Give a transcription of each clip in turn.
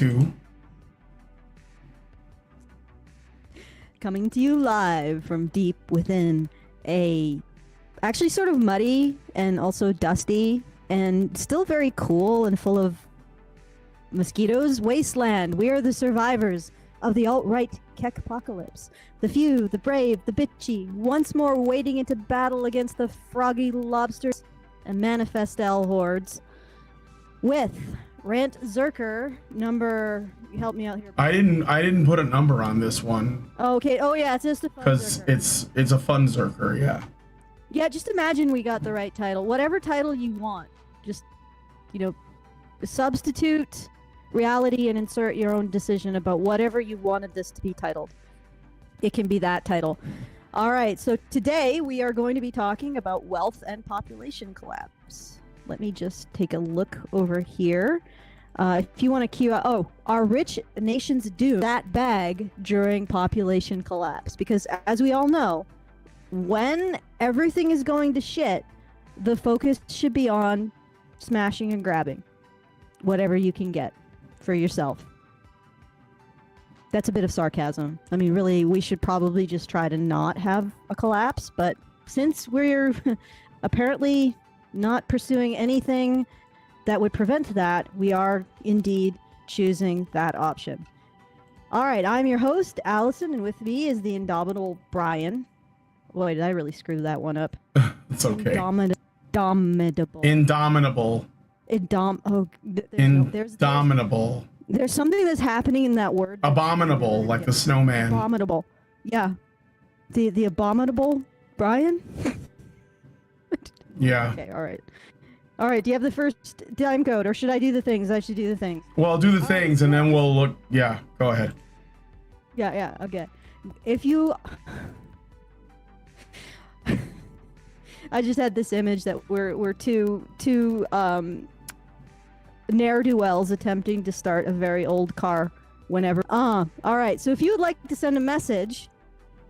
2. Coming to you live from deep within a actually sort of muddy and also dusty and still very cool and full of mosquitoes wasteland. We are the survivors of the alt-right Keck apocalypse. The few, the brave, the bitchy, once more wading into battle against the froggy lobsters and Manifestelle hordes with Fundzerker number. Help me out here. I didn't put a number on this one. Okay. Oh yeah, it's just a because it's a Fundzerker. Yeah, just imagine we got the right title. Whatever title you want, just substitute reality and insert your own decision about whatever you wanted this to be titled. It can be that title. All right, so today we are going to be talking about wealth and population collapse. Let me just take a look over here. If you want to cue out, are rich nations doomed that bag during population collapse? Because as we all know, when everything is going to shit, the focus should be on smashing and grabbing whatever you can get for yourself. That's a bit of sarcasm. I mean, really, we should probably just try to not have a collapse, but since we're apparently not pursuing anything that would prevent that, we are indeed choosing that option. All right, I'm your host, Allison, and with me is the indomitable Brian. Boy, did I really screw that one up. It's okay. Indomitable. Indomitable. Indomitable. There's something that's happening in that word. Abominable, like the snowman. Abominable. Yeah. The abominable Brian? Yeah. Okay, all right. All right, do you have the first time code, or should I do the things? I should do the things. Well, do the things, and then we'll look. Yeah, go ahead. Yeah, okay. If you... I just had this image that we're two ne'er-do-wells attempting to start a very old car whenever. All right, so if you would like to send a message,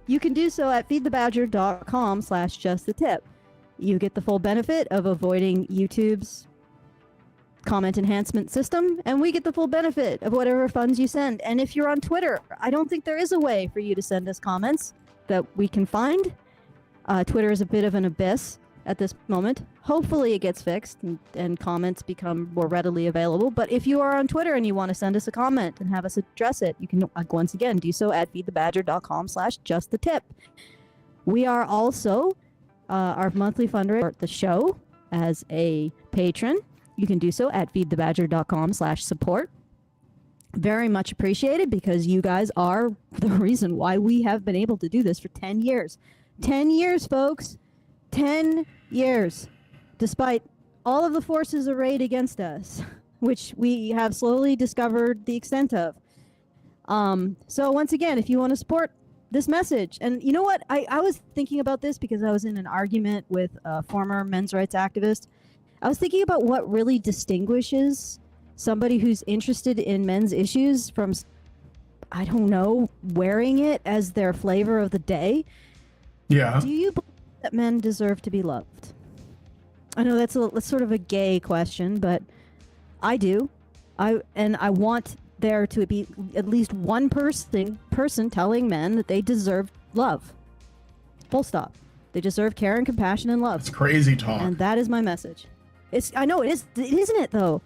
you can do so at feedthebadger.com/justthetip. You get the full benefit of avoiding YouTube's comment enhancement system, and we get the full benefit of whatever funds you send. And if you're on Twitter, I don't think there is a way for you to send us comments that we can find. Twitter is a bit of an abyss at this moment. Hopefully it gets fixed and comments become more readily available. But if you are on Twitter and you want to send us a comment and have us address it, you can once again do so at feedthebadger.com/justthetip. We are also our monthly fundraiser at the show as a patron. You can do so at feedthebadger.com/support. Very much appreciated, because you guys are the reason why we have been able to do this for 10 years. 10 years, folks. 10 years. Despite all of the forces arrayed against us, which we have slowly discovered the extent of. So once again, if you want to support this message, and you know what? I was thinking about this because I was in an argument with a former men's rights activist. I was thinking about what really distinguishes somebody who's interested in men's issues from, I don't know, wearing it as their flavor of the day. Yeah. Do you believe that men deserve to be loved? I know that's sort of a gay question, but I do. I want there to be at least one person telling men that they deserve love. Full stop. They deserve care and compassion and love. It's crazy talk. And that is my message. I know it is, isn't it though?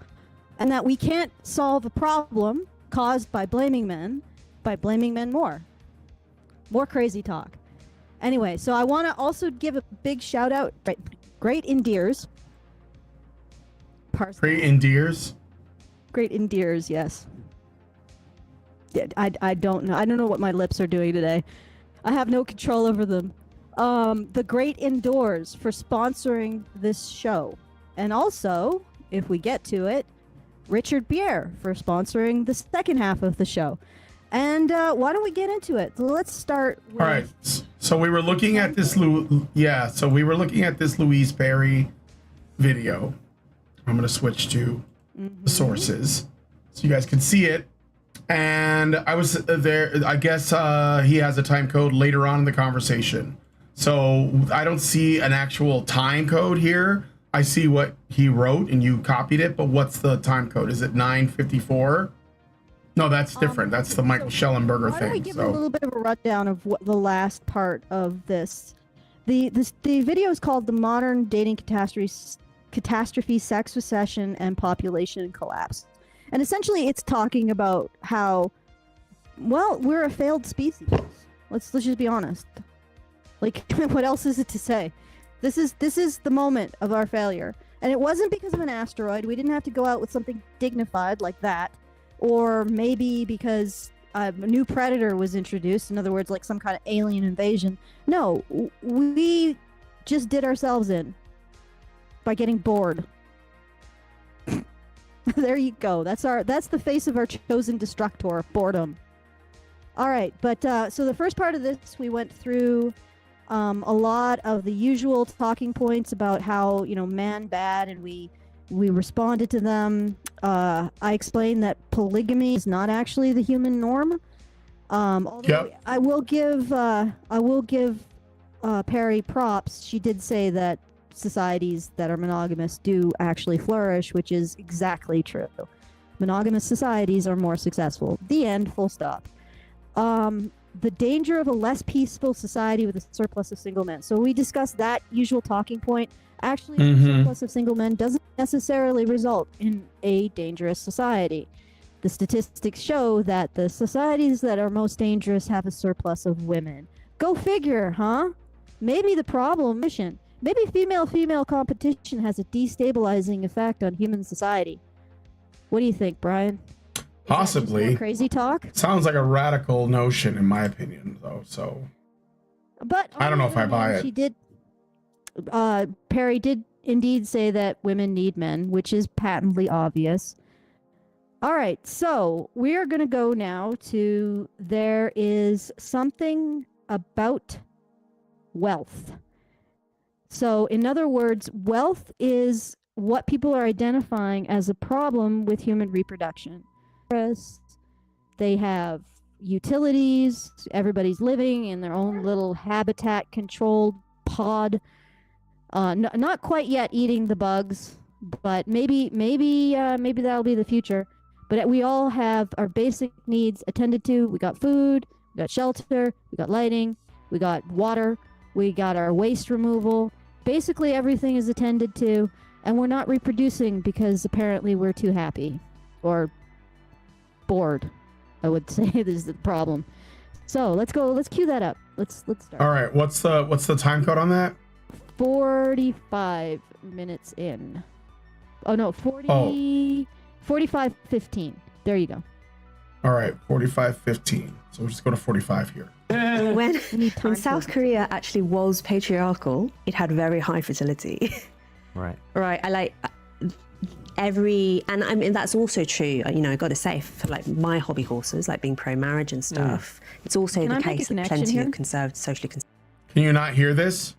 And that we can't solve a problem caused by blaming men more. More crazy talk. Anyway, so I want to also give a big shout out. Great endears. Great endears? Great endears, yes. I don't know. I don't know what my lips are doing today. I have no control over them. The Great Indoors for sponsoring this show. And also, if we get to it, Richard Bier for sponsoring the second half of the show. And why don't we get into it? Let's start with... All right. So we were looking at this Louise Perry video. I'm going to switch to the sources so you guys can see it. And I was there. I guess he has a time code later on in the conversation. So I don't see an actual time code here. I see what he wrote and you copied it, but what's the time code? Is it 9:54? No, that's different. That's the Michael Schellenberger why don't we thing. give So a little bit of a rundown of what the last part of this. The video is called "The Modern Dating Catastrophe, Sex Recession, and Population Collapse," and essentially it's talking about how, well, we're a failed species. Let's just be honest. Like, what else is it to say? This is the moment of our failure, and it wasn't because of an asteroid. We didn't have to go out with something dignified like that. Or maybe because a new predator was introduced, in other words, like some kind of alien invasion. No, we just did ourselves in by getting bored. There you go. That's the face of our chosen destructor, boredom. All right, but so the first part of this, we went through a lot of the usual talking points about how, man bad, and we responded to them. I explained that polygamy is not actually the human norm. Although I will give Perry props. She did say that societies that are monogamous do actually flourish, which is exactly true. Monogamous societies are more successful. The end, full stop. The danger of a less peaceful society with a surplus of single men. So we discussed that usual talking point. Actually, a surplus of single men doesn't necessarily result in a dangerous society. The statistics show that the societies that are most dangerous have a surplus of women. Go figure, huh? Maybe the problem mission. Maybe female-female competition has a destabilizing effect on human society. What do you think, Brian? Possibly. Crazy talk? Sounds like a radical notion, in my opinion, though. So, but I don't know if I buy it. She did. Perry did indeed say that women need men, which is patently obvious. All right, so we are going to go now to there is something about wealth. So, in other words, wealth is what people are identifying as a problem with human reproduction. They have utilities, everybody's living in their own little habitat-controlled pod. Not quite yet eating the bugs, but maybe that'll be the future. But we all have our basic needs attended to. We got food, we got shelter, we got lighting, we got water, we got our waste removal. Basically everything is attended to, and we're not reproducing because apparently we're too happy or bored. I would say this is the problem. So let's cue that up. Let's start. All right, what's the time code on that? 45 minutes in. Oh no, 45:15. There you go. All right, 45:15. So we'll just go to 45 here. When South Korea actually was patriarchal, it had very high fertility. Right. Right. I like and I mean that's also true. I got to say, for like my hobby horses, like being pro-marriage and stuff, it's also the case that plenty of socially conservative. Can you not hear this?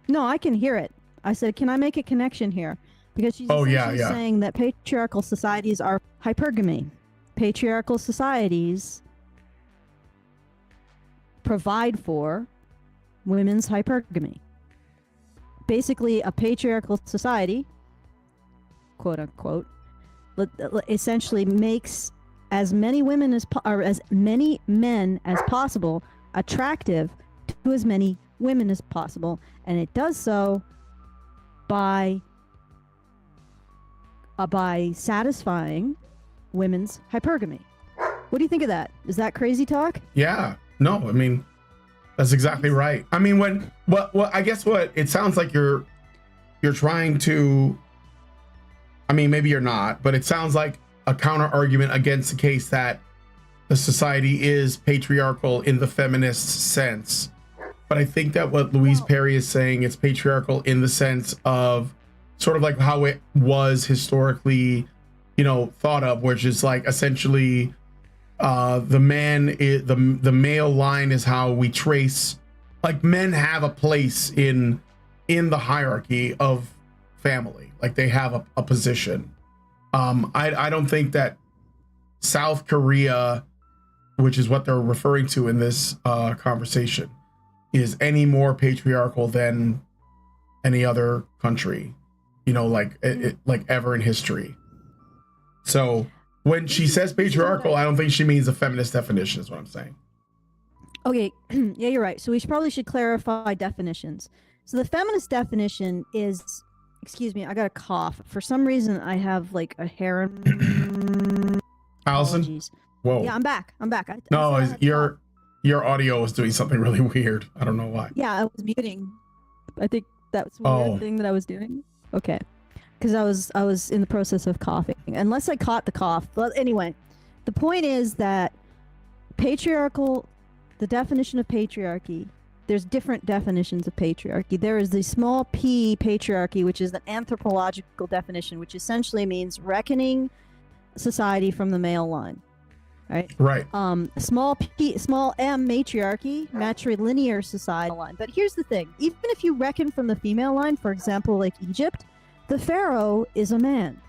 No, I can hear it. I said, can I make a connection here? Because she's essentially saying that patriarchal societies are hypergamy. Patriarchal societies provide for women's hypergamy. Basically, a patriarchal society, quote unquote, essentially makes as many women or as many men as possible attractive to as many women as possible, and it does so by satisfying women's hypergamy. What do you think of that? Is that crazy talk? Yeah. No, I mean, that's exactly right. I mean, I guess what it sounds like you're trying to, I mean, maybe you're not, but it sounds like a counter argument against the case that the society is patriarchal in the feminist sense. But I think that what Louise Perry is saying, it's patriarchal in the sense of sort of like how it was historically, thought of, which is like essentially the male line is how we trace, like men have a place in the hierarchy of family, like they have a position. I don't think that South Korea, which is what they're referring to in this conversation, is any more patriarchal than any other country, like ever in history. So when she says patriarchal, I don't think she means the feminist definition is what I'm saying. Okay, yeah, you're right. So we probably should clarify definitions. So the feminist definition is, excuse me, I got a cough. For some reason, I have like a hair in... Allison? Apologies. Whoa. Yeah, I'm back. No, your audio was doing something really weird. I don't know why. Yeah, I was muting. I think that's the weird thing that I was doing. Okay. Because I was in the process of coughing. Unless I caught the cough. Well, anyway, the point is that the definition of patriarchy, there's different definitions of patriarchy. There is the small p patriarchy, which is an anthropological definition, which essentially means reckoning society from the male line. Right. Small m matriarchy, matrilinear society line. But here's the thing: even if you reckon from the female line, for example, like Egypt, the pharaoh is a man.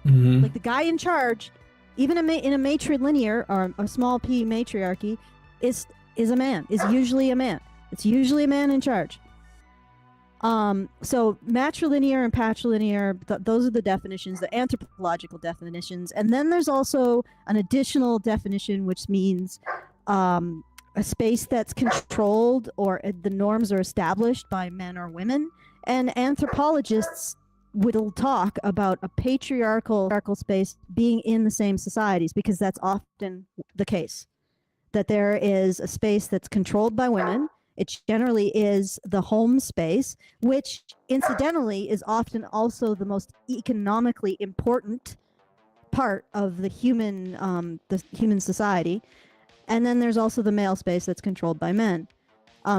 Mm-hmm. Like the guy in charge, even in a matrilinear or a small p matriarchy, is a man. Is usually a man. It's usually a man in charge. So matrilinear and patrilinear, those are the definitions, the anthropological definitions. And then there's also an additional definition, which means a space that's controlled or the norms are established by men or women. And anthropologists will talk about a patriarchal space being in the same societies, because that's often the case, that there is a space that's controlled by women. It generally is the home space, which incidentally is often also the most economically important part of the human society. And then there's also the male space that's controlled by men.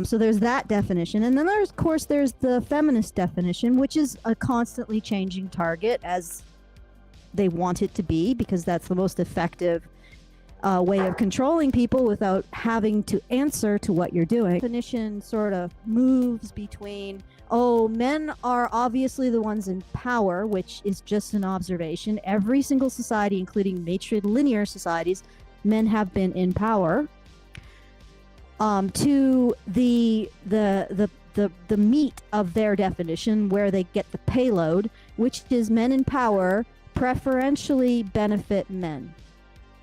So there's that definition. And then there's the feminist definition, which is a constantly changing target as they want it to be, because that's the most effective way of controlling people without having to answer to what you're doing. Definition sort of moves between, men are obviously the ones in power, which is just an observation. Every single society, including matrilinear societies, men have been in power. To the meat of their definition, where they get the payload, which is men in power preferentially benefit men.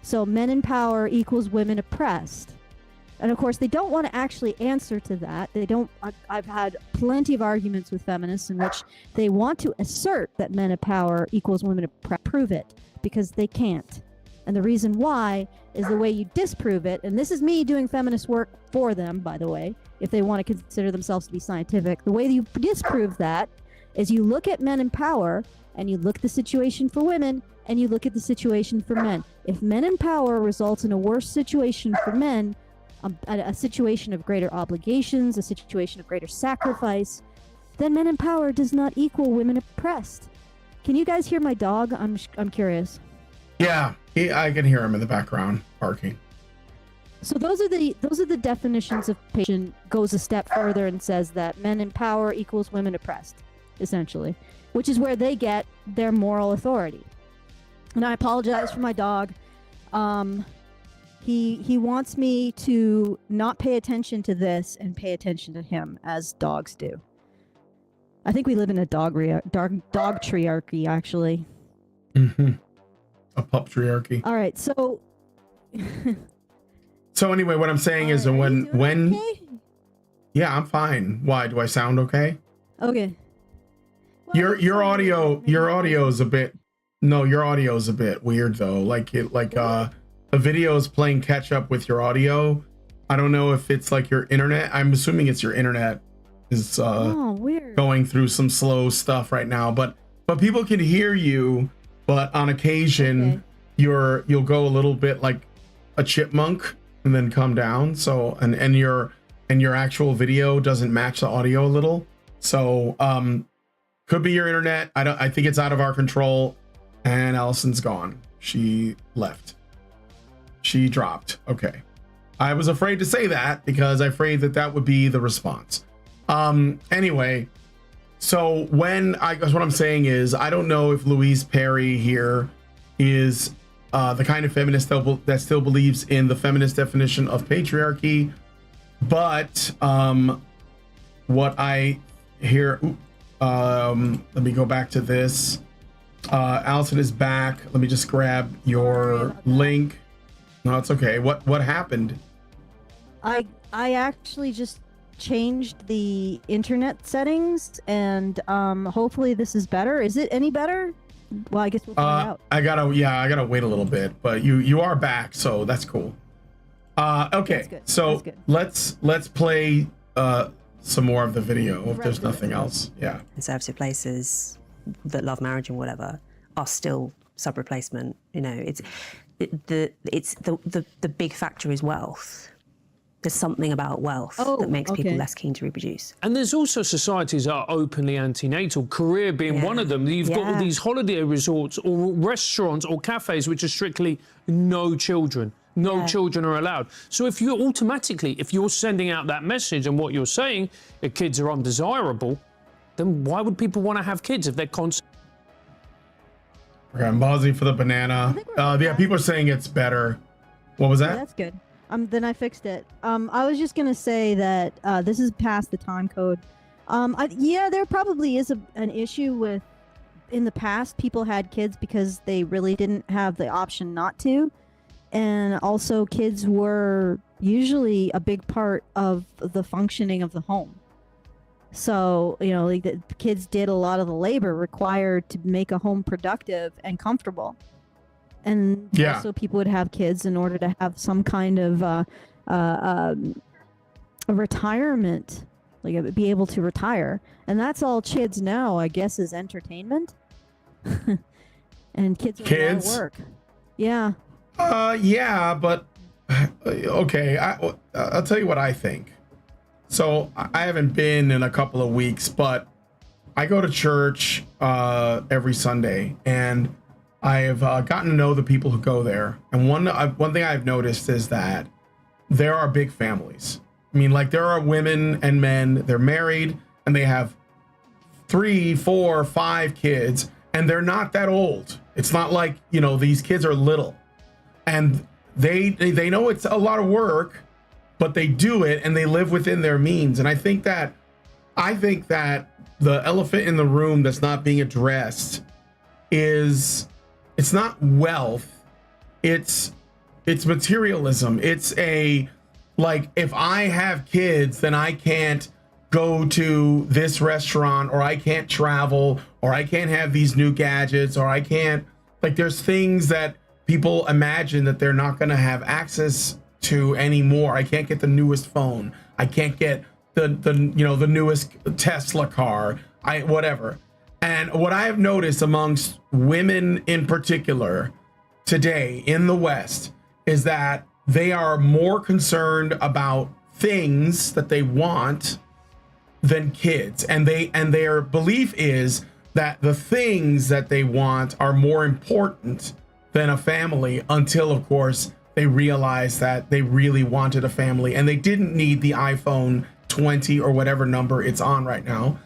So men in power equals women oppressed. And of course, they don't want to actually answer to that. I've had plenty of arguments with feminists in which they want to assert that men in power equals women oppressed. Prove it, because they can't. And the reason why is the way you disprove it. And this is me doing feminist work for them, by the way, if they want to consider themselves to be scientific. The way you disprove that is you look at men in power and you look at the situation for women and you look at the situation for men. If men in power results in a worse situation for men, a situation of greater obligations, a situation of greater sacrifice, then men in power does not equal women oppressed. Can you guys hear my dog? I'm curious. Yeah, I can hear him in the background barking. So those are the definitions of patient. Goes a step further and says that men in power equals women oppressed, essentially, which is where they get their moral authority. And I apologize for my dog. He wants me to not pay attention to this and pay attention to him, as dogs do. I think we live in a dog triarchy, actually. Mm-hmm. A pup triarchy. All right, so. So anyway, what I'm saying is, when okay? Yeah, I'm fine. Why do I sound okay? Okay. Well, your audio is a bit. No, your audio is a bit weird though. The video is playing catch up with your audio. I don't know if it's like your internet. I'm assuming it's your internet is weird. Going through some slow stuff right now. But people can hear you. But on occasion, you'll go a little bit like a chipmunk and then come down. So and your actual video doesn't match the audio a little. So could be your internet. I think it's out of our control. And Allison's gone. She left. She dropped. Okay. I was afraid to say that because I'm afraid that would be the response. Anyway, so I guess what I'm saying is, I don't know if Louise Perry here is the kind of feminist that still believes in the feminist definition of patriarchy, but what I hear, let me go back to this. Allison is back. Let me just grab your link. No, it's okay. What happened? I actually just changed the internet settings, and hopefully this is better. Is it any better? Well, I guess we'll find out. I gotta wait a little bit, but you are back, so that's cool. Okay, so let's play some more of the video if there's nothing else. Yeah. Conservative places that love marriage and whatever are still sub-replacement. You know, it's the big factor is wealth. There's something about wealth that makes people less keen to reproduce. And there's also societies that are openly antenatal, Korea being one of them. You've got all these holiday resorts or restaurants or cafes which are strictly no children. No children are allowed. So if you're sending out that message and what you're saying, if kids are undesirable, then why would people want to have kids if they're constant? Okay, I'm pausing for the banana. Yeah, people are saying it's better. What was that? Oh, that's good. Then I fixed it. I was just gonna say that this is past the time code. There probably is an issue with, in the past, people had kids because they really didn't have the option not to. And also kids were usually a big part of the functioning of the home. So, you know, like the kids did a lot of the labor required to make a home productive and comfortable. And also people would have kids in order to have some kind of a retirement, like be able to retire. And that's all kids now, I guess, is entertainment. And kids are a lot of work. Yeah. But okay, I'll tell you what I think. So I haven't been in a couple of weeks, but I go to church every Sunday, and I've gotten to know the people who go there. And one thing I've noticed is that there are big families. I mean, like, there are women and men, they're married, and they have 3, 4, 5 kids, and they're not that old. It's not like, you know, these kids are little. And they know it's a lot of work, but they do it and they live within their means. And I think that the elephant in the room that's not being addressed is, it's not wealth, it's materialism. It's like, if I have kids, then I can't go to this restaurant, or I can't travel, or I can't have these new gadgets, or I can't, like, there's things that people imagine that they're not going to have access to anymore. I can't get the newest phone. I can't get the newest Tesla car. Whatever. And what I have noticed amongst women in particular today in the West is that they are more concerned about things that they want than kids. And their belief is that the things that they want are more important than a family, until, of course, they realized that they really wanted a family and they didn't need the iPhone 20 or whatever number it's on right now.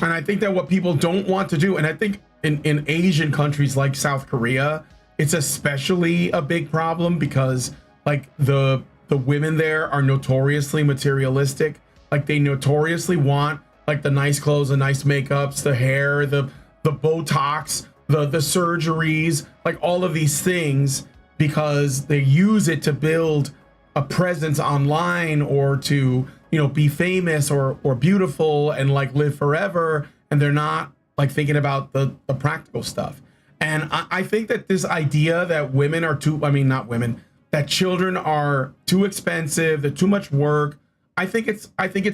And I think that what people don't want to do, and I think in Asian countries like South Korea, it's especially a big problem, because like the women there are notoriously materialistic. Like, they notoriously want like the nice clothes, the nice makeups, the hair, the Botox, the surgeries, like all of these things, because they use it to build a presence online, or to, you know, be famous or beautiful and like live forever. And they're not like thinking about the practical stuff. And I think that this idea that women are that children are too expensive, they're too much work, I think it's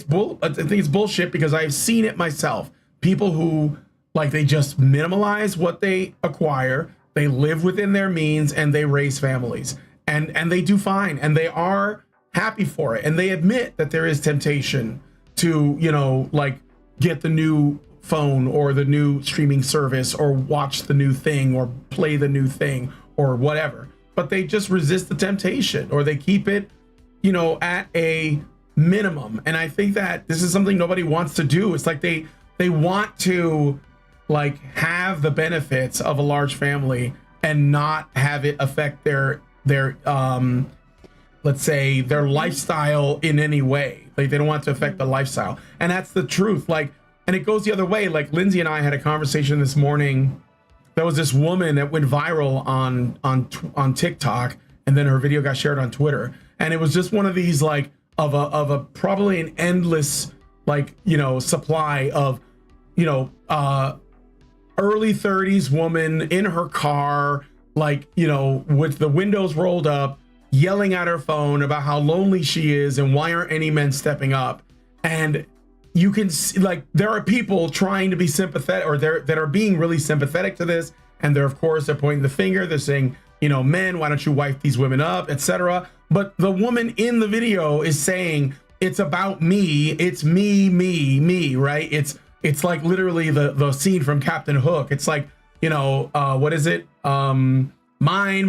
bullshit, because I've seen it myself. People who, like, they just minimalize what they acquire, they live within their means, and they raise families, and they do fine, and they are happy for it, and they admit that there is temptation to, you know, like, get the new phone or the new streaming service, or watch the new thing, or play the new thing, or whatever, but they just resist the temptation, or they keep it, you know, at a minimum. And I think that this is something nobody wants to do. It's like they want to, like, have the benefits of a large family and not have it affect their let's say their lifestyle in any way. Like, they don't want to affect the lifestyle, and that's the truth. Like, and it goes the other way. Like, Lindsay and I had a conversation this morning there was this woman that went viral on TikTok, and then her video got shared on Twitter, and it was just one of these like of a probably an endless like, you know, supply of, you know, early 30s woman in her car, like, you know, with the windows rolled up, yelling at her phone about how lonely she is and why aren't any men stepping up. And you can see, like, there are people trying to be sympathetic, or that are being really sympathetic to this, and they're, of course, they're pointing the finger, they're saying, you know, men, why don't you wipe these women up, etc. But the woman in the video is saying, it's about me, it's me, right? It's like literally the scene from Captain Hook. It's like, you know, what is it? Mine, me,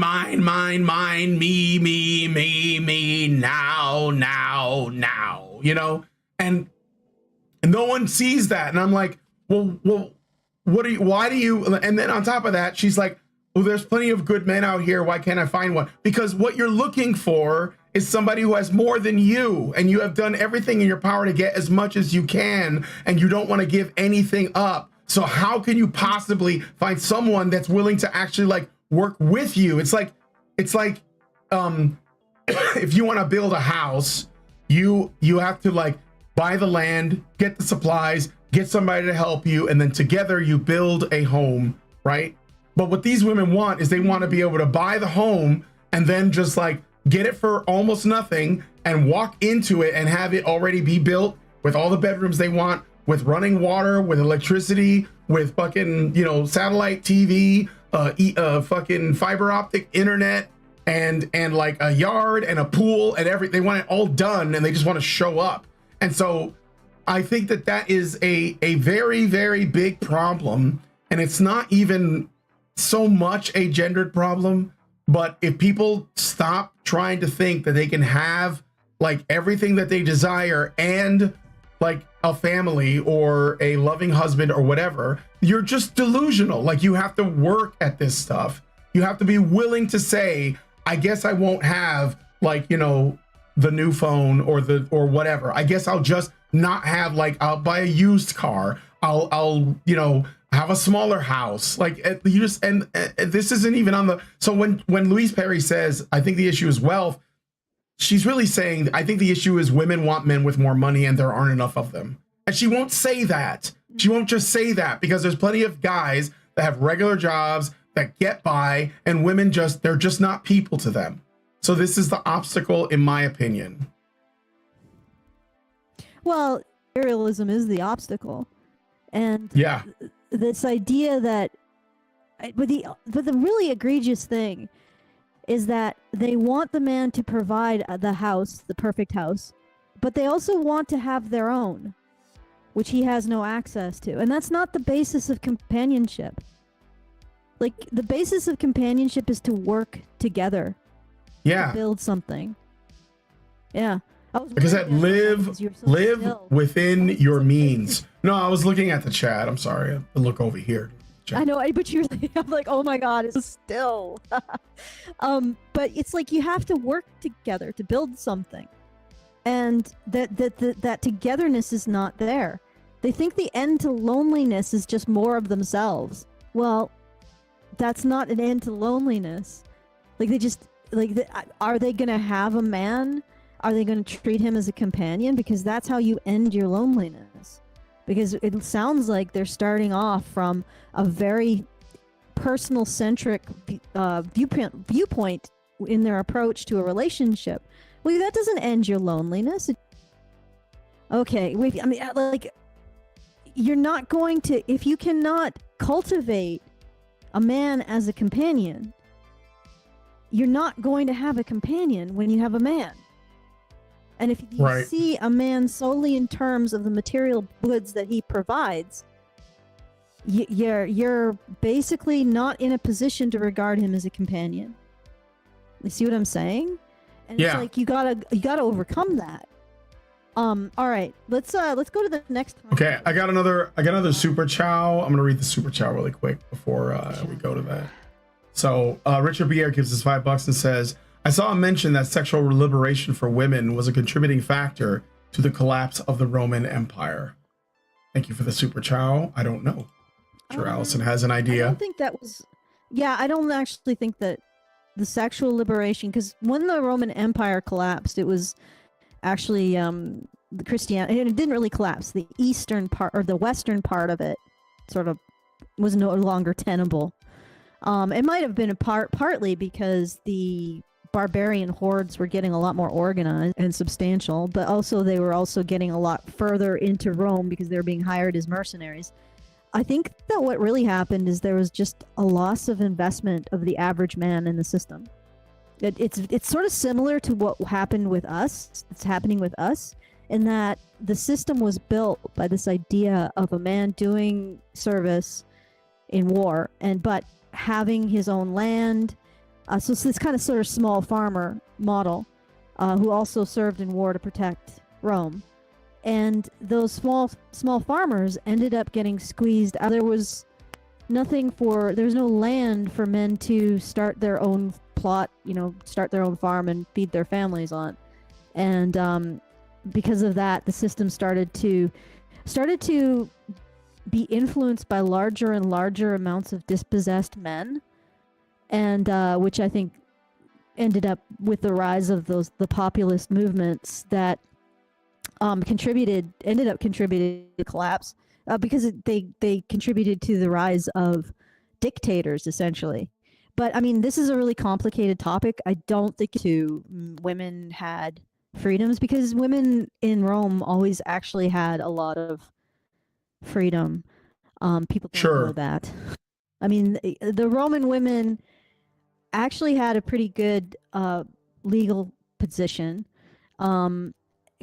now, you know? And no one sees that. And I'm like, well, why do you, and then on top of that, she's like, well, there's plenty of good men out here. Why can't I find one? Because what you're looking for is somebody who has more than you, and you have done everything in your power to get as much as you can, and you don't want to give anything up. So how can you possibly find someone that's willing to actually like work with you? It's like if you want to build a house, you have to like buy the land, get the supplies, get somebody to help you, and then together you build a home, right? But what these women want is they want to be able to buy the home and then just like get it for almost nothing and walk into it and have it already be built with all the bedrooms they want, with running water, with electricity, with fucking, you know, satellite TV, fucking fiber optic internet, and like a yard and a pool and everything. They want it all done, and they just want to show up. And so I think that is a very, very big problem. And it's not even so much a gendered problem, but if people stop trying to think that they can have like everything that they desire and like a family or a loving husband or whatever, you're just delusional. Like, you have to work at this stuff. You have to be willing to say, I guess I won't have like, you know, the new phone or whatever. I guess I'll just not have, like, I'll buy a used car. I'll you know, have a smaller house. Like, you just, and this isn't even on the, so when Louise Perry says, I think the issue is wealth, she's really saying, I think the issue is women want men with more money and there aren't enough of them. And she won't say that. She won't just say that, because there's plenty of guys that have regular jobs that get by, and women they're just not people to them. So this is the obstacle, in my opinion. Well, materialism is the obstacle. And yeah, this idea that, but the really egregious thing is that they want the man to provide the house, the perfect house, but they also want to have their own, which he has no access to. And that's not the basis of companionship. Like, the basis of companionship is to work together. Yeah. To build something. Yeah. Because that live within your means. No, I was looking at the chat. I'm sorry. I look over here. Chat. I know, but I'm like, oh my God, it's still. But it's like, you have to work together to build something. And that togetherness is not there. They think the end to loneliness is just more of themselves. Well, that's not an end to loneliness. Like, they just, like, are they going to have a man? Are they going to treat him as a companion? Because that's how you end your loneliness. Because it sounds like they're starting off from a very personal-centric viewpoint in their approach to a relationship. Well, that doesn't end your loneliness. Okay, I mean, like, you're not going to, if you cannot cultivate a man as a companion, you're not going to have a companion when you have a man. And if you see a man solely in terms of the material goods that he provides, you're basically not in a position to regard him as a companion. You see what I'm saying? And it's like, you gotta overcome that. All right, let's go to the next topic. Okay, I got another Super Chow. I'm gonna read the Super Chow really quick before we go to that. So Richard Bier gives us $5 and says, I saw a mention that sexual liberation for women was a contributing factor to the collapse of the Roman Empire. Thank you for the Super Chow. I don't know. Sure, Allison has an I idea. don't think that was. Yeah, I don't actually think that the sexual liberation, because when the Roman Empire collapsed, it was actually the Christianity. It didn't really collapse. The eastern part or the western part of it sort of was no longer tenable. It might have been partly because the barbarian hordes were getting a lot more organized and substantial, but also they were also getting a lot further into Rome because they were being hired as mercenaries. I think that what really happened is there was just a loss of investment of the average man in the system. It's sort of similar to what happened with us. It's happening with us in that the system was built by this idea of a man doing service in war but having his own land. So it's this kind of sort of small farmer model who also served in war to protect Rome. And those small farmers ended up getting squeezed out. There was no land for men to start their own plot, start their own farm and feed their families on. And because of that, the system started to be influenced by larger and larger amounts of dispossessed men, and which I think ended up with the rise of the populist movements that ended up contributing to the collapse because they contributed to the rise of dictators, essentially. But I mean, this is a really complicated topic. I don't think women had freedoms, because women in Rome always actually had a lot of freedom. People don't know that. I mean, the Roman women actually had a pretty good legal position,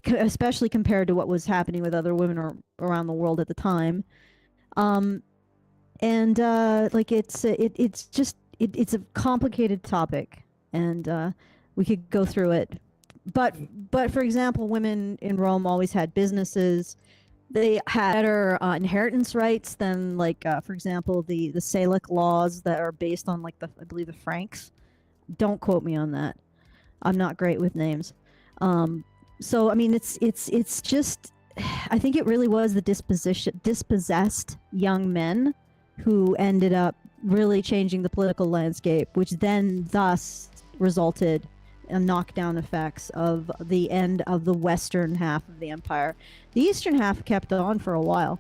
especially compared to what was happening with other women around the world at the time. It's a complicated topic, and we could go through it. But for example, women in Rome always had businesses. They had better inheritance rights than, for example, the Salic laws that are based on I believe the Franks. Don't quote me on that. I'm not great with names. So I mean, it's just, I think it really was the dispossessed young men who ended up really changing the political landscape, which then thus resulted in knockdown effects of the end of the western half of the empire. The eastern half kept on for a while.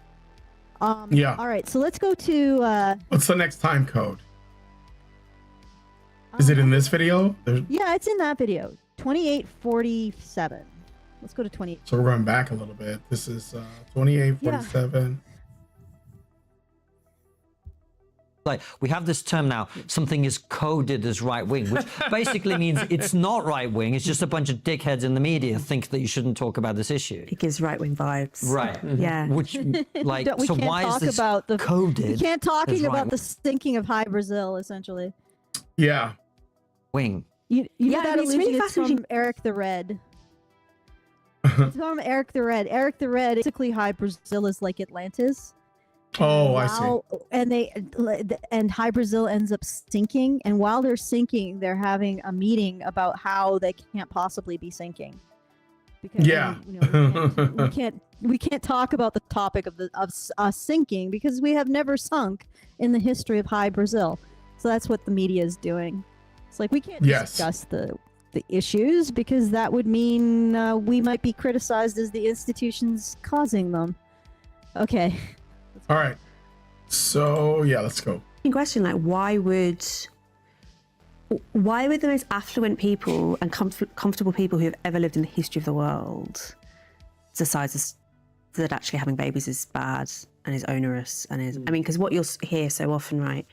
Yeah. All right, so let's go to... what's the next time code? Is it in this video? Yeah, it's in that video. 2847. Let's go to 28. So we're going back a little bit. This is 2847. Like, we have this term now, something is coded as right-wing, which basically means it's not right-wing, it's just a bunch of dickheads in the media think that you shouldn't talk about this issue. It gives right-wing vibes. Right. Yeah. Which, so why is this coded? We can't talking about the sinking of High Brazil, essentially. Yeah. Wing. You know that illusion really is from Eric the Red. It's from Eric the Red. Eric the Red, basically High Brazil is like Atlantis. Oh, I see. And High Brazil ends up sinking, and while they're sinking, they're having a meeting about how they can't possibly be sinking. Because we can't talk about the topic of us sinking because we have never sunk in the history of High Brazil. So that's what the media is doing. It's like we can't discuss the issues because that would mean we might be criticized as the institutions causing them. Okay. All right. So yeah, let's go. Question: why would the most affluent people and comfortable people who have ever lived in the history of the world decide that actually having babies is bad and is onerous and is? I mean, because what you'll hear so often, right?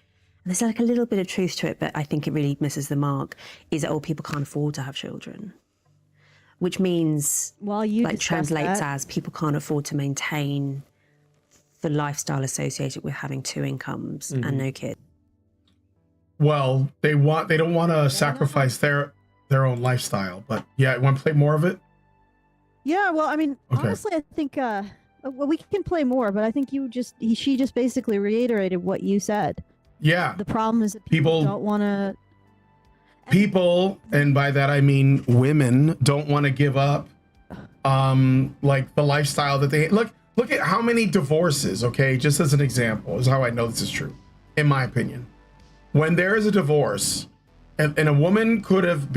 And there's a little bit of truth to it, but I think it really misses the mark. Is that people can't afford to have children, which means translates as people can't afford to maintain the lifestyle associated with having two incomes and no kids. Well, they don't want to sacrifice their own lifestyle, but yeah, want to play more of it? Yeah, well, I mean, honestly, I think we can play more, but I think she just basically reiterated what you said. Yeah. The problem is that people don't want to. People, and by that I mean women, don't want to give up the lifestyle that they look. look at how many divorces, okay, just as an example, is how I know this is true, in my opinion. When there is a divorce, and a woman could have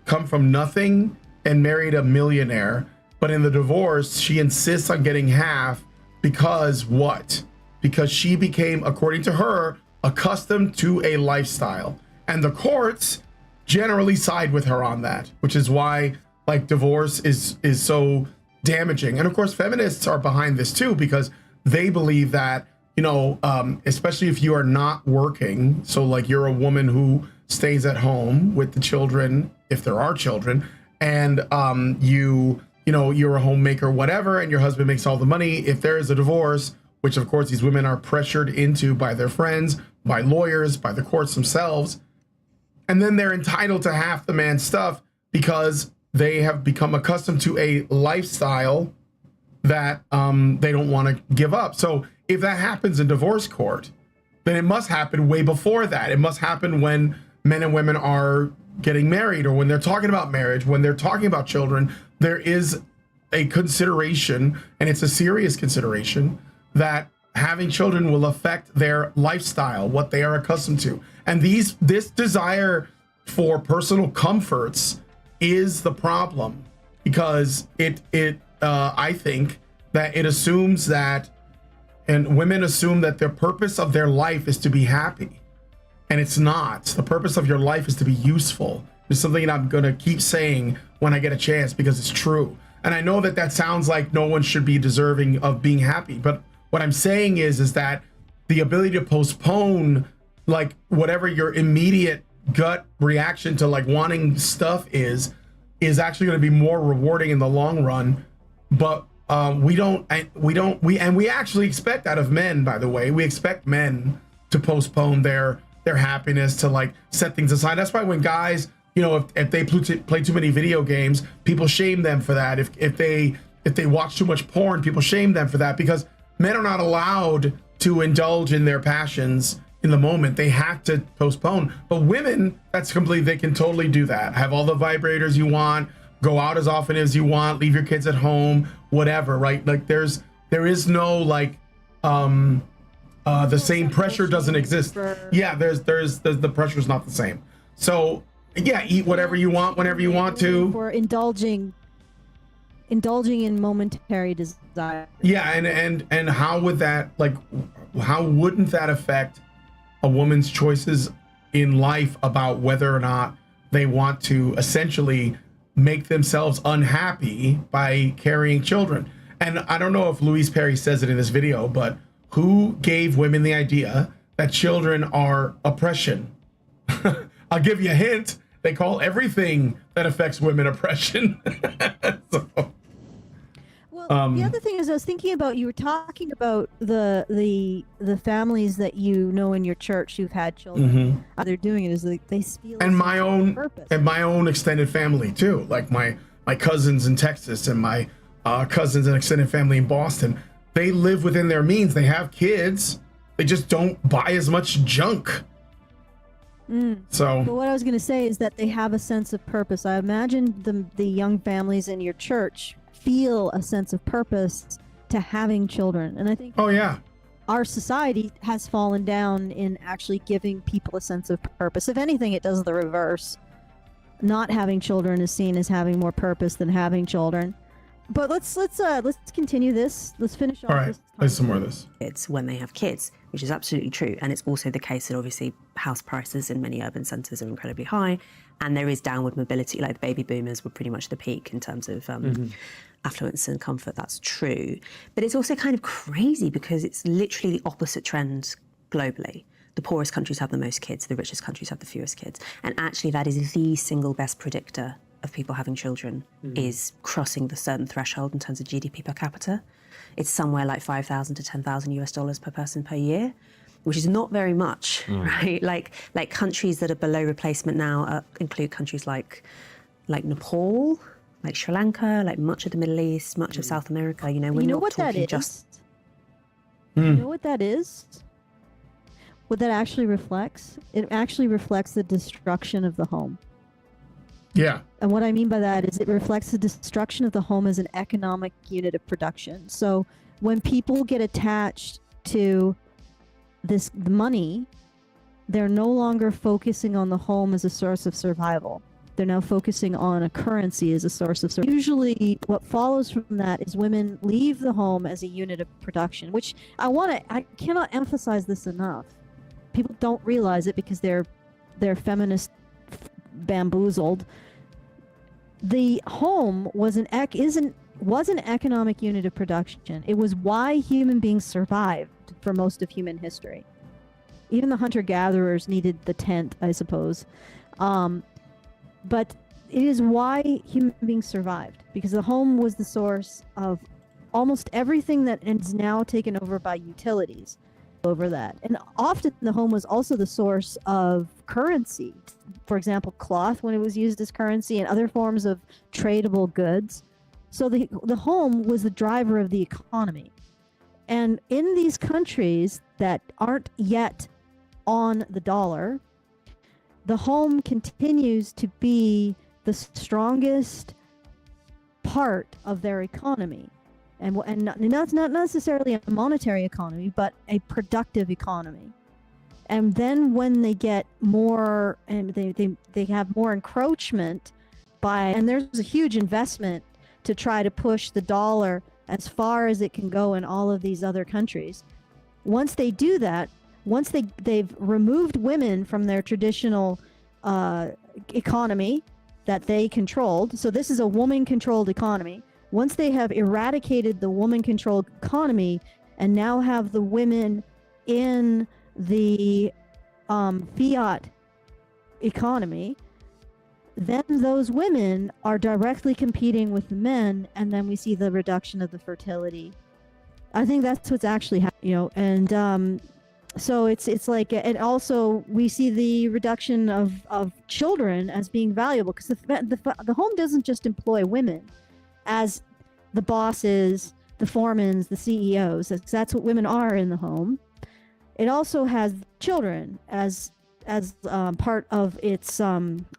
come from nothing and married a millionaire, but in the divorce, she insists on getting half because what? Because she became, according to her, accustomed to a lifestyle. And the courts generally side with her on that, which is why like divorce is so damaging. And of course, feminists are behind this too, because they believe that, you know, especially if you are not working, so like you're a woman who stays at home with the children, if there are children, and you know, you're a homemaker, whatever, and your husband makes all the money. If there is a divorce, which of course these women are pressured into by their friends, by lawyers, by the courts themselves, and then they're entitled to half the man's stuff because they have become accustomed to a lifestyle that they don't want to give up. So if that happens in divorce court, then it must happen way before that. It must happen when men and women are getting married, or when they're talking about marriage, when they're talking about children. There is a consideration, and it's a serious consideration, that having children will affect their lifestyle, what they are accustomed to. And this desire for personal comforts is the problem, because I think that it assumes that, and women assume that the purpose of their life is to be happy. And it's not. The purpose of your life is to be useful. It's something that I'm going to keep saying when I get a chance, because it's true. And I know that sounds like no one should be deserving of being happy. But what I'm saying is that the ability to postpone like whatever your immediate gut reaction to like wanting stuff is actually going to be more rewarding in the long run. But we actually expect out of men, by the way, we expect men to postpone their happiness, to like set things aside. That's why when guys, you know, if they play too many video games, people shame them for that. If they watch too much porn, people shame them for that, because men are not allowed to indulge in their passions in the moment. They have to postpone. But women, that's completely, they can totally do that. Have all the vibrators you want, go out as often as you want, leave your kids at home, whatever, right? Like there is no like the same pressure doesn't exist. Yeah, there's the pressure's not the same. So yeah, eat whatever you want whenever you want to. For indulging in momentary desire. Yeah, and how would that, like, how wouldn't that affect a woman's choices in life about whether or not they want to essentially make themselves unhappy by carrying children? And I don't know if Louise Perry says it in this video, but who gave women the idea that children are oppression? I'll give you a hint. They call everything that affects women oppression. So, well, the other thing is, I was thinking about, you were talking about the families that you know in your church who've had children. Mm-hmm. How they're doing it is like they feel and my own purpose. And my own extended family too, like my cousins in Texas and my cousins and extended family in Boston. They live within their means. They have kids. They just don't buy as much junk. So, but what I was going to say is that they have a sense of purpose. I imagine the young families in your church feel a sense of purpose to having children. And I think oh yeah, our society has fallen down in actually giving people a sense of purpose. If anything, it does the reverse. Not having children is seen as having more purpose than having children. But let's continue this. Let's finish off. All right, this play some more of this. Kids when they have kids, which is absolutely true. And it's also the case that obviously house prices in many urban centres are incredibly high, and there is downward mobility. Like the baby boomers were pretty much the peak in terms of affluence and comfort. That's true. But it's also kind of crazy because it's literally the opposite trend globally. The poorest countries have the most kids, the richest countries have the fewest kids. And actually that is the single best predictor of people having children, is crossing the certain threshold in terms of GDP per capita. It's somewhere like $5,000 to $10,000 per person per year, which is not very much, right? Like countries that are below replacement now include countries like Nepal, like Sri Lanka, like much of the Middle East, much of South America. You know, we're not talking just. You know what that is? What that actually reflects? It actually reflects the destruction of the home. Yeah. And what I mean by that is it reflects the destruction of the home as an economic unit of production. So when people get attached to this money, they're no longer focusing on the home as a source of survival. They're now focusing on a currency as a source of survival. Usually what follows from that is women leave the home as a unit of production, which I cannot emphasize this enough. People don't realize it because they're feminist bamboozled. The home was an economic unit of production. It was why human beings survived for most of human history. Even the hunter-gatherers needed the tent, I suppose. But it is why human beings survived, because the home was the source of almost everything that is now taken over by utilities over that. And often the home was also the source of currency. For example, cloth, when it was used as currency, and other forms of tradable goods. So the home was the driver of the economy. And in these countries that aren't yet on the dollar, the home continues to be the strongest part of their economy. And that's not necessarily a monetary economy, but a productive economy. And then when they get more, and they have more encroachment and there's a huge investment to try to push the dollar as far as it can go in all of these other countries. Once they do that, once they've removed women from their traditional economy that they controlled, so this is a woman-controlled economy. Once they have eradicated the woman-controlled economy and now have the women in the fiat economy, then those women are directly competing with the men, and then we see the reduction of the fertility. I think that's what's actually happening, and so it's like, and also we see the reduction of children as being valuable, because the home doesn't just employ women as the bosses, the foremans, the CEOs. That's what women are in the home. It also has children as part of its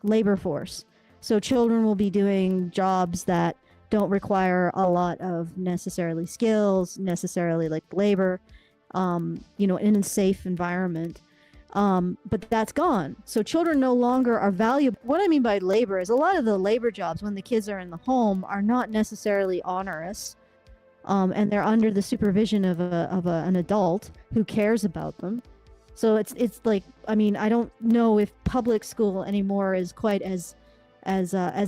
labor force. So children will be doing jobs that don't require a lot of necessarily skills, necessarily like labor, in a safe environment. But that's gone. So children no longer are valuable. What I mean by labor is a lot of the labor jobs when the kids are in the home are not necessarily onerous. And they're under the supervision of an adult who cares about them. So it's like, I mean, I don't know if public school anymore is quite as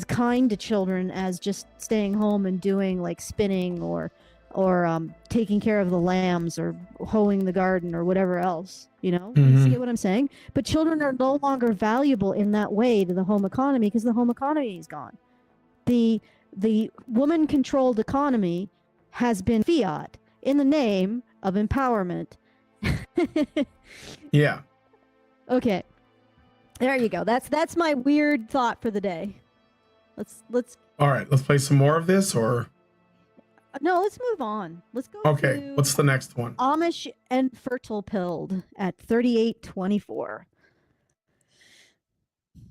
kind to children as just staying home and doing like spinning or taking care of the lambs or hoeing the garden or whatever else, You see what I'm saying? But children are no longer valuable in that way to the home economy because the home economy is gone. The woman-controlled economy has been fiat in the name of empowerment. Yeah. Okay. There you go. That's my weird thought for the day. Let's All right, let's play some more of this, or no, let's move on. Let's go. okay, to what's the next one? Amish and fertile pilled at 3824. Mm-hmm.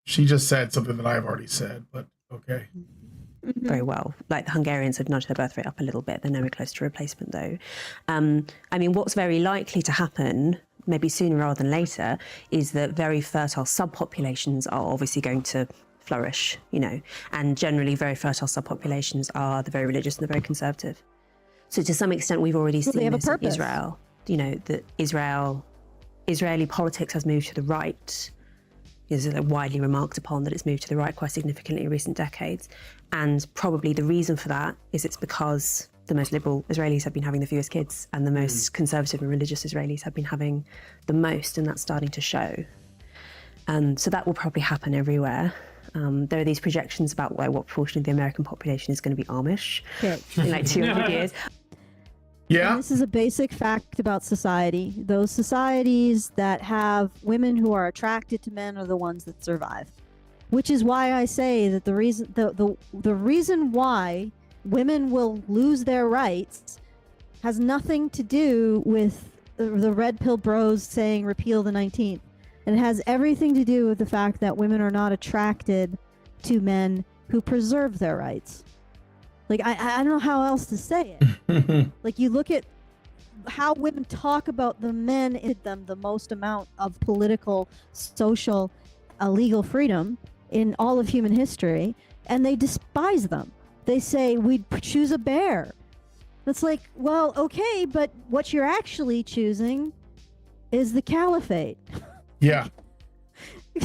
She just said something that I've already said, but okay. Very well. Like the Hungarians had nudged their birth rate up a little bit. They're nowhere close to replacement, though. I mean, what's very likely to happen, maybe sooner rather than later, is that very fertile subpopulations are obviously going to flourish, and generally very fertile subpopulations are the very religious and the very conservative. So to some extent, we've already seen this in Israel. That Israeli politics has moved to the right. It's widely remarked upon that it's moved to the right quite significantly in recent decades. And probably the reason for that is it's because the most liberal Israelis have been having the fewest kids and the most conservative and religious Israelis have been having the most, and that's starting to show. So that will probably happen everywhere. There are these projections about what proportion of the American population is going to be Amish in like 200 years. Yeah. And this is a basic fact about society. Those societies that have women who are attracted to men are the ones that survive. Which is why I say that the reason why women will lose their rights has nothing to do with the red pill bros saying repeal the 19th. And it has everything to do with the fact that women are not attracted to men who preserve their rights. Like, I don't know how else to say it. Like, you look at how women talk about the men in them the most amount of political, social, legal freedom in all of human history, and they despise them. They say, we'd choose a bear. It's like, well, okay, but what you're actually choosing is the caliphate. Yeah.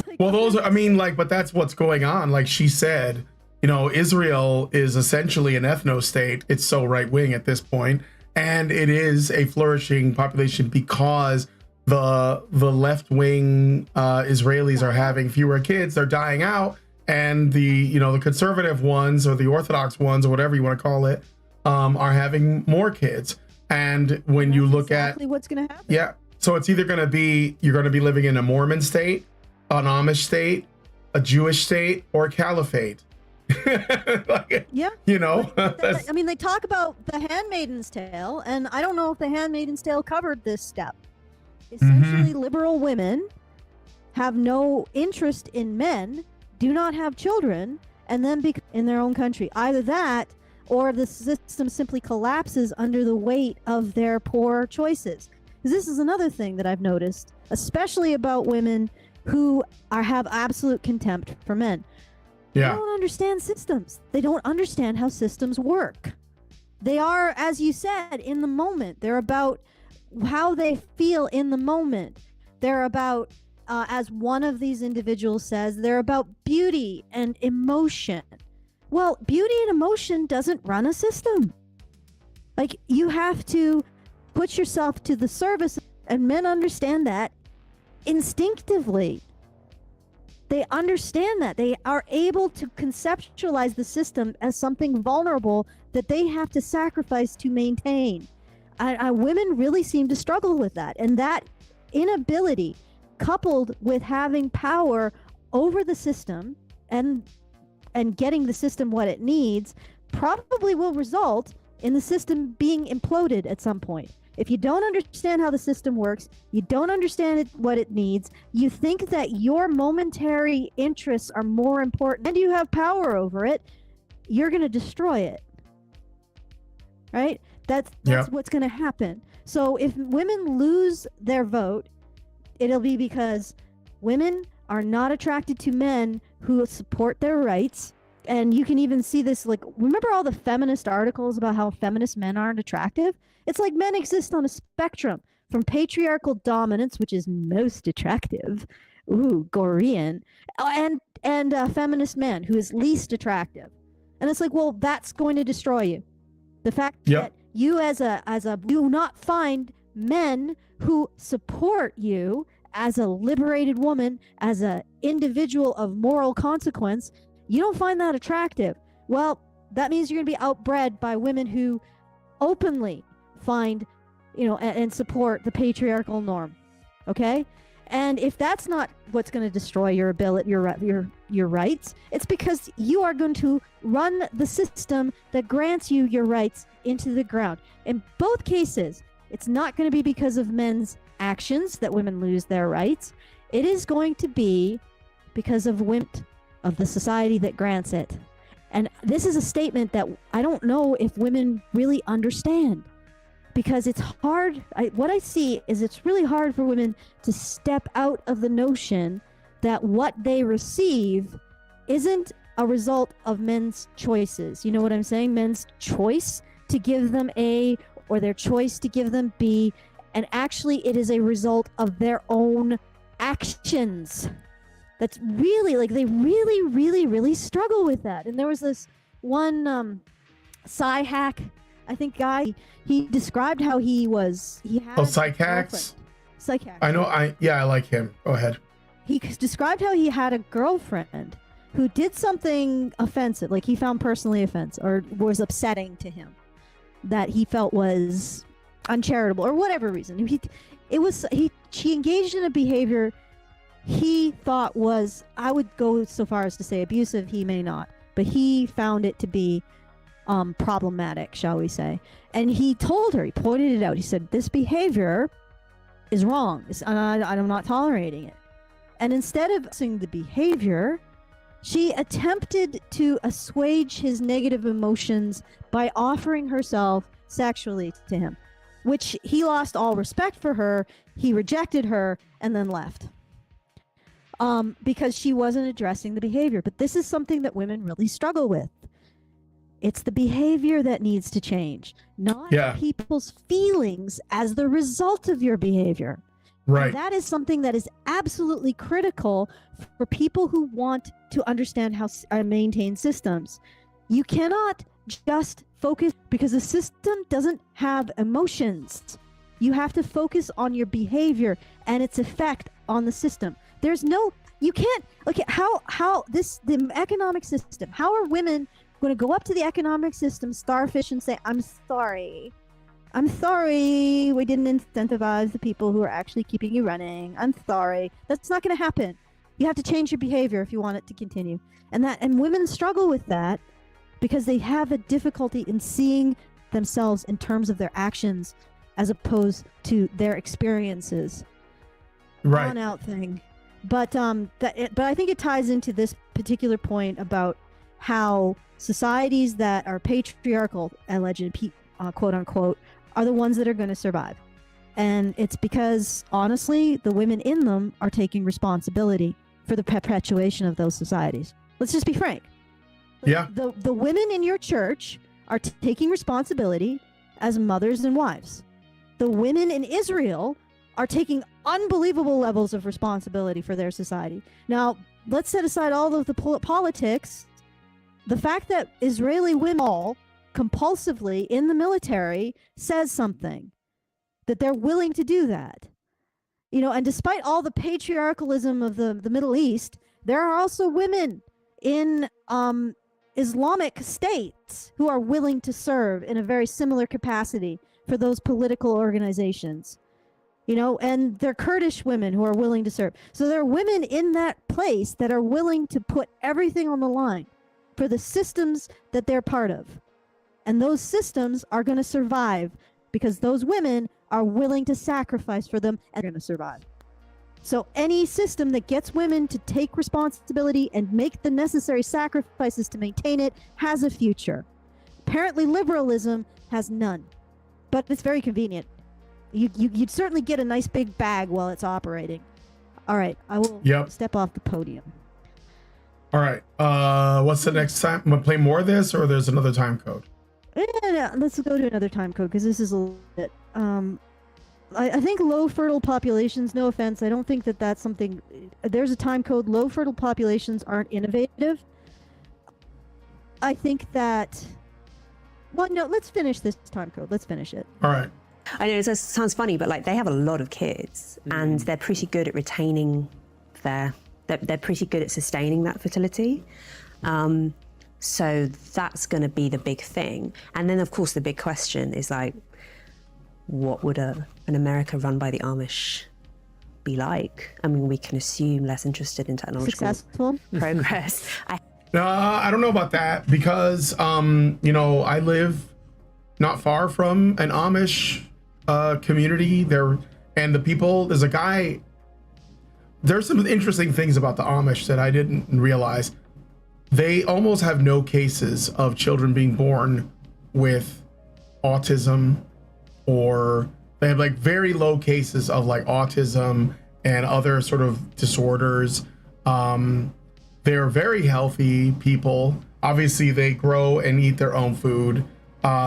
Like, Well, those are, I mean, like, but that's what's going on. Like she said, you know, Israel is essentially an ethno state. It's so right wing at this point, and it is a flourishing population because the left wing Israelis are having fewer kids. They're dying out, and the conservative ones or the Orthodox ones or whatever you want to call it are having more kids. And when you look exactly what's going to happen. yeah, so it's either going to be you're going to be living in a Mormon state, an Amish state, a Jewish state, or a caliphate. Like, Yeah. you know, I mean, they talk about the Handmaid's Tale, and I don't know if the Handmaid's Tale covered this step. Essentially, liberal women have no interest in men, do not have children, and then be in their own country. Either that, or the system simply collapses under the weight of their poor choices. Because this is another thing that I've noticed, especially about women who have absolute contempt for men. yeah, They don't understand systems. They don't understand how systems work. They are, as you said, in the moment. They're about how they feel in the moment. They're about, as one of these individuals says, they're about beauty and emotion. Well, beauty and emotion doesn't run a system. Like, you have to put yourself to the service, and men understand that instinctively. They understand that. They are able to conceptualize the system as something vulnerable that they have to sacrifice to maintain. Women really seem to struggle with that. And that inability, coupled with having power over the system and getting the system what it needs, probably will result in the system being imploded at some point. If you don't understand how the system works, you don't understand what it needs, you think that your momentary interests are more important and you have power over it, you're going to destroy it. Right? That's what's going to happen. So if women lose their vote, it'll be because women are not attracted to men who support their rights. And you can even see this, like, remember all the feminist articles about how feminist men aren't attractive? It's like men exist on a spectrum from patriarchal dominance, which is most attractive, Gorean, and a feminist man who is least attractive. And it's like, well, that's going to destroy you. The fact that you as a do not find men who support you as a liberated woman, as an individual of moral consequence, you don't find that attractive. Well, that means you're going to be outbred by women who openly find, and support the patriarchal norm. Okay? And if that's not what's going to destroy your ability, your rights, it's because you are going to run the system that grants you your rights into the ground. In both cases, it's not going to be because of men's actions that women lose their rights. It is going to be because of the society that grants it. And this is a statement that I don't know if women really understand, because it's hard. What I see is it's really hard for women to step out of the notion that what they receive isn't a result of men's choices. You know what I'm saying? Men's choice to give them A or their choice to give them B. And actually it is a result of their own actions. That's really, like, they really, really, really struggle with that. And there was this one sci hack, I think, guy. He described how he had psych hacks. Psych hacks. I know. I like him. Go ahead. He described how he had a girlfriend who did something offensive, like he found personally offensive or was upsetting to him, that he felt was uncharitable or whatever reason. She engaged in a behavior he thought was, I would go so far as to say abusive, he may not, but he found it to be problematic, shall we say. And he told her, he pointed it out. He said, this behavior is wrong. I'm not tolerating it. And instead of seeing the behavior, She attempted to assuage his negative emotions by offering herself sexually to him, which he lost all respect for her. He rejected her and then left. Because she wasn't addressing the behavior. But this is something that women really struggle with. It's the behavior that needs to change, not people's feelings as the result of your behavior. Right. And that is something that is absolutely critical for people who want to understand how to maintain systems. You cannot just focus, because the system doesn't have emotions. You have to focus on your behavior and its effect on the system. There's no, you can't, okay, the economic system, how are women going to go up to the economic system, starfish, and say, I'm sorry, we didn't incentivize the people who are actually keeping you running. I'm sorry. That's not going to happen. You have to change your behavior if you want it to continue. And women struggle with that because they have a difficulty in seeing themselves in terms of their actions as opposed to their experiences. Right. On out thing. But I think it ties into this particular point about how societies that are patriarchal, alleged, quote unquote, are the ones that are going to survive. And it's because, honestly, the women in them are taking responsibility for the perpetuation of those societies. Let's just be frank. Yeah. The women in your church are taking responsibility as mothers and wives. The women in Israel are taking unbelievable levels of responsibility for their society. Now, let's set aside all of the politics. The fact that Israeli women all compulsively in the military says something, that they're willing to do that. And despite all the patriarchalism of the Middle East, there are also women in Islamic states who are willing to serve in a very similar capacity for those political organizations. And they're Kurdish women who are willing to serve. So there are women in that place that are willing to put everything on the line for the systems that they're part of. And those systems are going to survive because those women are willing to sacrifice for them and they're going to survive. So any system that gets women to take responsibility and make the necessary sacrifices to maintain it has a future. Apparently liberalism has none, but it's very convenient. You'd certainly get a nice big bag while it's operating. All right, I will step off the podium. All right, what's the next time? I'm gonna play more of this, or there's another time code? Yeah, let's go to another time code because this is a little bit. I think low fertile populations. No offense, I don't think that that's something. There's a time code. Low fertile populations aren't innovative. I think that. Well, no. Let's finish this time code. Let's finish it. All right. I know it sounds funny, but like they have a lot of kids, and they're pretty good at retaining their. They're pretty good at sustaining that fertility. So that's going to be the big thing. And then, of course, the big question is like, what would an America run by the Amish be like? I mean, we can assume less interested in technological successful progress. I don't know about that because, I live not far from an Amish community there, and the people, there's some interesting things about the Amish that I didn't realize. They almost have no cases of children being born with autism, or they have like very low cases of like autism and other sort of disorders. They're very healthy people. Obviously they grow and eat their own food.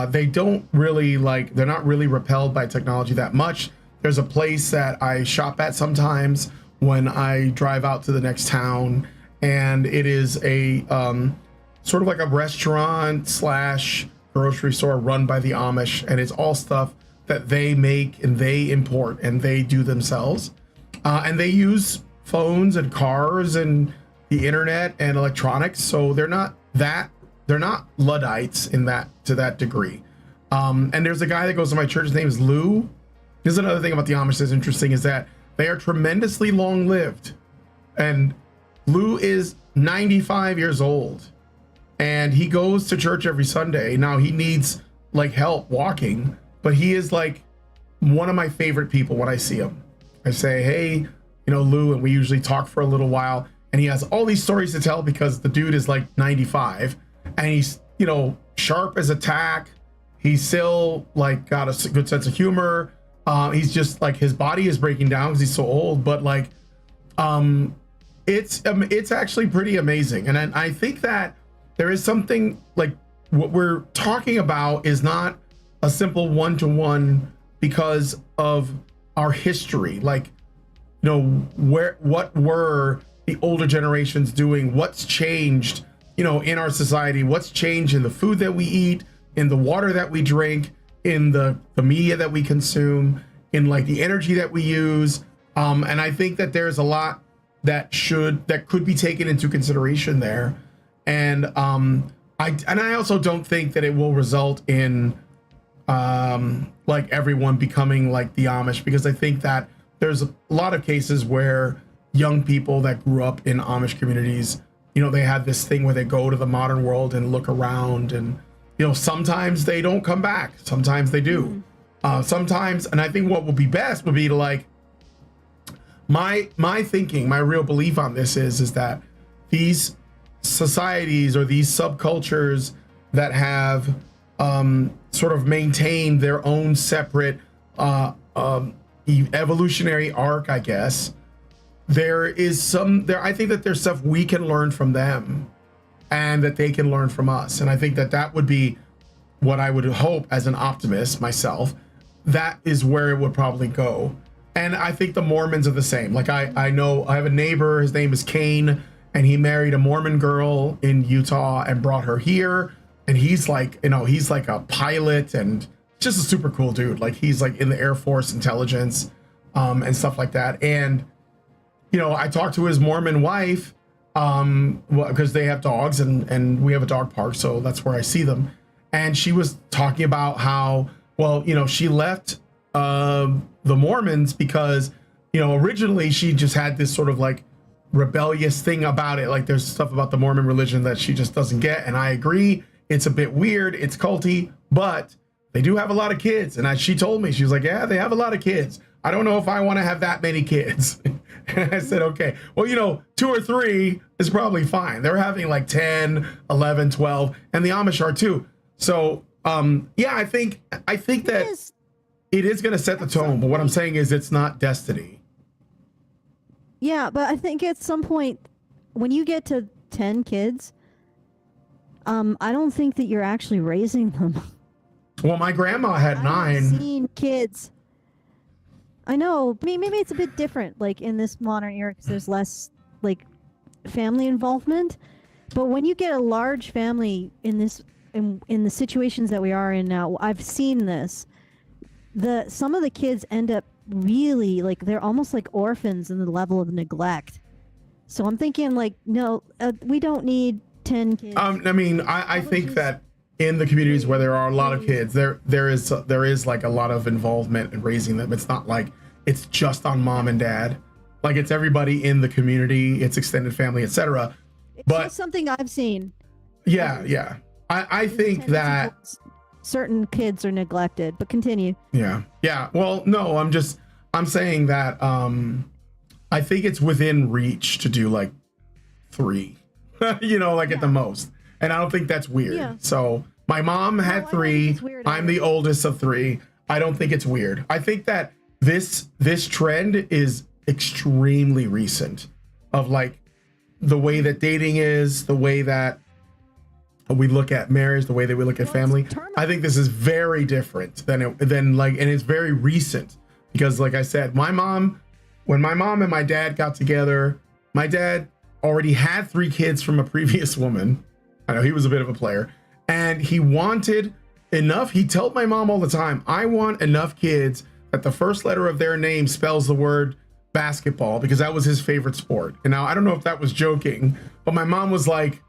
They don't really they're not really repelled by technology that much. There's a place that I shop at sometimes when I drive out to the next town, and it is a sort of like a restaurant slash grocery store run by the Amish, and it's all stuff that they make and they import and they do themselves, and they use phones and cars and the internet and electronics, so they're not Luddites to that degree. And there's a guy that goes to my church, his name is Lou. Here's another thing about the Amish that's interesting, is that they are tremendously long-lived, and Lou is 95 years old, and he goes to church every Sunday. Now he needs help walking, but he is one of my favorite people. When I see him, I say, hey, Lou, and we usually talk for a little while. and he has all these stories to tell because the dude is like 95, and he's, you know, sharp as a tack. He's still like got a good sense of humor. He's just like, his body is breaking down because he's so old, but like, it's actually pretty amazing. And I think that there is something like what we're talking about is not a simple one-to-one because of our history. Like, you know, what were the older generations doing? What's changed, you know, in our society? What's changed in the food that we eat, in the water that we drink, in the media that we consume, in like the energy that we use? And I think that there's a lot that could be taken into consideration there. And I also don't think that it will result in like everyone becoming like the Amish, because I think that there's a lot of cases where young people that grew up in Amish communities, you know, they have this thing where they go to the modern world and look around, and, you know, sometimes they don't come back, sometimes they do. Sometimes, and I think what would be best would be to like, my thinking, my real belief on this is that these societies or these subcultures that have sort of maintained their own separate evolutionary arc, I guess, I think that there's stuff we can learn from them and that they can learn from us. And I think that would be what I would hope as an optimist myself. That is where it would probably go. And I think the Mormons are the same. Like I know I have a neighbor, his name is Kane, and he married a Mormon girl in Utah and brought her here. And he's like, you know, he's like a pilot and just a super cool dude. Like he's like in the Air Force intelligence and stuff like that. And, you know, I talked to his Mormon wife because they have dogs and we have a dog park. So that's where I see them. And she was talking about how, well, you know, she left the Mormons because, you know, originally she just had this sort of like rebellious thing about it. Like there's stuff about the Mormon religion that she just doesn't get. And I agree. It's a bit weird. It's culty, but they do have a lot of kids. And she told me, she was like, yeah, they have a lot of kids. I don't know if I want to have that many kids. And I said, okay, well, you know, 2 or 3 is probably fine. They're having like 10, 11, 12, and the Amish are too. So, yeah, I think that it is going to set the tone. But what I'm saying is it's not destiny. Yeah, but I think at some point, when you get to 10 kids, I don't think that you're actually raising them. Well, my grandma had 9. I've seen kids. I know. I mean, maybe it's a bit different, like in this modern era, because there's less like family involvement. But when you get a large family in the situations that we are in now, I've seen this. Some of the kids end up really like they're almost like orphans in the level of neglect. So I'm thinking like, no, we don't need 10 kids. I mean, I think that in the communities where there are a lot of kids, there is like a lot of involvement in raising them. It's not like it's just on mom and dad. Like it's everybody in the community, it's extended family, etc. But just something I've seen. Yeah. I think that certain kids are neglected, but continue. Yeah. Well, no, I'm saying that I think it's within reach to do like 3, you know, like at the most. And I don't think that's weird. Yeah. So my mom had 3. I'm the oldest of 3. I don't think it's weird. I think that this trend is extremely recent, of like the way that dating is, the way that we look at marriage, the way that we look at family. I think this is very different than and it's very recent, because like I said, when my mom and my dad got together, my dad already had 3 kids from a previous woman. I know he was a bit of a player, and he wanted enough. He told my mom all the time, I want enough kids that the first letter of their name spells the word basketball, because that was his favorite sport. And now I don't know if that was joking, but my mom was like,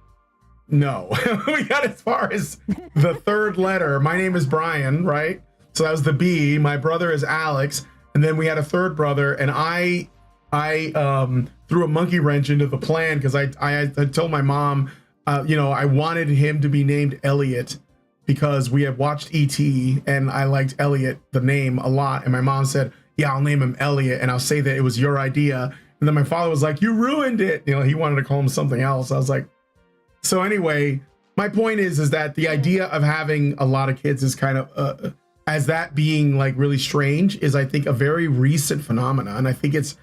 no. We got as far as the 3rd letter. My name is Brian, right? So that was the B. My brother is Alex. And then we had a 3rd brother, and I threw a monkey wrench into the plan, because I told my mom, you know, I wanted him to be named Elliot because we had watched E.T. and I liked Elliot, the name, a lot. And my mom said, yeah, I'll name him Elliot, and I'll say that it was your idea. And then my father was like, you ruined it. You know, he wanted to call him something else. I was like, so anyway, my point is that the idea of having a lot of kids is kind of, as that being like really strange is, I think, a very recent phenomena. And I think it's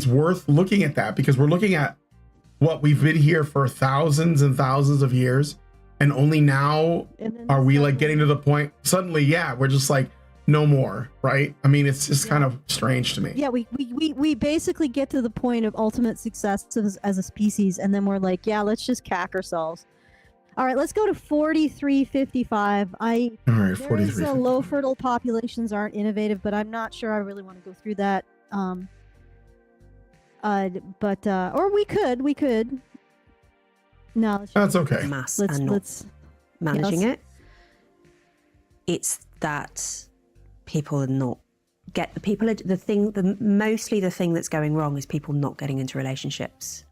worth looking at that, because we're looking at what we've been here for thousands and thousands of years. And only now are we like getting to the point suddenly, yeah, we're just like, no more, right? I mean, it's just kind of strange to me. Yeah, we basically get to the point of ultimate success as a species, and then we're like, yeah, let's just cack ourselves. All right, let's go to 4355. All right, 43. Low fertile populations aren't innovative, but I'm not sure I really want to go through that. Or we could. No, that's okay. Mass and not managing it. It's that people are not mostly the thing that's going wrong is people not getting into relationships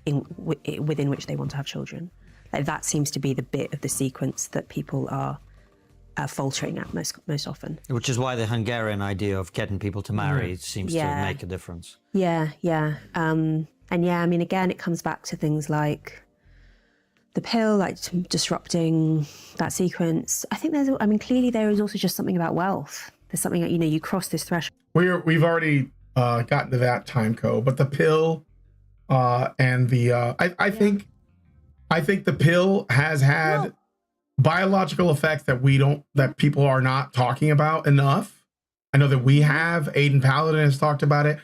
within which they want to have children. Like, that seems to be the bit of the sequence that people are faltering at most often. Which is why the Hungarian idea of getting people to marry seems to make a difference. Yeah. And yeah, I mean, again, it comes back to things like the pill, like disrupting that sequence. I think clearly there is also just something about wealth. There's something that, you cross this threshold. We've already gotten to that time code, but the pill and the I think the pill has had biological effects that people are not talking about enough. I know that we have. Aiden Paladin has talked about it.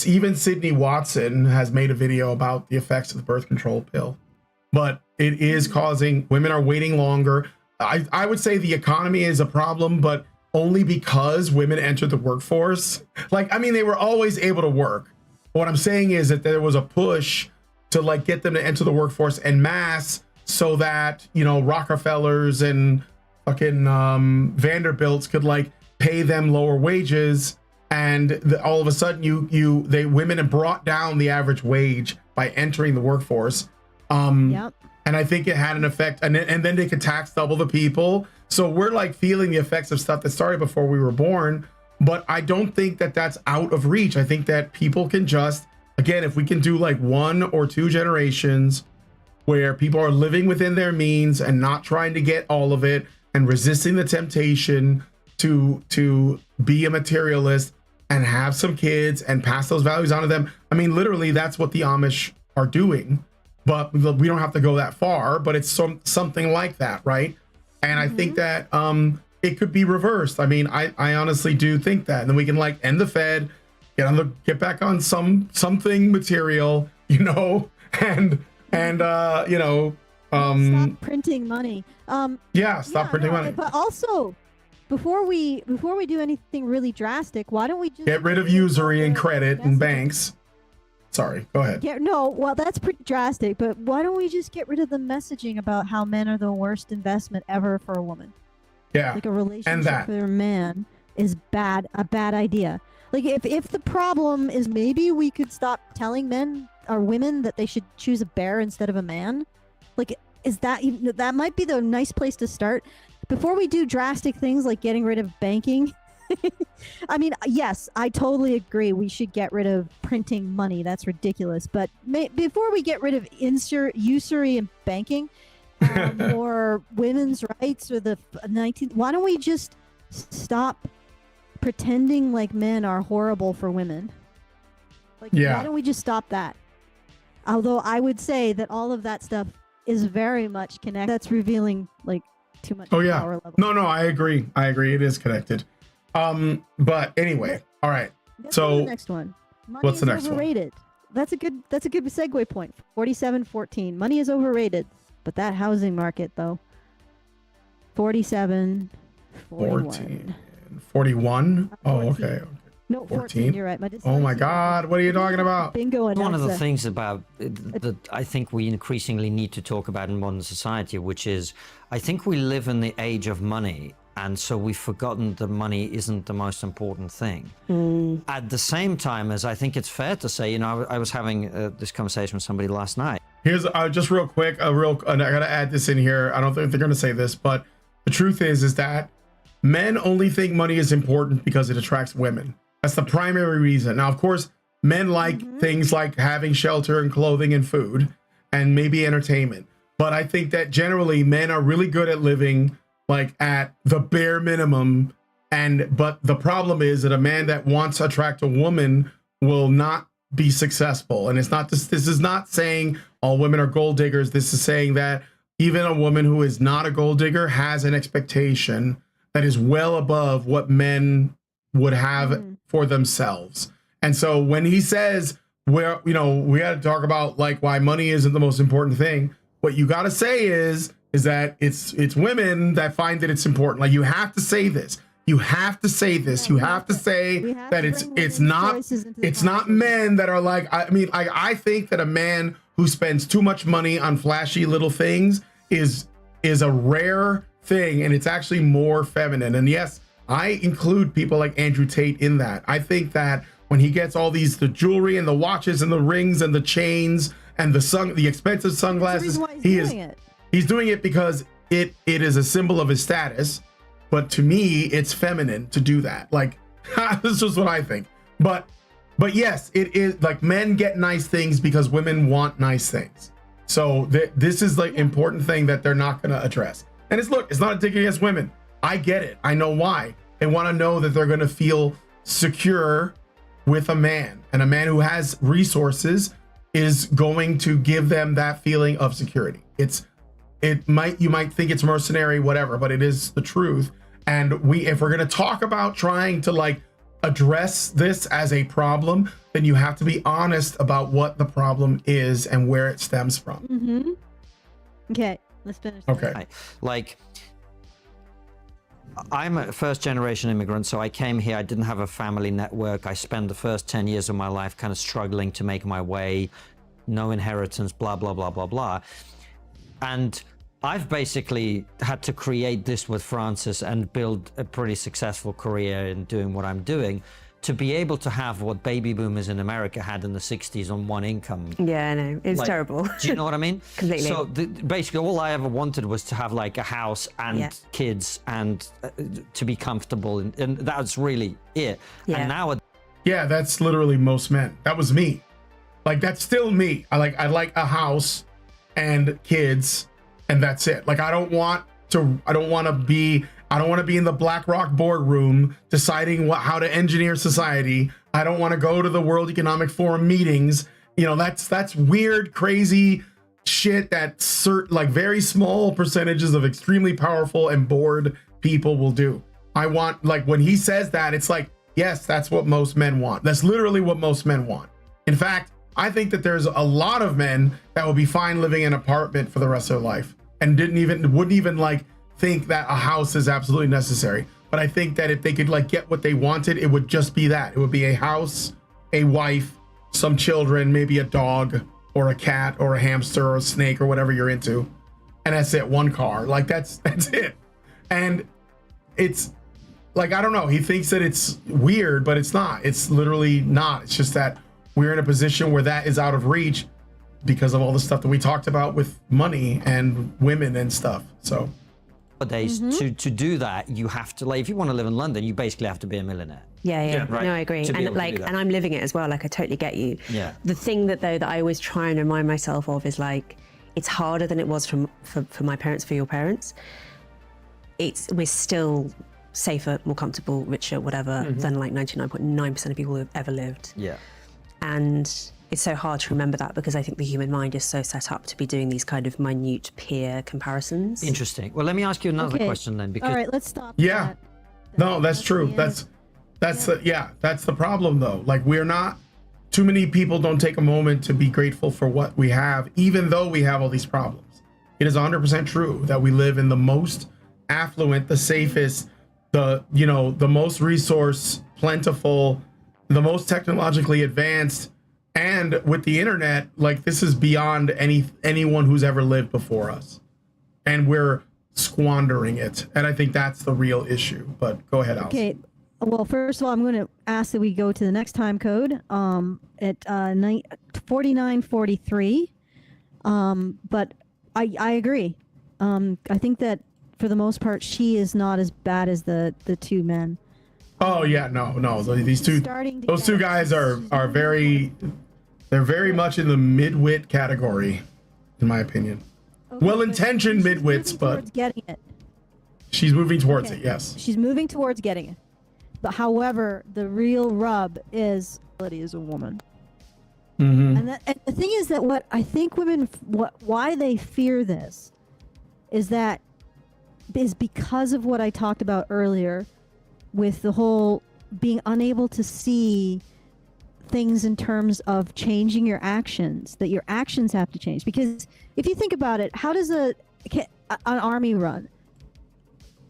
Even Sydney Watson has made a video about the effects of the birth control pill. But it is causing, women are waiting longer. I would say the economy is a problem, but only because women entered the workforce. Like, I mean, they were always able to work. What I'm saying is that there was a push to like get them to enter the workforce en masse, so that, Rockefellers and fucking Vanderbilts could like pay them lower wages. And all of a sudden women have brought down the average wage by entering the workforce. And I think it had an effect, and then they could tax double the people. So we're like feeling the effects of stuff that started before we were born. But I don't think that that's out of reach. I think that people can just, again, if we can do like 1 or 2 generations where people are living within their means and not trying to get all of it and resisting the temptation to be a materialist and have some kids and pass those values on to them. I mean, literally, that's what the Amish are doing. But we don't have to go that far, but it's something like that, right? And I think that it could be reversed. I mean, I honestly do think that. And then we can like end the Fed, get back on something material, and stop printing money. Stop printing money. But also, before we do anything really drastic, why don't we just get rid of usury and credit and banks? Sorry, go ahead. Well, that's pretty drastic, but why don't we just get rid of the messaging about how men are the worst investment ever for a woman? Yeah. Like, a relationship with a man is a bad idea. Like, if the problem is maybe we could stop telling men or women that they should choose a bear instead of a man. Like, that might be the nice place to start before we do drastic things like getting rid of banking. I mean, yes, I totally agree. We should get rid of printing money. That's ridiculous. But before we get rid of usury and banking, or women's rights, or the 19th, why don't we just stop pretending like men are horrible for women? Like, why don't we just stop that? Although I would say that all of that stuff is very much connected. That's revealing like too much power level. No, I agree. It is connected. But anyway, all right. So the next one. Money what's the is next overrated. That's a good segue point. 4714. Money is overrated, but that housing market though. 47 41. 41? Oh, okay. No, 14. You're right. Oh my God, what are you talking about? Bingo. One of the things about that I think we increasingly need to talk about in modern society, which is I think we live in the age of money. And so we've forgotten that money isn't the most important thing. At the same time, as I think it's fair to say, I was having this conversation with somebody last night. Here's just real quick, and I gotta add this in here. I don't think they're gonna say this, but the truth is that men only think money is important because it attracts women. That's the primary reason. Now, of course, Men like things like having shelter and clothing and food and maybe entertainment. But I think that generally men are really good at living like at the bare minimum. But the problem is that a man that wants to attract a woman will not be successful. And it's not this is not saying all women are gold diggers. This is saying that even a woman who is not a gold digger has an expectation that is well above what men would have for themselves. And so when he says, well, we got to talk about like why money isn't the most important thing, what you got to say is that it's women that find that it's important. Like you have to say this. You have to say this. You have to say that it's not men that are like, I think that a man who spends too much money on flashy little things is a rare thing, and it's actually more feminine. And yes, I include people like Andrew Tate in that. I think that when he gets all the jewelry and the watches and the rings and the chains and the expensive sunglasses, he's doing it because it is a symbol of his status. But to me, it's feminine to do that. Like, this is what I think. But yes, it is like men get nice things because women want nice things. So this is like important thing that they're not going to address. And it's not a dig against women. I get it. I know why. They want to know that they're going to feel secure with a man, and a man who has resources is going to give them that feeling of security. You might think it's mercenary, whatever, but it is the truth. And if we're going to talk about trying to like address this as a problem, then you have to be honest about what the problem is and where it stems from. Okay, let's finish. Okay. Like, I'm a first generation immigrant, so I came here, I didn't have a family network. I spent the first 10 years of my life kind of struggling to make my way, no inheritance, blah, blah, blah, blah, blah. And I've basically had to create this with Francis and build a pretty successful career in doing what I'm doing to be able to have what baby boomers in America had in the 60s on one income. Yeah, I know. It's terrible. Do you know what I mean? Completely. So basically all I ever wanted was to have like a house and kids and to be comfortable. And that's really it. Yeah. And now... Yeah, that's literally most men. That was me. Like, that's still me. I like a house and kids, and that's it. Like, I don't want to be in the BlackRock boardroom deciding how to engineer society. I don't want to go to the World Economic Forum meetings. That's weird, crazy shit that like very small percentages of extremely powerful and bored people will do. I want, like, when he says that, it's like, yes, that's what most men want. That's literally what most men want. In fact, I think that there's a lot of men that will be fine living in an apartment for the rest of their life and wouldn't even like think that a house is absolutely necessary. But I think that if they could like get what they wanted, it would just be that. It would be a house, a wife, some children, maybe a dog or a cat or a hamster or a snake or whatever you're into. And that's it, one car. Like that's it. And it's like, I don't know, he thinks that it's weird, but it's not. It's literally not. It's just that we're in a position where that is out of reach because of all the stuff that we talked about with money and women and stuff. So nowadays, to do that, you have to, like, if you want to live in London, you basically have to be a millionaire. Yeah. Right. No, I agree. And like, and I'm living it as well. Like, I totally get you. Yeah. The thing that I always try and remind myself of is like, it's harder than it was for my parents, for your parents. We're still safer, more comfortable, richer, whatever, than like 99.9% of people who have ever lived. Yeah. And it's so hard to remember that because I think the human mind is so set up to be doing these kind of minute peer comparisons. Interesting. Well, let me ask you another question then, because all right, let's stop. Yeah. No, that's true. That's the problem though. Like, too many people don't take a moment to be grateful for what we have, even though we have all these problems. It is 100% true that we live in the most affluent, the safest, the most resource plentiful, the most technologically advanced, and with the internet, like, this is beyond anyone who's ever lived before us, and we're squandering it. And I think that's the real issue. But go ahead, Alice. Okay. Well, first of all, I'm going to ask that we go to the next time code at 4943. But I agree. I think that for the most part, she is not as bad as the two men. Oh yeah, no. These two, Starting to those get two it. guys are very, they're very much in the midwit category, in my opinion. Okay, Well-intentioned but she's midwits, moving but towards getting it. she's moving towards Okay. it. Yes. She's moving towards getting it. But however, the real rub is Fertility is a woman. Mm-hmm. And the thing is that what I think women, why they fear this, is because of what I talked about earlier, with the whole being unable to see things in terms of changing your actions, that your actions have to change. Because if you think about it, how does an army run?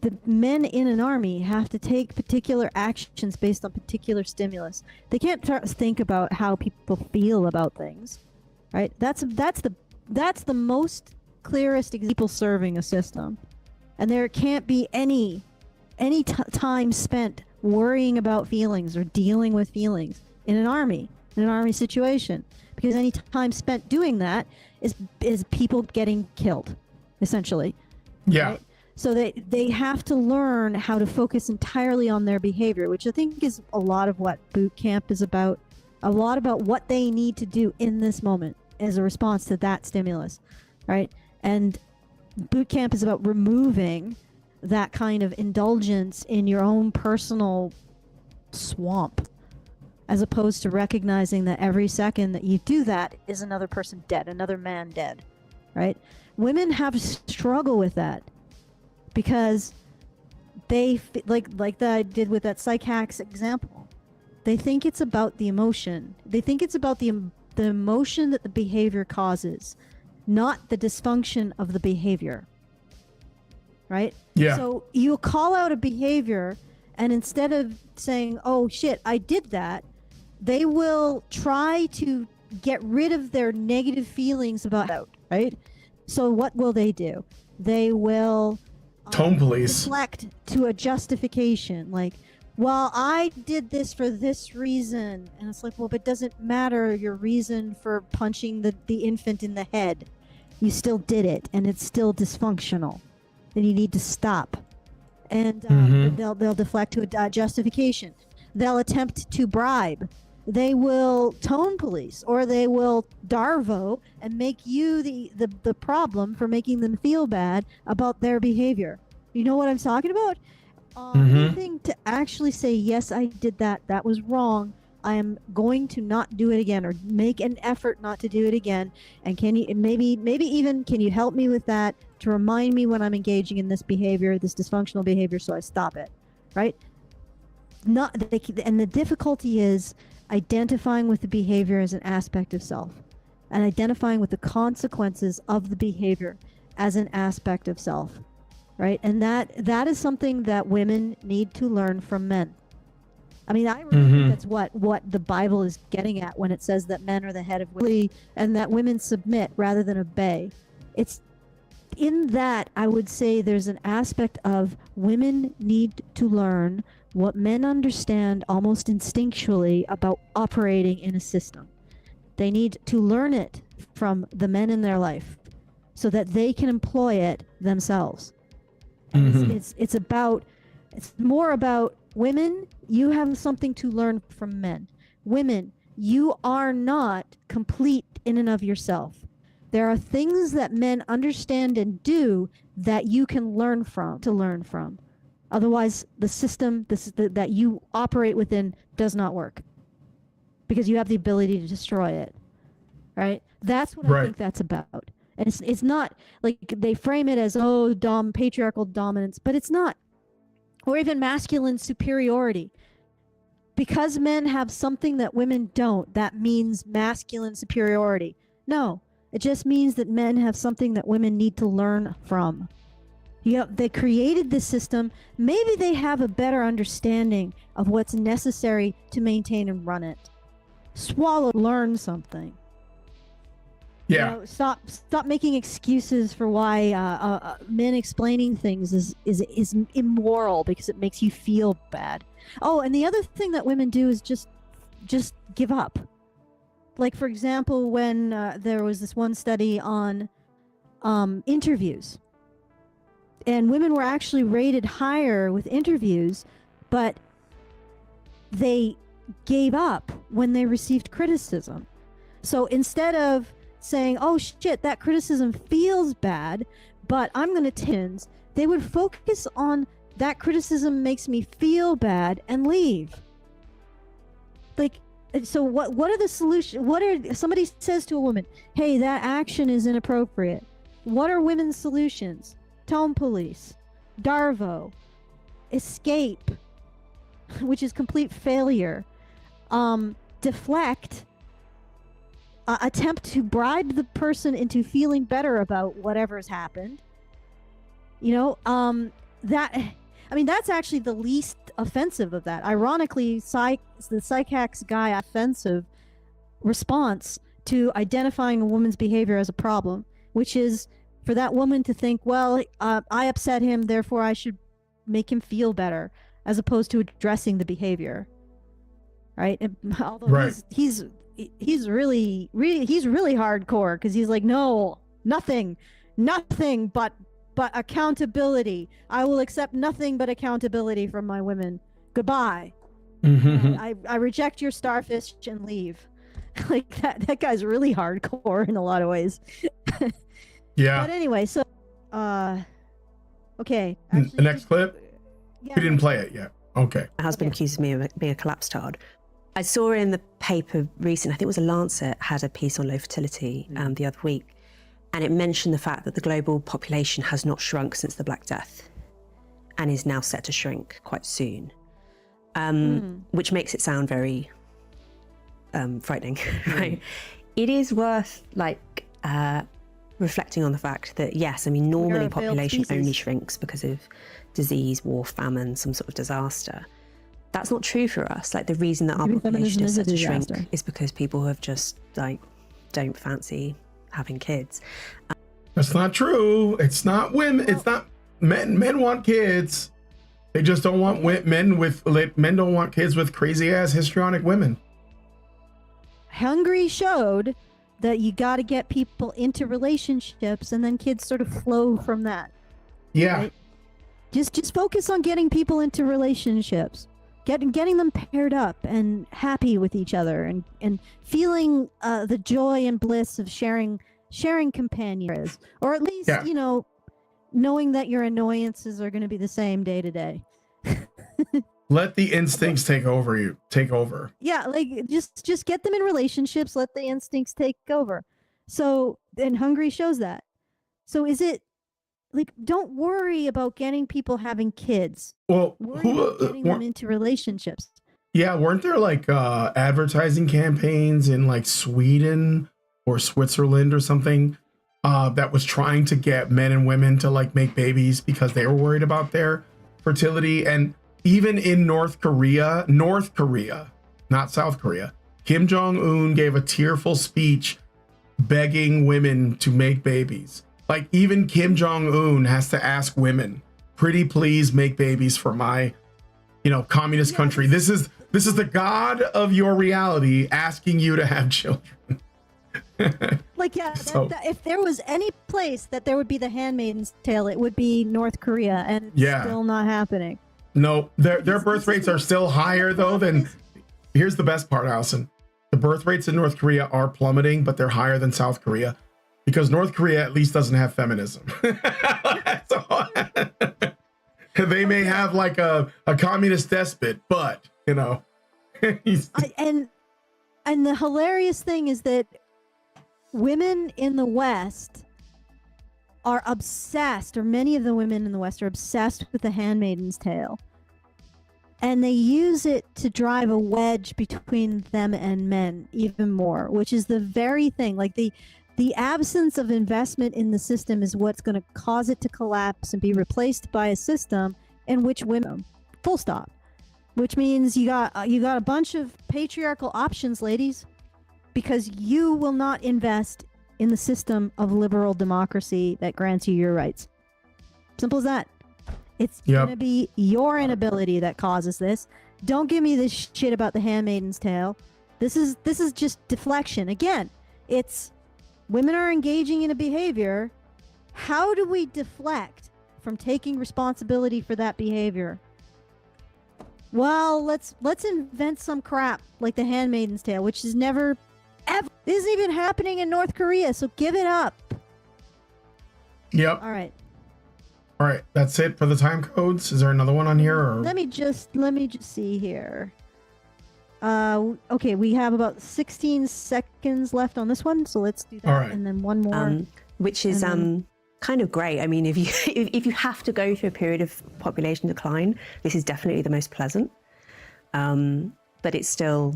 The men in an army have to take particular actions based on particular stimulus. They can't think about how people feel about things, right? That's the most clearest example serving a system, and there can't be any time spent worrying about feelings or dealing with feelings in an army situation, because any time spent doing that is people getting killed, essentially. Yeah. Right? So they have to learn how to focus entirely on their behavior, which I think is a lot of what boot camp is about, a lot about what they need to do in this moment as a response to that stimulus, right? And boot camp is about removing that kind of indulgence in your own personal swamp, as opposed to recognizing that every second that you do that is another person dead, another man dead, right? Women have to struggle with that, because they like that I did with that psych hacks example. They think it's about the emotion. They think it's about the emotion that the behavior causes, not the dysfunction of the behavior. Right? Yeah. So you call out a behavior, and instead of saying, "Oh shit, I did that," they will try to get rid of their negative feelings about it, right? So what will they do? They will Tone police. deflect to a justification, like, well, I did this for this reason. And it's like, well, but it doesn't matter your reason for punching the infant in the head. You still did it, and it's still dysfunctional. Then you need to stop. And they'll deflect to a justification. They'll attempt to bribe. They will tone police, or they will Darvo and make you the problem for making them feel bad about their behavior. You know what I'm talking about? Anything to actually say, yes, I did that. That was wrong. I am going to not do it again, or make an effort not to do it again. And can you maybe even can you help me with that to remind me when I'm engaging in this behavior, this dysfunctional behavior, so I stop it, right? And the difficulty is identifying with the behavior as an aspect of self, and identifying with the consequences of the behavior as an aspect of self, right? And that is something that women need to learn from men. I mean, I really think that's what the Bible is getting at when it says that men are the head of women and that women submit rather than obey. It's in that I would say there's an aspect of women need to learn what men understand almost instinctually about operating in a system. They need to learn it from the men in their life so that they can employ it themselves. And it's more about women, you have something to learn from men. Women, you are not complete in and of yourself. There are things that men understand and do that you can learn from. Otherwise, the system that you operate within does not work, because you have the ability to destroy it, right? That's what I think that's about. And it's not like they frame it as, oh, patriarchal dominance, but it's not. Or even masculine superiority. Because men have something that women don't, that means masculine superiority. No, it just means that men have something that women need to learn from. They created this system. Maybe they have a better understanding of what's necessary to maintain and run it. Learn something. Yeah. You know, stop making excuses for why men explaining things is immoral because it makes you feel bad. Oh, and the other thing that women do is just give up. Like, for example, when there was this one study on interviews, and women were actually rated higher with interviews, but they gave up when they received criticism. So instead of saying, oh shit, that criticism feels bad, but I'm going to tins, they would focus on that criticism makes me feel bad and leave. Like, so what are the solutions? Somebody says to a woman, hey, that action is inappropriate. What are women's solutions? Tone police, Darvo, escape, which is complete failure, deflect, attempt to bribe the person into feeling better about whatever's happened. You know, that's actually the least offensive of that. Ironically, the psych hacks guy offensive response to identifying a woman's behavior as a problem, which is for that woman to think, well, I upset him, therefore I should make him feel better, as opposed to addressing the behavior. Right? And although Right. he's really hardcore, because he's like, no, nothing but accountability. I will accept nothing but accountability from my women. Goodbye. I reject your starfish and leave. Like that guy's really hardcore in a lot of ways. Yeah. But anyway, so okay. The next clip? Yeah, We didn't play it yet. Okay. My husband accuses me of being a collapsed-tard. I saw in the paper recently, I think it was a Lancet, had a piece on low fertility the other week, and it mentioned the fact that the global population has not shrunk since the Black Death and is now set to shrink quite soon, which makes it sound very frightening, right? It is worth reflecting on the fact that, yes, I mean, normally a failed population species. only shrinks because of disease, war, famine, some sort of disaster. That's not true for us. Like, the reason that our Maybe population feminism is is a set to shrink disaster. is because people have just, don't fancy having kids. That's not true. It's not women. It's not men. Men want kids. They just don't want men don't want kids with crazy ass histrionic women. Hungary showed that you got to get people into relationships, and then kids sort of flow from that. Yeah. Right? Just focus on getting people into relationships, getting them paired up and happy with each other, and feeling the joy and bliss of sharing companions, or at least knowing that your annoyances are going to be the same day to day. Let the instincts take over. Yeah, like just get them in relationships, let the instincts take over. So, and Hungary shows that. So is it like, don't worry about getting people having kids. Well, Worry about getting them into relationships. Yeah, weren't there advertising campaigns in like Sweden or Switzerland or something that was trying to get men and women to like make babies because they were worried about their fertility? And even in North Korea, not South Korea, Kim Jong-un gave a tearful speech begging women to make babies. Like, even Kim Jong-un has to ask women, pretty please make babies for my, communist country. This is the god of your reality asking you to have children. Like, yeah, So- if there was any place that there would be the Handmaid's Tale, it would be North Korea, and it's Yeah. still not happening. No, their birth rates are still higher though than. Here's the best part, Allison. The birth rates in North Korea are plummeting, but they're higher than South Korea because North Korea at least doesn't have feminism. So, they may have like a communist despot, but he's, And the hilarious thing is that women in the West are obsessed, or many of the women in the West are obsessed with the Handmaid's Tale. And they use it to drive a wedge between them and men even more, which is the very thing. Like, the absence of investment in the system is what's going to cause it to collapse and be replaced by a system in which women, full stop. Which means you got a bunch of patriarchal options, ladies, because you will not invest in the system of liberal democracy that grants you your rights. Simple as that. It's Yep. going to be your inability that causes this. Don't give me this shit about the Handmaid's Tale. This is just deflection. Again, it's women are engaging in a behavior. How do we deflect from taking responsibility for that behavior? Well, let's invent some crap like the Handmaid's Tale, which is never ever isn't even happening in North Korea, so give it up. Yep. All right. All right. That's it for the time codes. Is there another one on here? Or? Let me just see here. Okay, we have about 16 seconds left on this one, so let's do that. All right. And then one more. Which is kind of great. I mean, if you if you have to go through a period of population decline, this is definitely the most pleasant. But it's still,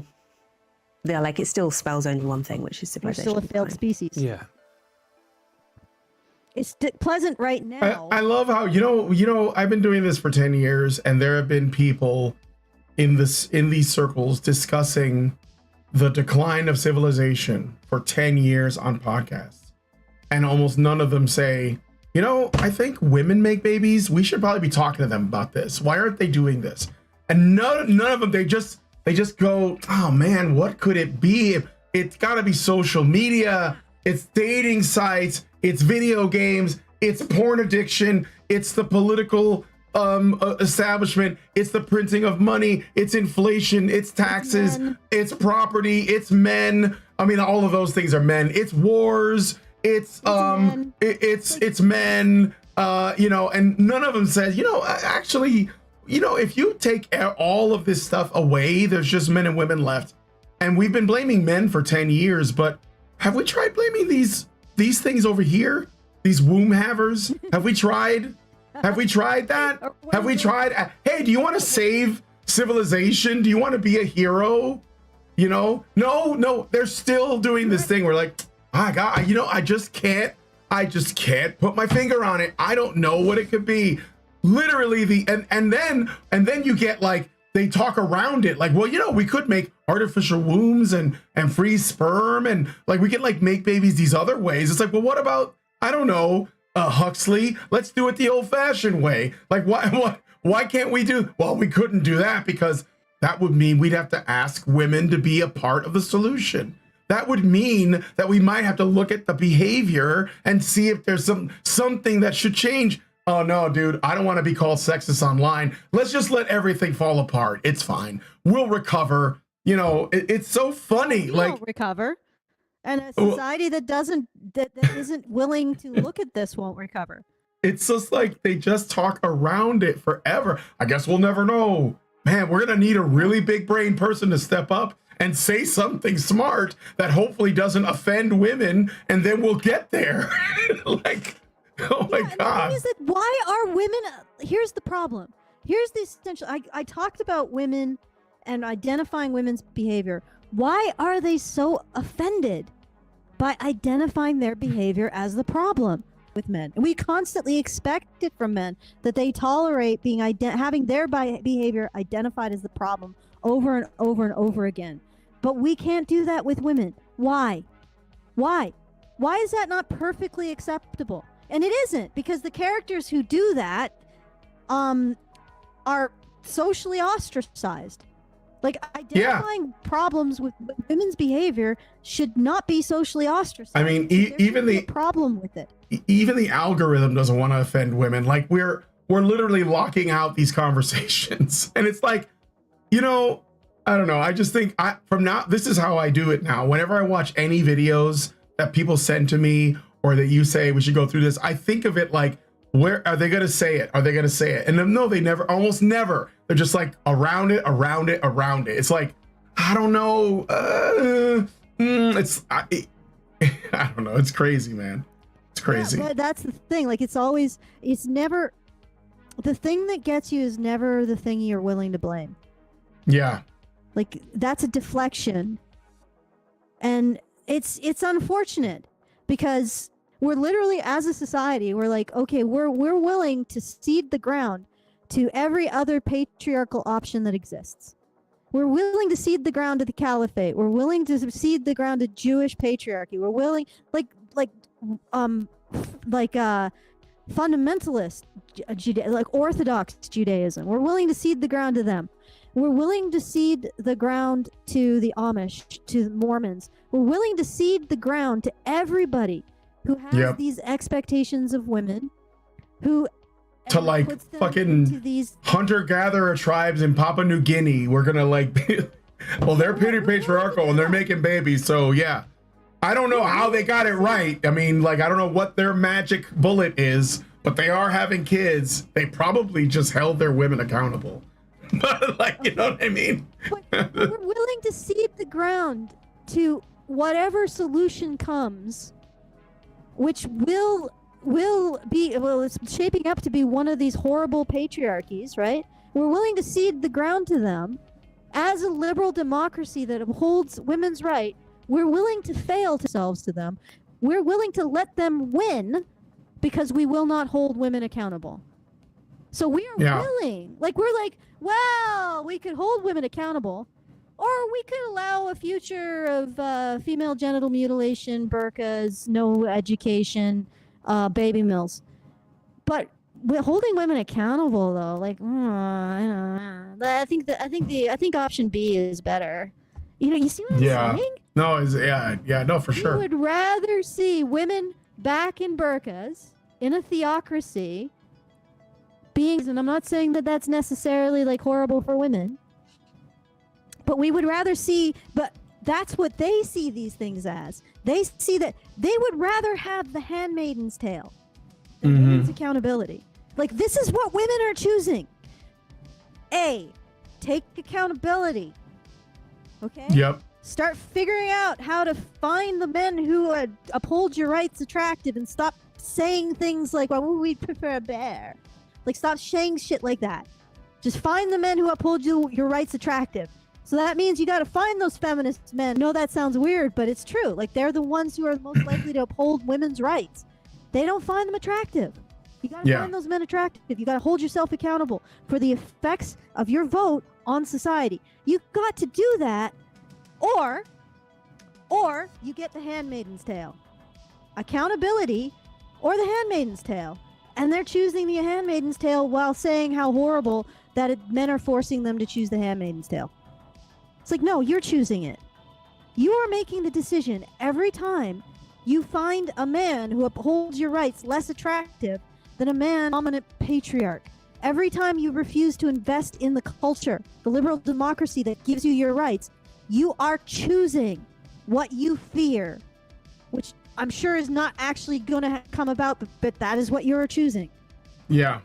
it still spells only one thing, which is We're civilization. still a failed decline. species. Yeah. It's pleasant right now. I love how you know I've been doing this for 10 years, and there have been people in these circles discussing the decline of civilization for 10 years on podcasts, and almost none of them say, I think women make babies. We should probably be talking to them about this. Why aren't they doing this? And none of them. They just go, oh man, what could it be? It's got to be social media. It's dating sites. It's video games. It's porn addiction. It's the political establishment. It's the printing of money. It's inflation. It's taxes. It's property. It's men. I mean, all of those things are men. It's wars. It's men. It's men. And none of them says, actually, if you take all of this stuff away, there's just men and women left. And we've been blaming men for 10 years, but have we tried blaming these things over here? These womb havers? Have we tried? Have we tried that? Have we tried? Hey, do you want to save civilization? Do you want to be a hero? No, they're still doing this thing where like, I just can't put my finger on it. I don't know what it could be. Literally and then you get like, they talk around it like, well, we could make artificial wombs and freeze sperm, and like we can like make babies these other ways. It's like, well, what about, I don't know, Huxley? Let's do it the old-fashioned way. Like, why can't we do? Well, we couldn't do that because that would mean we'd have to ask women to be a part of the solution. That would mean that we might have to look at the behavior and see if there's something that should change. Oh no, dude, I don't want to be called sexist online. Let's just let everything fall apart. It's fine. We'll recover. It's so funny. We'll recover. And a society that isn't willing to look at this won't recover. It's just like they just talk around it forever. I guess we'll never know. Man, we're going to need a really big brain person to step up and say something smart that hopefully doesn't offend women, and then we'll get there. Like, oh my God. The thing is that why are women, here's the problem. Here's the essential, I talked about women and identifying women's behavior. Why are they so offended by identifying their behavior as the problem with men? And we constantly expect it from men that they tolerate having their behavior identified as the problem over and over and over again. But we can't do that with women. Why? Why is that not perfectly acceptable? And it isn't, because the characters who do that are socially ostracized. Like, identifying problems with women's behavior should not be socially ostracized. I mean, even the problem with it. Even the algorithm doesn't want to offend women. Like, we're literally locking out these conversations, and it's like, I don't know. I just think from now, this is how I do it now. Whenever I watch any videos that people send to me or that you say we should go through this, I think of it like, where are they going to say it? Are they going to say it? And then, no, they never, almost never. They're just like around it. It's like, I don't know. I don't know. It's crazy, man. It's crazy. Yeah, but that's the thing. Like, it's never, the thing that gets you is never the thing you're willing to blame. Yeah. Like, that's a deflection. And it's unfortunate because we're literally, as a society, we're like, okay, we're willing to cede the ground to every other patriarchal option that exists. We're willing to cede the ground to the caliphate. We're willing to cede the ground to Jewish patriarchy. We're willing, fundamentalist, like Orthodox Judaism. We're willing to cede the ground to them. We're willing to cede the ground to the Amish, to the Mormons. We're willing to cede the ground to everybody who has these expectations of women, who to and it like puts them fucking into these. hunter-gatherer tribes in Papua New Guinea. We're gonna like, well, they're pretty patriarchal and they're making babies. So yeah, I don't know how they got it right. I mean, like, I don't know what their magic bullet is, but they are having kids. They probably just held their women accountable. But like, you know what I mean? But we're willing to cede the ground to whatever solution comes, which will be, well, it's shaping up to be one of these horrible patriarchies, right? We're willing to cede the ground to them as a liberal democracy that upholds women's right. We're willing to fail ourselves to them. We're willing to let them win because we will not hold women accountable. So we are willing. Like, we're like, well, we could hold women accountable, or we could allow a future of female genital mutilation, burqas, no education, baby mills. But holding women accountable, though, like, I don't know. I think option B is better. You know, you see what I'm saying? No, no, for sure. You would rather see women back in burqas in a theocracy being, and I'm not saying that that's necessarily like horrible for women, but we would rather see, but that's what they see these things as. They see that they would rather have the handmaiden's tale than women's accountability. Like, this is what women are choosing. A, take accountability. Okay? Yep. Start figuring out how to find the men who uphold your rights attractive, and stop saying things like, well, we'd prefer a bear. Like, stop saying shit like that. Just find the men who uphold your rights attractive. So that means you got to find those feminist men. No, that sounds weird, but it's true. Like, they're the ones who are most likely to uphold women's rights. They don't find them attractive. You got to find those men attractive. You got to hold yourself accountable for the effects of your vote on society. You've got to do that, or you get the handmaiden's tale. Accountability or the handmaiden's tale. And they're choosing the handmaiden's tale while saying how horrible that men are forcing them to choose the handmaiden's tale. It's like, no, you're choosing it. You are making the decision every time you find a man who upholds your rights less attractive than a man dominant patriarch. Every time you refuse to invest in the culture, the liberal democracy that gives you your rights, you are choosing what you fear, which I'm sure is not actually going to come about, but that is what you're choosing. Yeah.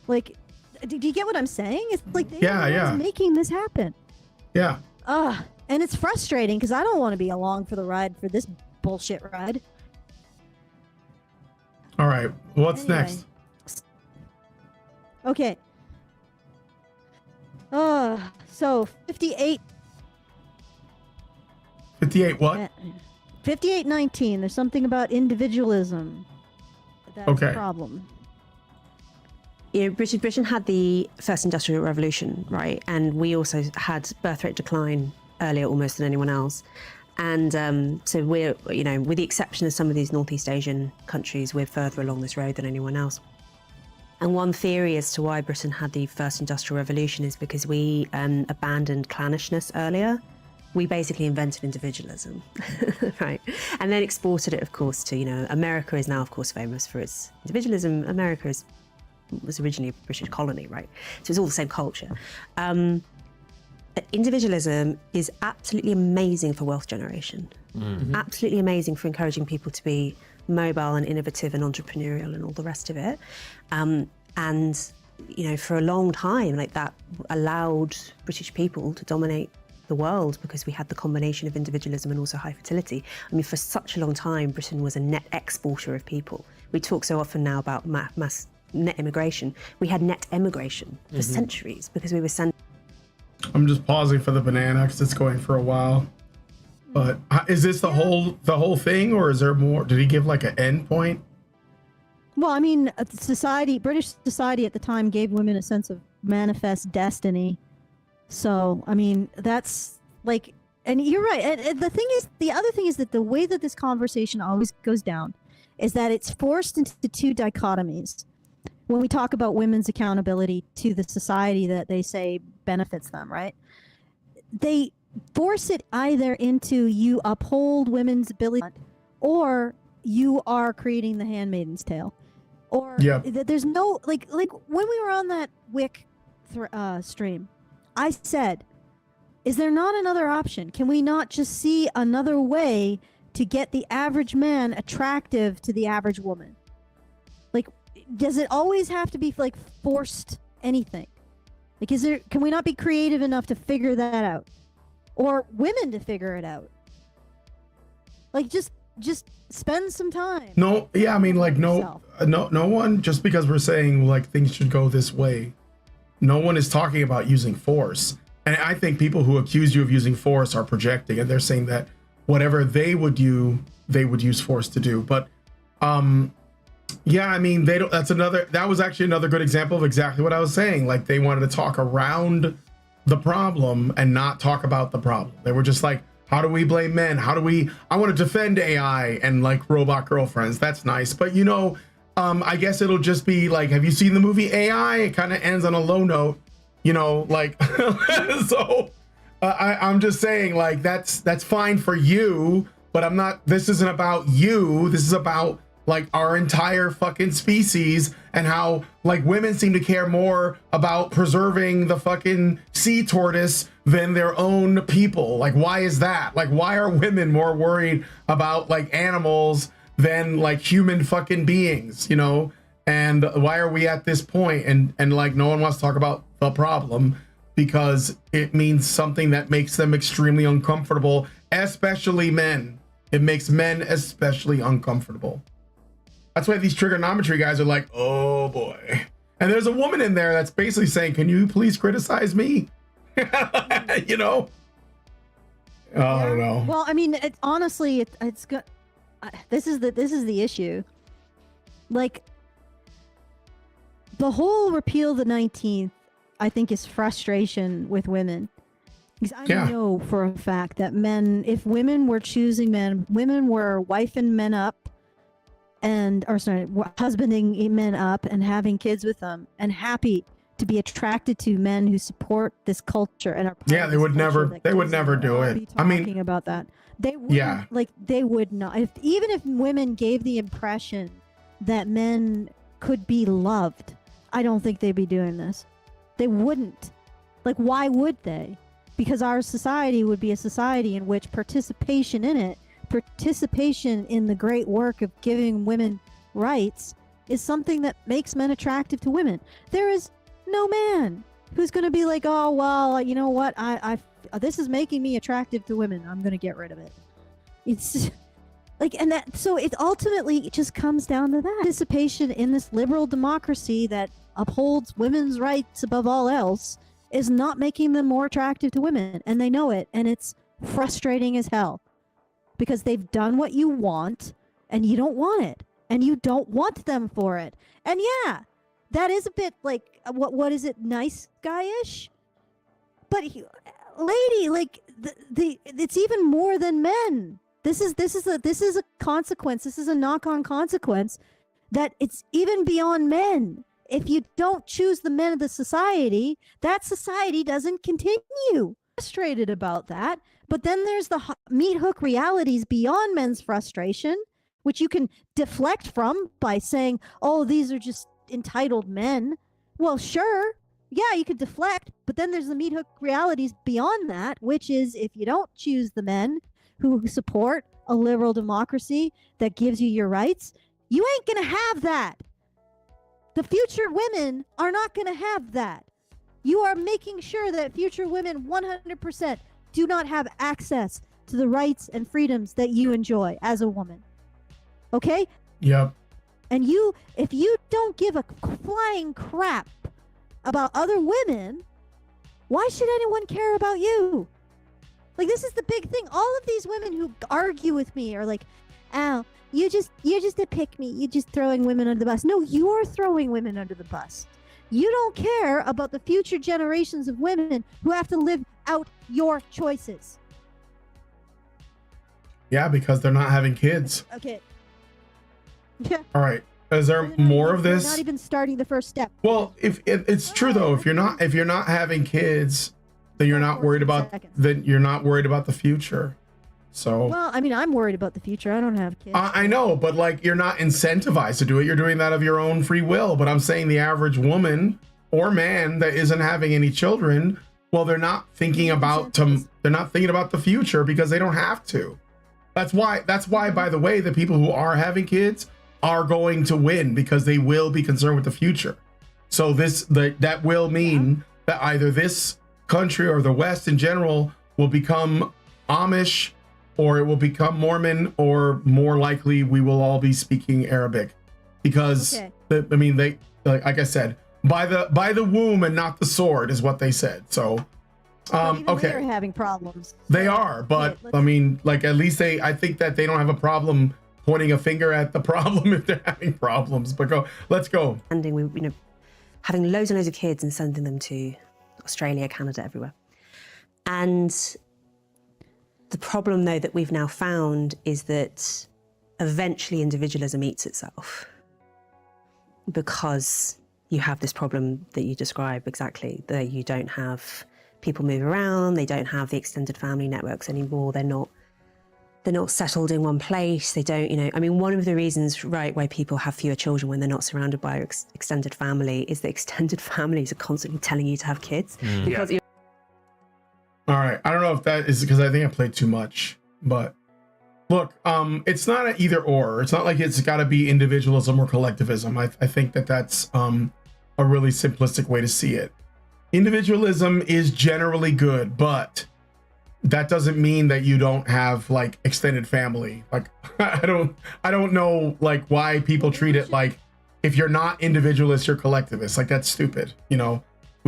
Like, do you get what I'm saying? It's like they're making this happen. Yeah. And it's frustrating because I don't want to be along for the ride for this bullshit ride. All right. What's next? Okay. So 58. 58 what? 5819. There's something about individualism. That's a problem. You know, Britain had the first industrial revolution, right? And we also had birth rate decline earlier almost than anyone else. And so we're, you know, with the exception of some of these Northeast Asian countries, we're further along this road than anyone else. And one theory as to why Britain had the first industrial revolution is because we abandoned clannishness earlier. We basically invented individualism, right? And then exported it, of course, to, you know, America is now, of course, famous for its individualism. America was originally a British colony, right? So it's all the same culture. Individualism is absolutely amazing for wealth generation. Absolutely amazing for encouraging people to be mobile and innovative and entrepreneurial and all the rest of it. And, you know, for a long time, like, that allowed British people to dominate the world because we had the combination of individualism and also high fertility. I mean, for such a long time, Britain was a net exporter of people. We talk so often now about mass net immigration. We had net emigration for centuries because we were sent. I'm just pausing for the banana because it's going for a while. But is this the whole thing, or is there more? Did he give like an end point? Well, I mean, British society at the time gave women a sense of manifest destiny. So, I mean, that's like, and you're right. And the other thing is that the way that this conversation always goes down is that it's forced into two dichotomies. When we talk about women's accountability to the society that they say benefits them, right? They force it either into you uphold women's ability or you are creating the handmaiden's tale. Or Yeah. there's no like when we were on that Wick stream, I said, is there not another option? Can we not just see another way to get the average man attractive to the average woman? Like, does it always have to be like forced anything? Like, can we not be creative enough to figure that out? Or women to figure it out? Like, just spend some time. No, yeah, I mean, like, Yourself. no one, just because we're saying like things should go this way, no one is talking about using force. And I think people who accuse you of using force are projecting, and they're saying that whatever they would do, they would use force to do. But yeah, I mean, they don't. That was actually another good example of exactly what I was saying. Like, they wanted to talk around the problem and not talk about the problem. They were just like, how do we blame men? I want to defend AI and like robot girlfriends. That's nice. But you know, I guess it'll just be like, have you seen the movie AI? It kind of ends on a low note, you know, like, so I'm just saying, like, that's fine for you, but this isn't about you. This is about like our entire fucking species, and how like women seem to care more about preserving the fucking sea tortoise than their own people. Like, why is that? Like, why are women more worried about like animals than like human fucking beings, you know? And why are we at this point? And like, no one wants to talk about the problem because it means something that makes them extremely uncomfortable, especially men. It makes men especially uncomfortable. That's why these trigonometry guys are like, oh boy. And there's a woman in there that's basically saying, can you please criticize me? You know? I don't know. Well, I mean, honestly, it's good. This is the issue. Like, the whole repeal the 19th, I think, is frustration with women. Because I know for a fact that if women were choosing men, women were wifing men up husbanding men up and having kids with them and happy to be attracted to men who support this culture and are part of they this would never do I'll it. be I mean, talking about that. They wouldn't, like, they would not. Even if women gave the impression that men could be loved, I don't think they'd be doing this. They wouldn't. Like, why would they? Because our society would be a society in which participation in the great work of giving women rights is something that makes men attractive to women. There is no man who's going to be like, oh, well, you know what? This is making me attractive to women. I'm going to get rid of it. It's like, and that, so it ultimately just comes down to that. Participation in this liberal democracy that upholds women's rights above all else is not making them more attractive to women. And they know it. And it's frustrating as hell because they've done what you want and you don't want it. And you don't want them for it. And yeah, that is a bit like, what is it, nice guy-ish? But lady, like, it's even more than men. This is a consequence. This is a knock-on consequence that it's even beyond men. If you don't choose the men of the society, that society doesn't continue. Frustrated about that. But then there's the meat hook realities beyond men's frustration, which you can deflect from by saying, oh, these are just entitled men. Well, sure. Yeah, you could deflect. But then there's the meat hook realities beyond that, which is if you don't choose the men who support a liberal democracy that gives you your rights, you ain't going to have that. The future women are not going to have that. You are making sure that future women 100% do not have access to the rights and freedoms that you enjoy as a woman. Okay? Yep. And if you don't give a flying crap about other women, why should anyone care about you? Like, this is the big thing. All of these women who argue with me are like, oh, you're just a pick-me. You're just throwing women under the bus. No, you're throwing women under the bus. You don't care about the future generations of women who have to live out your choices. Yeah, because they're not having kids. Okay. Yeah. All right. Is there more of this? Not even starting the first step. Well, if it's true though, if you're not having kids, then you're not worried about the future. So Well, I mean, I'm worried about the future. I don't have kids. I know, but like you're not incentivized to do it. You're doing that of your own free will. But I'm saying the average woman or man that isn't having any children, well, they're not thinking about the future because they don't have to. That's why, by the way, the people who are having kids are going to win because they will be concerned with the future. So that will mean that either this country or the West in general will become Amish, or it will become Mormon, or more likely we will all be speaking Arabic, because they, like I said, by the womb and not the sword is what they said. So okay, they're having problems. They are, but I mean, like at least I think that they don't have a problem pointing a finger at the problem if they're having problems. But let's go. Having loads and loads of kids and sending them to Australia, Canada, everywhere. And the problem, though, that we've now found is that eventually individualism eats itself, because you have this problem that you describe exactly, that you don't have people move around, they don't have the extended family networks anymore, they're not settled in one place, they don't, I mean, one of the reasons, right, why people have fewer children when they're not surrounded by extended family is that extended families are constantly telling you to have kids. Because all right, I don't know if that is because I think I played too much, but look, it's not an either or. It's not like it's got to be individualism or collectivism. I think that's a really simplistic way to see it. Individualism is generally good, but that doesn't mean that you don't have like extended family. Like I don't know like why people treat it like if you're not individualist, you're collectivist. Like that's stupid. We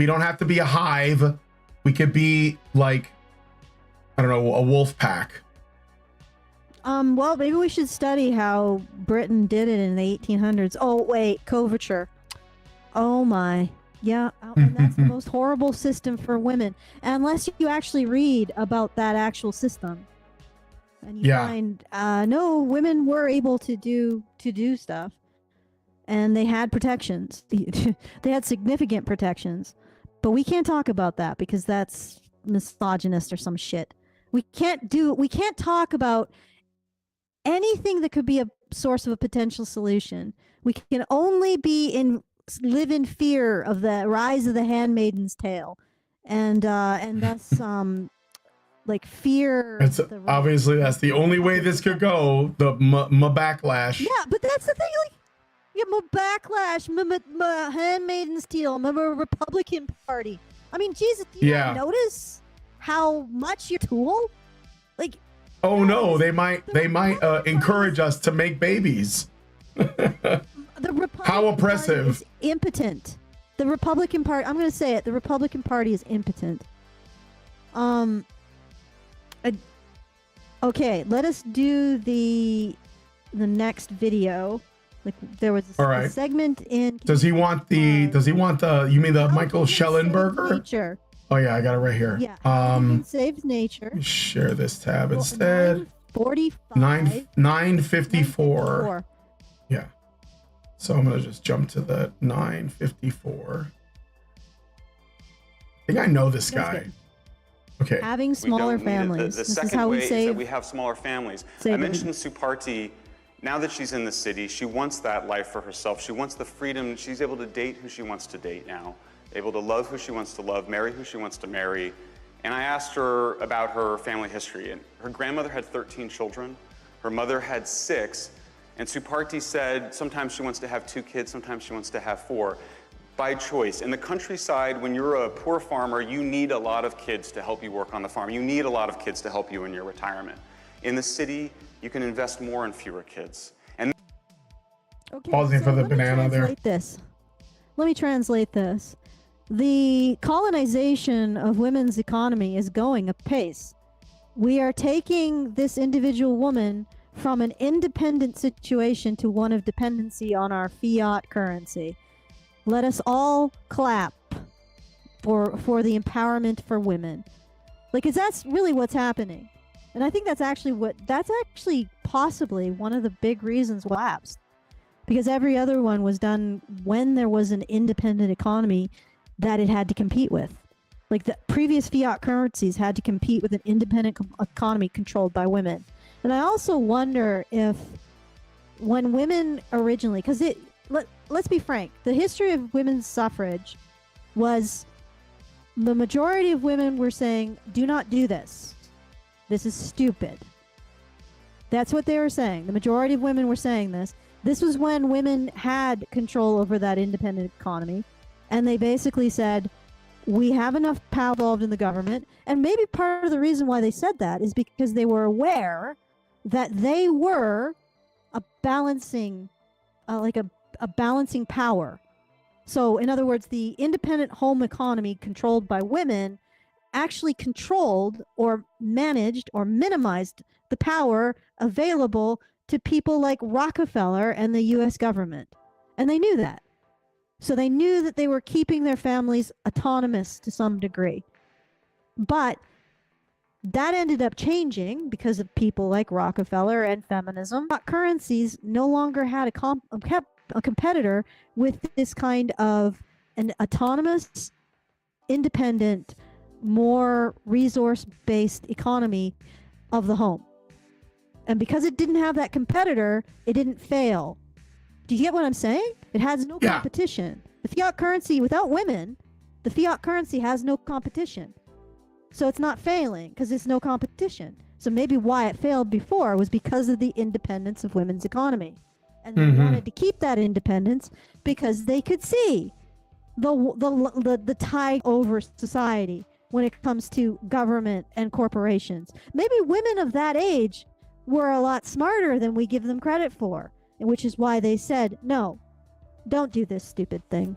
don't have to be a hive. We could be like, I don't know, a wolf pack. Well, maybe we should study how Britain did it in the 1800s. Oh, wait, coverture. Oh my. Yeah, and that's the most horrible system for women. Unless you actually read about that actual system. And you find, no, women were able to do stuff. And they had protections. They had significant protections. But we can't talk about that because that's misogynist or some shit. We can't talk about anything that could be a source of a potential solution. We can only live in fear of the rise of the handmaiden's tale, and thus like fear. It's obviously that's the only way this could go. The backlash. Yeah, but that's the thing. Like, my backlash, my handmaiden's tale, my Republican Party. I mean, Jesus, do you not notice how much you're tool? Like, oh no, they might encourage us to make babies. The Republican How oppressive. Party is impotent. The Republican Party, I'm going to say it, the Republican Party is impotent. Okay, let us do the next video. Like there was a segment in. Does he want the you mean the Michael Schellenberger? Nature. Oh yeah, I got it right here. Yeah. Save nature. Share this tab instead. 9:45. 9:54. Yeah. So I'm gonna just jump to the 9:54. I think I know this guy. Okay. Having smaller families. The second way is that we have smaller families. I mentioned Suparti. Now that she's in the city, she wants that life for herself. She wants the freedom. She's able to date who she wants to date now, able to love who she wants to love, marry who she wants to marry. And I asked her about her family history. And her grandmother had 13 children. Her mother had 6. And Suparti said sometimes she wants to have 2 kids, sometimes she wants to have 4, by choice. In the countryside, when you're a poor farmer, you need a lot of kids to help you work on the farm. You need a lot of kids to help you in your retirement. In the city, you can invest more in fewer kids. And pausing for the banana there. Let me translate this. The colonization of women's economy is going apace. We are taking this individual woman from an independent situation to one of dependency on our fiat currency. Let us all clap for the empowerment for women. Like, 'cause that's really what's happening. And I think that's actually possibly one of the big reasons why it collapsed. Because every other one was done when there was an independent economy that it had to compete with. Like the previous fiat currencies had to compete with an independent economy controlled by women. And I also wonder if when women originally, because let's be frank, the history of women's suffrage was the majority of women were saying, do not do this. This is stupid. That's what they were saying. The majority of women were saying this. This was when women had control over that independent economy. And they basically said, we have enough power involved in the government. And maybe part of the reason why they said that is because they were aware that they were a balancing, a balancing power. So in other words, the independent home economy controlled by women actually controlled or managed or minimized the power available to people like Rockefeller and the US government. And they knew that. So they knew that they were keeping their families autonomous to some degree. But that ended up changing because of people like Rockefeller and feminism. Currencies no longer had a competitor with this kind of an autonomous, independent, more resource-based economy of the home. And because it didn't have that competitor, it didn't fail. Do you get what I'm saying? It has no competition. The fiat currency, without women, the fiat currency has no competition. So it's not failing because there's no competition. So maybe why it failed before was because of the independence of women's economy. And they wanted to keep that independence because they could see the tide over society when it comes to government and corporations. Maybe women of that age were a lot smarter than we give them credit for, which is why they said, no, don't do this stupid thing.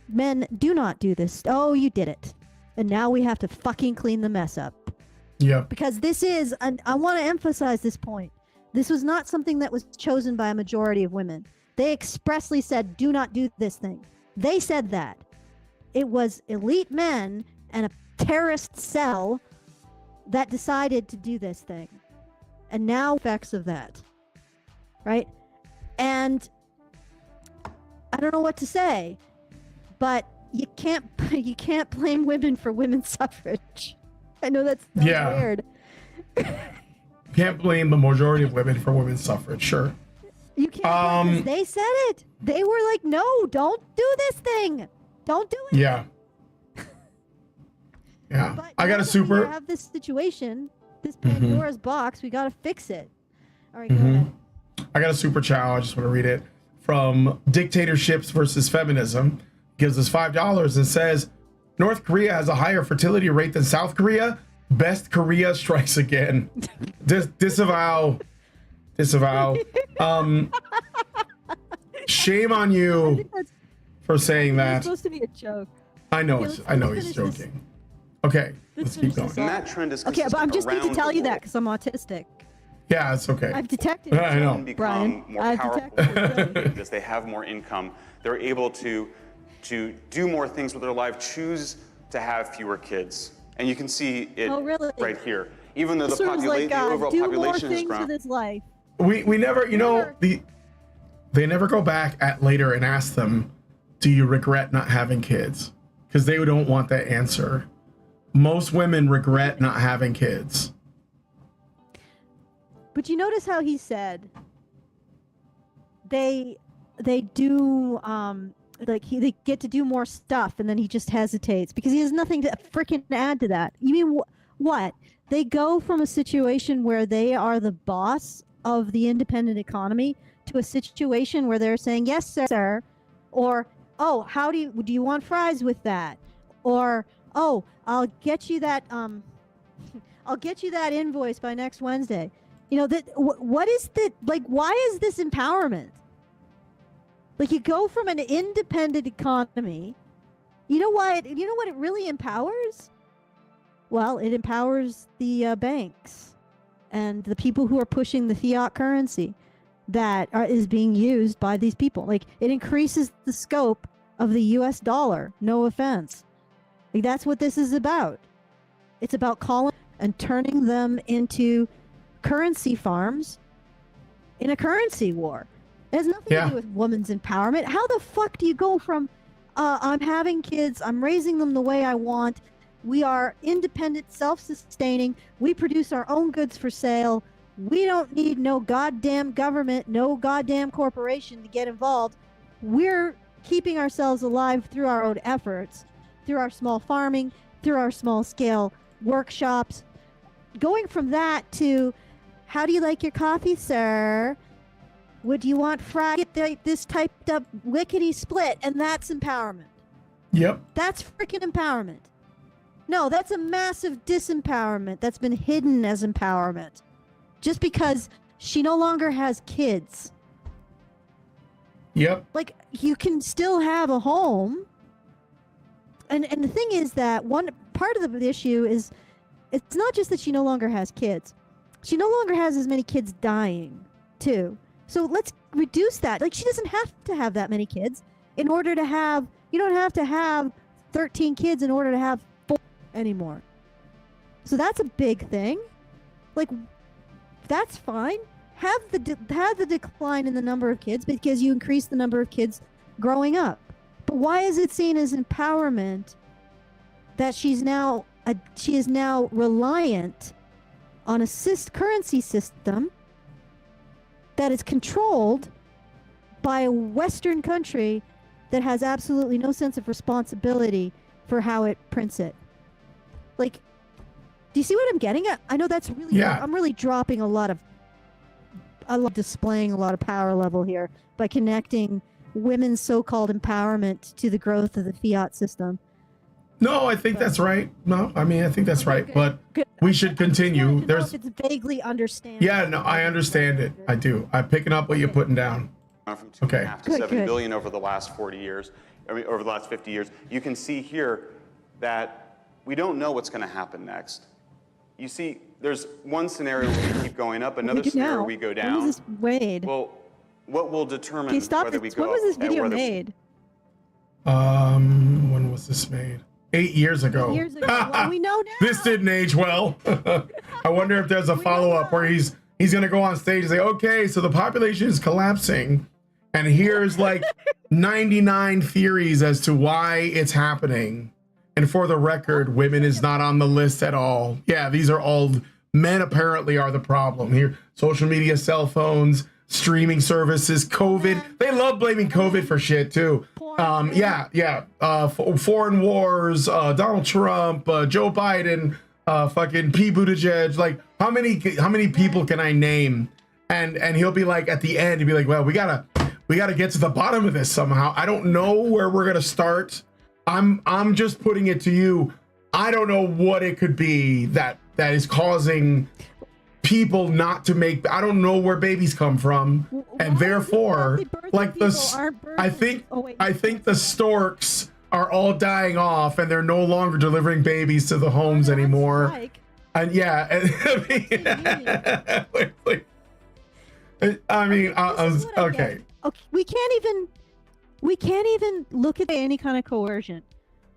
Men, do not do this. Oh, you did it. And now we have to fucking clean the mess up. Yeah. Because this is, and I want to emphasize this point, this was not something that was chosen by a majority of women. They expressly said, do not do this thing. They said that. It was elite men and a terrorist cell that decided to do this thing. And now effects of that. Right? And I don't know what to say, but you can't blame women for women's suffrage. I know that's weird. Can't blame the majority of women for women's suffrage, sure. You can't because they said it. They were like, no, don't do this thing. Don't do it. Yeah. Yeah. But I got a super. We have this situation, this Pandora's box. We got to fix it. All right, go ahead. I got a super chow. I just want to read it from Dictatorships versus Feminism. Gives us $5 and says, North Korea has a higher fertility rate than South Korea. Best Korea strikes again. Disavow. Shame on you for saying that. It's supposed to be a joke. I know. I know he's joking. Okay, let's keep going. And that trend is Okay, but I'm just need to around tell the you that world. because I'm autistic. Yeah, it's okay. I've detected it. I know. Become Brian, more I've powerful detected it. because they have more income. They're able to do more things with their life, choose to have fewer kids. And you can see it right here. Even though the overall do population more has things grown. with his life. We never, they never go back at later and ask them, do you regret not having kids? Because they don't want that answer. Most women regret not having kids. But you notice how he said they do they get to do more stuff, and then he just hesitates because he has nothing to freaking add to that. You mean what? They go from a situation where they are the boss of the independent economy to a situation where they're saying, yes, sir, or, oh, how do you want fries with that? Or, oh, I'll get you that invoice by next Wednesday. You know, what is the, like, why is this empowerment? Like, you go from an independent economy, you know what it really empowers? Well, it empowers the banks and the people who are pushing the fiat currency that is being used by these people. Like, it increases the scope of the US dollar. No offense. Like, that's what this is about. It's about calling and turning them into currency farms in a currency war. It has nothing to do with women's empowerment. How the fuck do you go from I'm having kids, I'm raising them the way I want, We are independent, self-sustaining. We produce our own goods for sale. We don't need no goddamn government, no goddamn corporation to get involved. We're keeping ourselves alive through our own efforts, through our small farming, through our small scale workshops. Going from that to, how do you like your coffee, sir? Would you want fried this typed up lickety split? And that's empowerment. Yep. That's freaking empowerment. No, that's a massive disempowerment that's been hidden as empowerment. Just because she no longer has kids. Yep. Like, you can still have a home. And the thing is that one part of the issue is, it's not just that she no longer has kids. She no longer has as many kids dying, too. So let's reduce that. Like, she doesn't have to have that many kids in order to have, you don't have to have 13 kids in order to have 4 anymore. So that's a big thing. Like, that's fine. Have the decline in the number of kids because you increase the number of kids growing up. But why is it seen as empowerment that she is now reliant on a currency system that is controlled by a Western country that has absolutely no sense of responsibility for how it prints it? Like, do you see what I'm getting at? I know that's really, Yeah. I'm really dropping displaying a lot of power level here by connecting women's so-called empowerment to the growth of the fiat system. No, I think that's right. No, I mean, I think that's right. But we should continue. There's, it's vaguely understandable. yeah, no, I understand it. I do. I'm picking up what you're putting down. From 2.5 to Good, 7 good. billion over the last 40 years, I mean, over the last 50 years. You can see here that we don't know what's going to happen next. You see, there's one scenario where we keep going up, another scenario where we go down. When was this made? Well, what will determine Okay, stop whether this. we go When was this up and video whether- made? When was this made? 8 years ago. Years ago. Well, we know now. This didn't age well. I wonder if there's a follow-up where he's gonna go on stage and say, okay, so the population is collapsing, and here's like 99 theories as to why it's happening. And for the record, women is not on the list at all. Yeah, these are all men apparently are the problem here. Social media, cell phones, streaming services, COVID. They love blaming COVID for shit too. Foreign wars, Donald Trump, Joe Biden, fucking P. Buttigieg. Like, how many people can I name? And he'll be like, at the end, he'll be like, well, we gotta get to the bottom of this somehow. I don't know where we're gonna start. I'm just putting it to you. I don't know what it could be that is causing people not to make. I don't know where babies come from, and therefore, like I think the storks are all dying off, and they're no longer delivering babies to the homes anymore. And yeah, I mean, okay. Okay, we can't even look at any kind of coercion.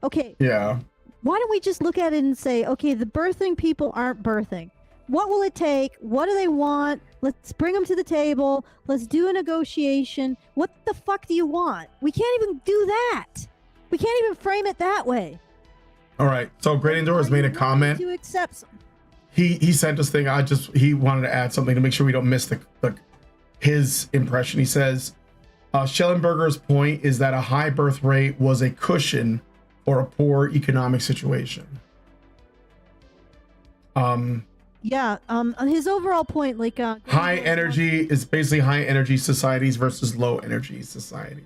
Okay. Yeah. Why don't we just look at it and say, okay, the birthing people aren't birthing. What will it take? What do they want? Let's bring them to the table. Let's do a negotiation. What the fuck do you want? We can't even do that. We can't even frame it that way. All right. So Great Endor has made a comment. To accept some. He sent us thing. He wanted to add something to make sure we don't miss his impression. He says, Schellenberger's point is that a high birth rate was a cushion for a poor economic situation. His overall point, like high energy is basically high energy societies versus low energy societies.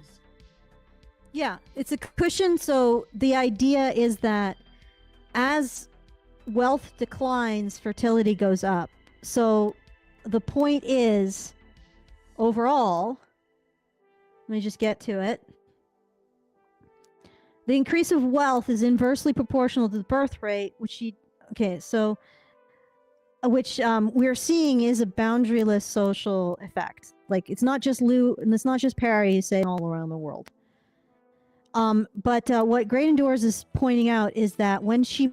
Yeah, it's a cushion. So the idea is that as wealth declines, fertility goes up. So the point is, overall, let me just get to it. The increase of wealth is inversely proportional to the birth rate, which we're seeing is a boundaryless social effect. Like, it's not just Lou, and it's not just Perry who's saying all around the world. But what Great Endures is pointing out is that when she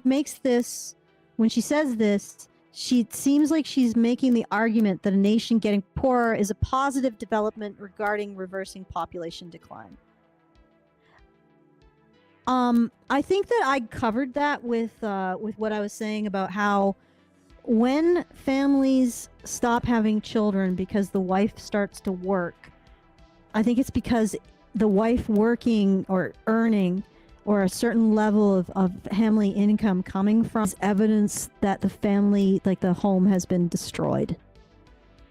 says this, she seems like she's making the argument that a nation getting poorer is a positive development regarding reversing population decline. I think that I covered that with what I was saying about how when families stop having children because the wife starts to work, I think it's because the wife working or earning or a certain level of family income coming from is evidence that the family, like the home, has been destroyed,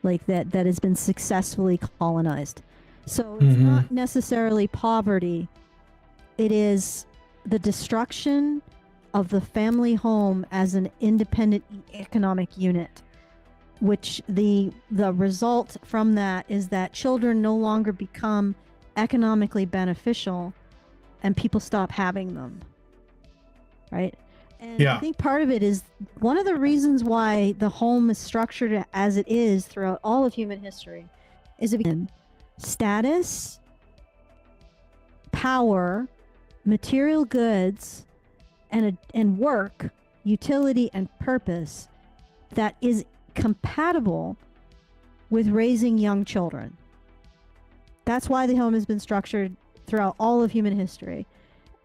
like that has been successfully colonized. So it's not necessarily poverty. It is the destruction of the family home as an independent economic unit, which the result from that is that children no longer become economically beneficial and people stop having them, right? And I think part of it is one of the reasons why the home is structured as it is throughout all of human history is status, power, material goods, and work, utility, and purpose that is compatible with raising young children. That's why the home has been structured throughout all of human history.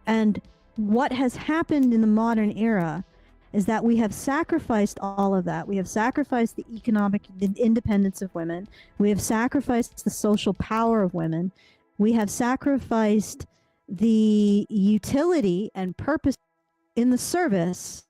And what has happened in the modern era is that we have sacrificed all of that. We have sacrificed the economic independence of women. We have sacrificed the social power of women. We have sacrificed the utility and purpose in the service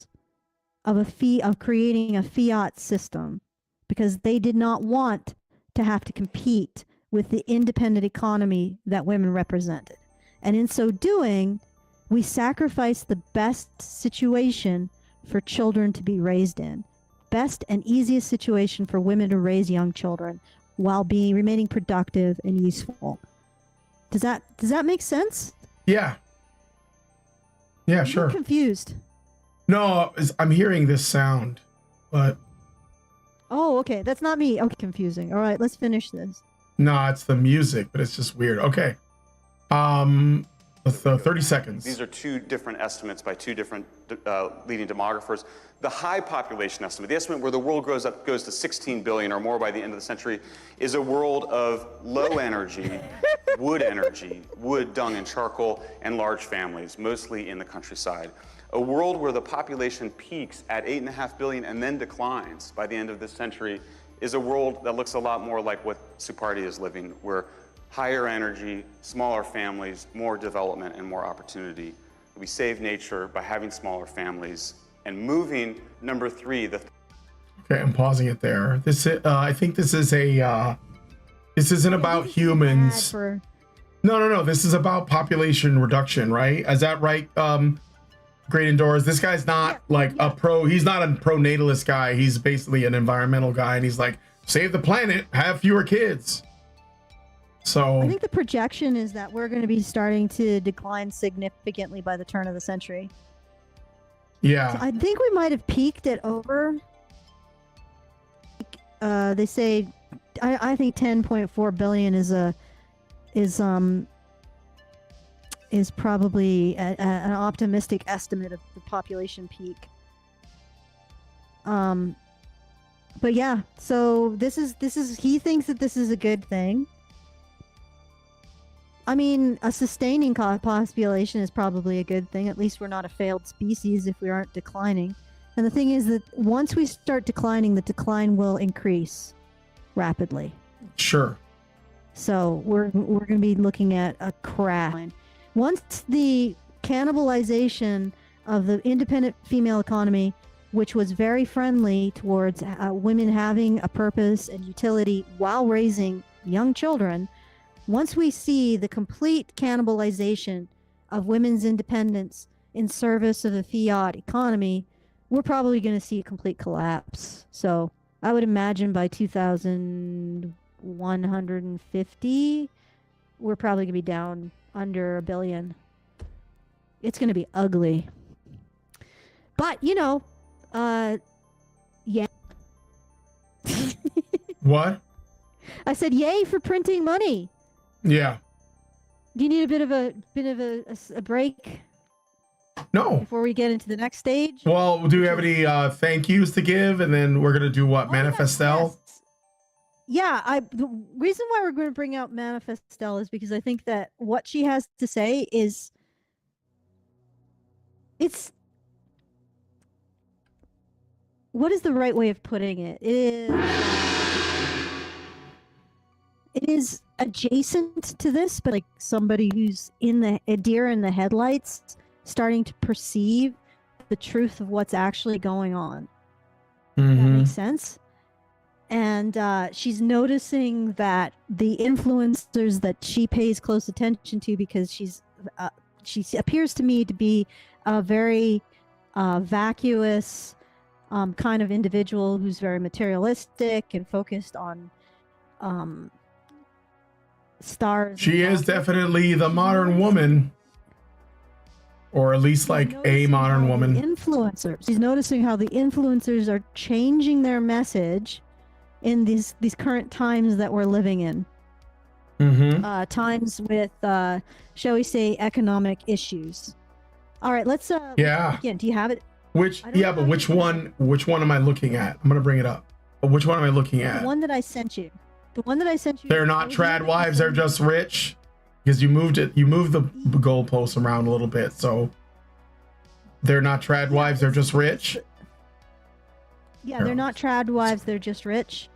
of creating a fiat system, because they did not want to have to compete with the independent economy that women represented. And in so doing, we sacrificed the best situation for children to be raised in, best and easiest situation for women to raise young children while remaining productive and useful. Does that make sense? Yeah. Yeah, sure. I'm confused. No, I'm hearing this sound, but Oh, okay. That's not me. Okay, confusing. All right, let's finish this. no, it's the music, but it's just weird. Okay. With 30 seconds. These are two different estimates by two different leading demographers. The high population estimate, the estimate where the world goes to 16 billion or more by the end of the century, is a world of low energy, wood, dung, and charcoal, and large families, mostly in the countryside. A world where the population peaks at 8.5 billion and then declines by the end of this century is a world that looks a lot more like what Supartie is living, where higher energy, smaller families, more development, and more opportunity. We save nature by having smaller families and moving, number 3, Okay, I'm pausing it there. I think this is this isn't about humans. No. This is about population reduction, right? Is that right? Great Indoors. This guy's not he's not a pro-natalist guy. He's basically an environmental guy, and he's like, save the planet, have fewer kids. So I think the projection is that we're going to be starting to decline significantly by the turn of the century. Yeah. So I think we might have peaked at over. They say, I think 10.4 billion is probably an optimistic estimate of the population peak. But yeah, so this is he thinks that this is a good thing. I mean, a sustaining population is probably a good thing. At least we're not a failed species if we aren't declining. And the thing is that once we start declining, the decline will increase rapidly. Sure. So we're going to be looking at a crash. Once the cannibalization of the independent female economy, which was very friendly towards women having a purpose and utility while raising young children, once we see the complete cannibalization of women's independence in service of the fiat economy, we're probably going to see a complete collapse. So I would imagine by 2150, we're probably going to be down under 1 billion. It's going to be ugly. But, yeah. What? I said, yay for printing money. Yeah. Do you need a bit of a break? No. Before we get into the next stage? Well, do we have any thank yous to give? And then we're going to do what? Manifestelle? Yes. Yeah, the reason why we're going to bring out Manifestelle is because I think that what she has to say is it's what is the right way of putting it? It is adjacent to this, but like somebody who's a deer in the headlights, starting to perceive the truth of what's actually going on. That makes sense. And she's noticing that the influencers that she pays close attention to, because she appears to me to be a very vacuous kind of individual who's very materialistic and focused on stars. She is definitely the modern woman, or at least like a modern woman. Influencers. She's noticing how the influencers are changing their message in these current times that we're living in. Times with, shall we say, economic issues. All right, let's. Again, do you have it? Which one am I looking at? I'm gonna bring it up. Which one am I looking at? The one that I sent you. The one that I sent you. They're not trad wives. They're just rich. Because you moved the goalposts around a little bit, so they're not trad wives. They're just rich. Yeah, they're not trad wives. They're just rich.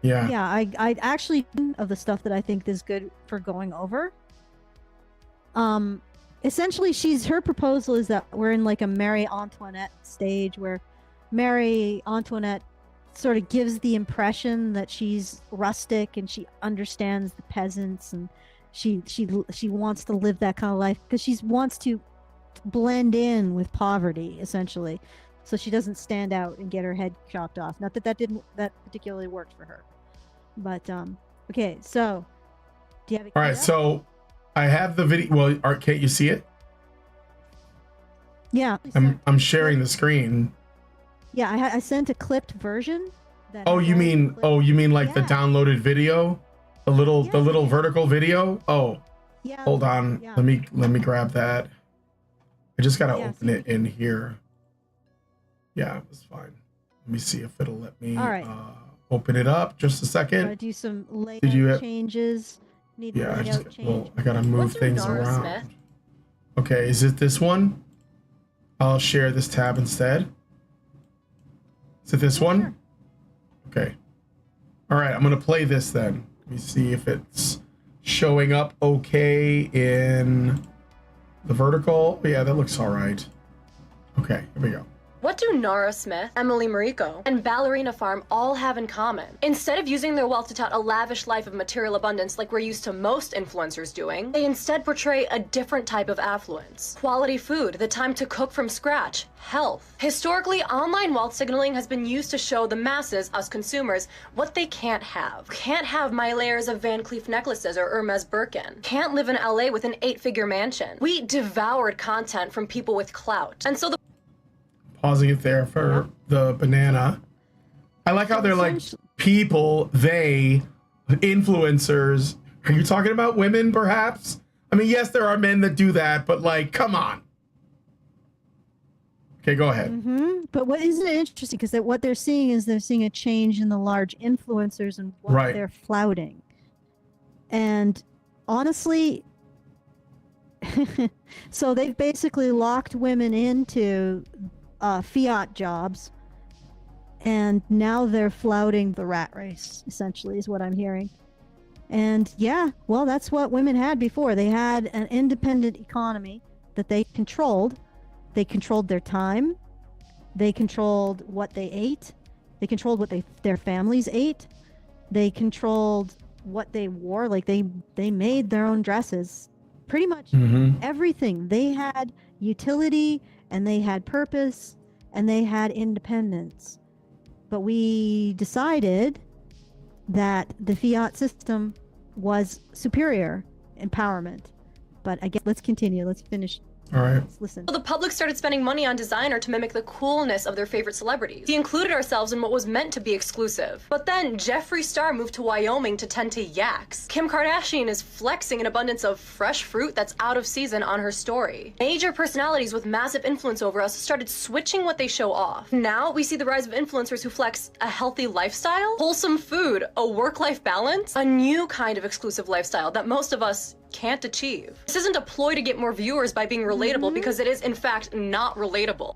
Yeah. Yeah, I actually of the stuff that I think is good for going over. Essentially, her proposal is that we're in like a Marie Antoinette stage where Marie Antoinette sort of gives the impression that she's rustic and she understands the peasants, and she wants to live that kind of life because she wants to blend in with poverty, essentially, so she doesn't stand out and get her head chopped off. Not that that particularly worked for her, but okay. So, do you have it? All right. So, I have the video. Well, Art, can't you see it? Yeah. I'm sharing the screen. Yeah, I sent a clipped version. You mean like the downloaded video, the little vertical video? Oh, yeah. Hold on. Yeah. Let me grab that. I just gotta open it in here. Yeah, it's fine. Let me see if it'll let me open it up. Just a second. Gotta do some layout changes. I gotta move things around. Smith? Okay, is it this one? I'll share this tab instead. Is it this one? Okay. All right, I'm gonna play this then. Let me see if it's showing up okay in the vertical. Yeah, that looks all right. Okay, here we go. What do Nara Smith, Emily Mariko, and Ballerina Farm all have in common? Instead of using their wealth to tout a lavish life of material abundance like we're used to most influencers doing, they instead portray a different type of affluence. Quality food, the time to cook from scratch, health. Historically, online wealth signaling has been used to show the masses, us consumers, what they can't have. Can't have my layers of Van Cleef necklaces or Hermes Birkin. Can't live in LA with an 8-figure mansion. We devoured content from people with clout. And so the pausing it there for the banana. I like how they're like people, they, influencers. Are you talking about women, perhaps? I mean, yes, there are men that do that, but like, come on. Okay, go ahead. But what isn't it interesting? Because what they're seeing is they're seeing a change in the large influencers and what they're flouting. And honestly, so they've basically locked women into fiat jobs, and now they're flouting the rat race, essentially, is what I'm hearing. And yeah, well, that's what women had before. They had an independent economy that they controlled. They controlled their time. They controlled what they ate. They controlled what their families ate. They controlled what they wore. Like they made their own dresses. Pretty much everything. They had utility, and they had purpose, and they had independence. But we decided that the fiat system was superior empowerment. But I guess let's continue. Let's finish. All right. Let's listen. The public started spending money on designer to mimic the coolness of their favorite celebrities. We included ourselves in what was meant to be exclusive. But then Jeffree Star moved to Wyoming to tend to yaks. Kim Kardashian is flexing an abundance of fresh fruit that's out of season on her story. Major personalities with massive influence over us started switching what they show off. Now we see the rise of influencers who flex a healthy lifestyle, wholesome food, a work-life balance, a new kind of exclusive lifestyle that most of us can't achieve. This isn't a ploy to get more viewers by being relatable, because it is in fact not relatable.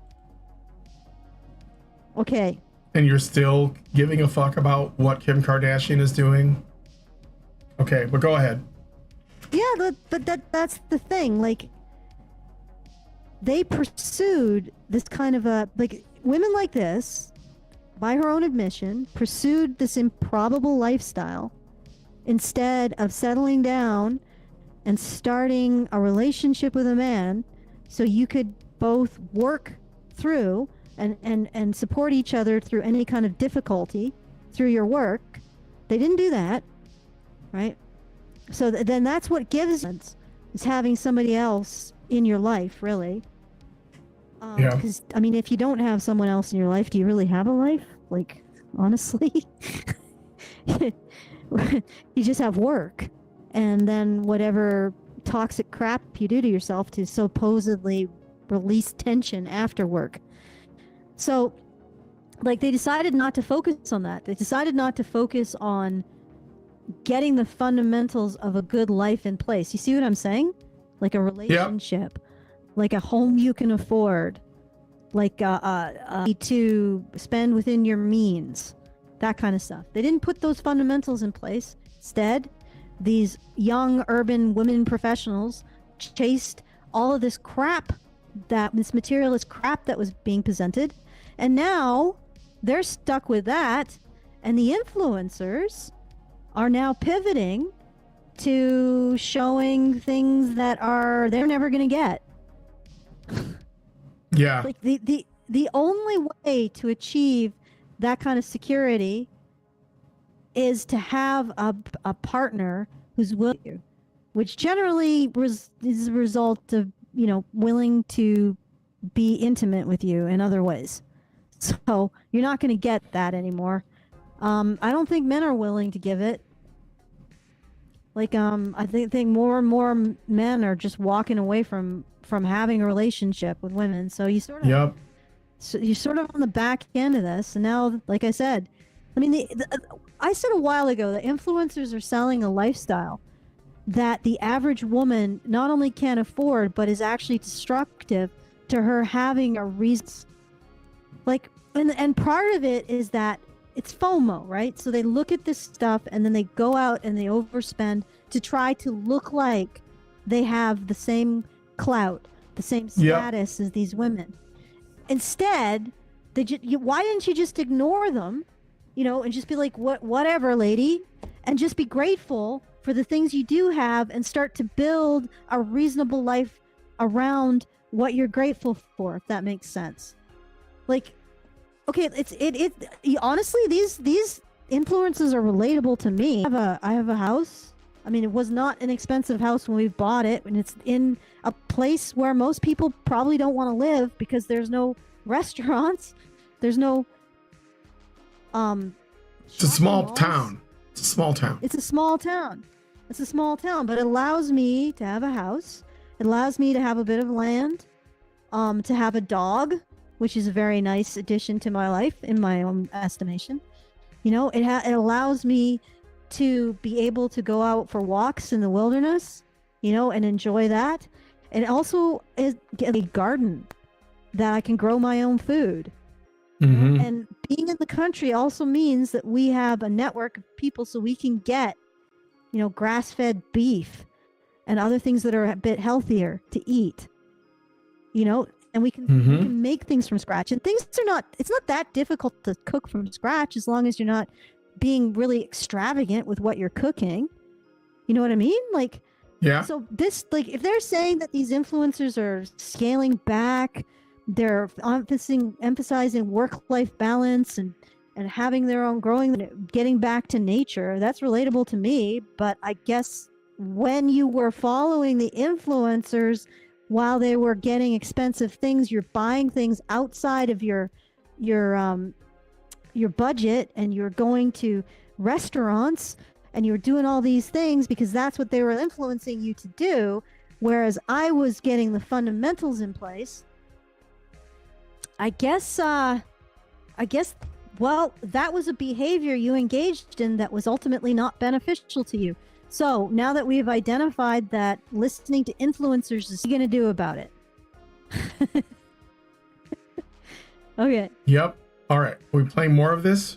Okay. And you're still giving a fuck about what Kim Kardashian is doing? Okay, but go ahead. Yeah, but that's the thing. Like, they pursued this kind of a, like, women like this, by her own admission, pursued this improbable lifestyle instead of settling down and starting a relationship with a man so you could both work through and support each other through any kind of difficulty through your work. They didn't do that, right? So then that's what gives sense, is having somebody else in your life, really. Yeah. Because, I mean, if you don't have someone else in your life, do you really have a life? Like, honestly? You just have work. And then whatever toxic crap you do to yourself to supposedly release tension after work. So, like, they decided not to focus on that. They decided not to focus on getting the fundamentals of a good life in place. You see what I'm saying? Like a relationship, like a home you can afford, like to spend within your means, that kind of stuff. They didn't put those fundamentals in place. Instead, these young urban women professionals chased all of this crap, this materialist crap that was being presented, and now they're stuck with that, and the influencers are now pivoting to showing things that they're never going to get. Yeah. Like the only way to achieve that kind of security is to have a partner who's willing, which generally is a result of, you know, willing to be intimate with you in other ways. So you're not going to get that anymore. I don't think men are willing to give it. Like, I think more and more men are just walking away from having a relationship with women. So you sort of, so you're sort of on the back end of this. And now, like I said, I mean, I said a while ago that influencers are selling a lifestyle that the average woman not only can't afford, but is actually destructive to her having a reason. Like, and part of it is that it's FOMO, right? So they look at this stuff and then they go out and they overspend to try to look like they have the same clout, the same status as these women. Instead, why didn't you just ignore them, you know, and just be like, whatever, lady, and just be grateful for the things you do have and start to build a reasonable life around what you're grateful for, if that makes sense. Like, okay, honestly, these influences are relatable to me. I have a house. I mean, it was not an expensive house when we bought it, and it's in a place where most people probably don't want to live because there's no restaurants, there's no it's a small town. It's a small town. It's a small town. It's a small town, but it allows me to have a house. It allows me to have a bit of land, to have a dog, which is a very nice addition to my life in my own estimation. You know, it allows me to be able to go out for walks in the wilderness, you know, and enjoy that. And also is a garden that I can grow my own food. Mm-hmm. And being in the country also means that we have a network of people so we can get, you know, grass-fed beef and other things that are a bit healthier to eat, you know, and we can make things from scratch. And it's not that difficult to cook from scratch as long as you're not being really extravagant with what you're cooking. You know what I mean? Like, yeah. So this, like, if they're saying that these influencers are scaling back, they're emphasizing work-life balance and having their own growing, getting back to nature, that's relatable to me. But I guess when you were following the influencers while they were getting expensive things, you're buying things outside of your budget, and you're going to restaurants and you're doing all these things because that's what they were influencing you to do. Whereas I was getting the fundamentals in place. I guess, well, that was a behavior you engaged in that was ultimately not beneficial to you. So now that we've identified that listening to influencers is, what are you going to do about it? Okay. Yep. All right. Are we playing more of this?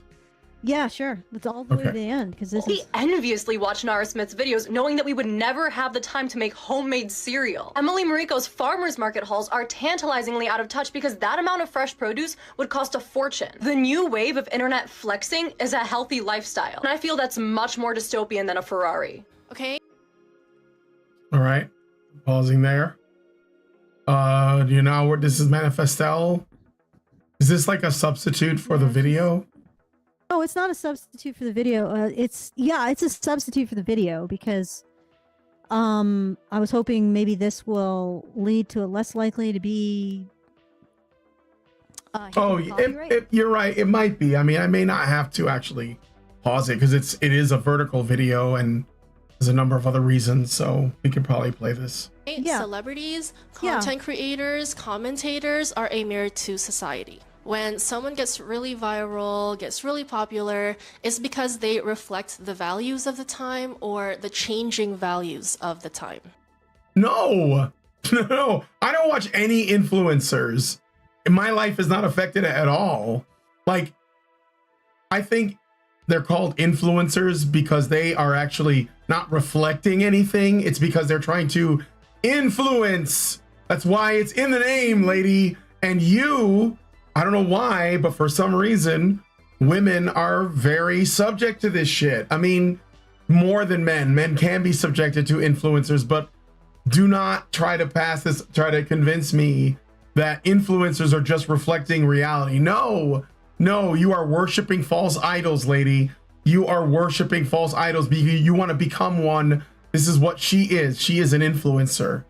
Yeah, sure. Let's all the way to the end because this We is. enviously watched Nara Smith's videos, knowing that we would never have the time to make homemade cereal. Emily Mariko's farmers market hauls are tantalizingly out of touch because that amount of fresh produce would cost a fortune. The new wave of internet flexing is a healthy lifestyle, and I feel that's much more dystopian than a Ferrari. Okay. All right. Pausing there. Do you know what this is, Manifestelle? Is this like a substitute for the video? No, it's not a substitute for the video. It's a substitute for the video because I was hoping maybe this will lead to a less likely to be You're right. It might be. I mean, I may not have to actually pause it because it is a vertical video and there's a number of other reasons, so we could probably play this. Yeah. Celebrities, content creators, commentators are a mirror to society. When someone gets really viral, gets really popular, it's because they reflect the values of the time or the changing values of the time. No, I don't watch any influencers. My life is not affected at all. Like, I think they're called influencers because they are actually not reflecting anything. It's because they're trying to influence. That's why it's in the name, lady. And you, I don't know why, but for some reason, women are very subject to this shit. I mean, more than men. Men can be subjected to influencers, but do not try to convince me that influencers are just reflecting reality. No, you are worshiping false idols, lady. You are worshiping false idols because you want to become one. This is what she is. She is an influencer.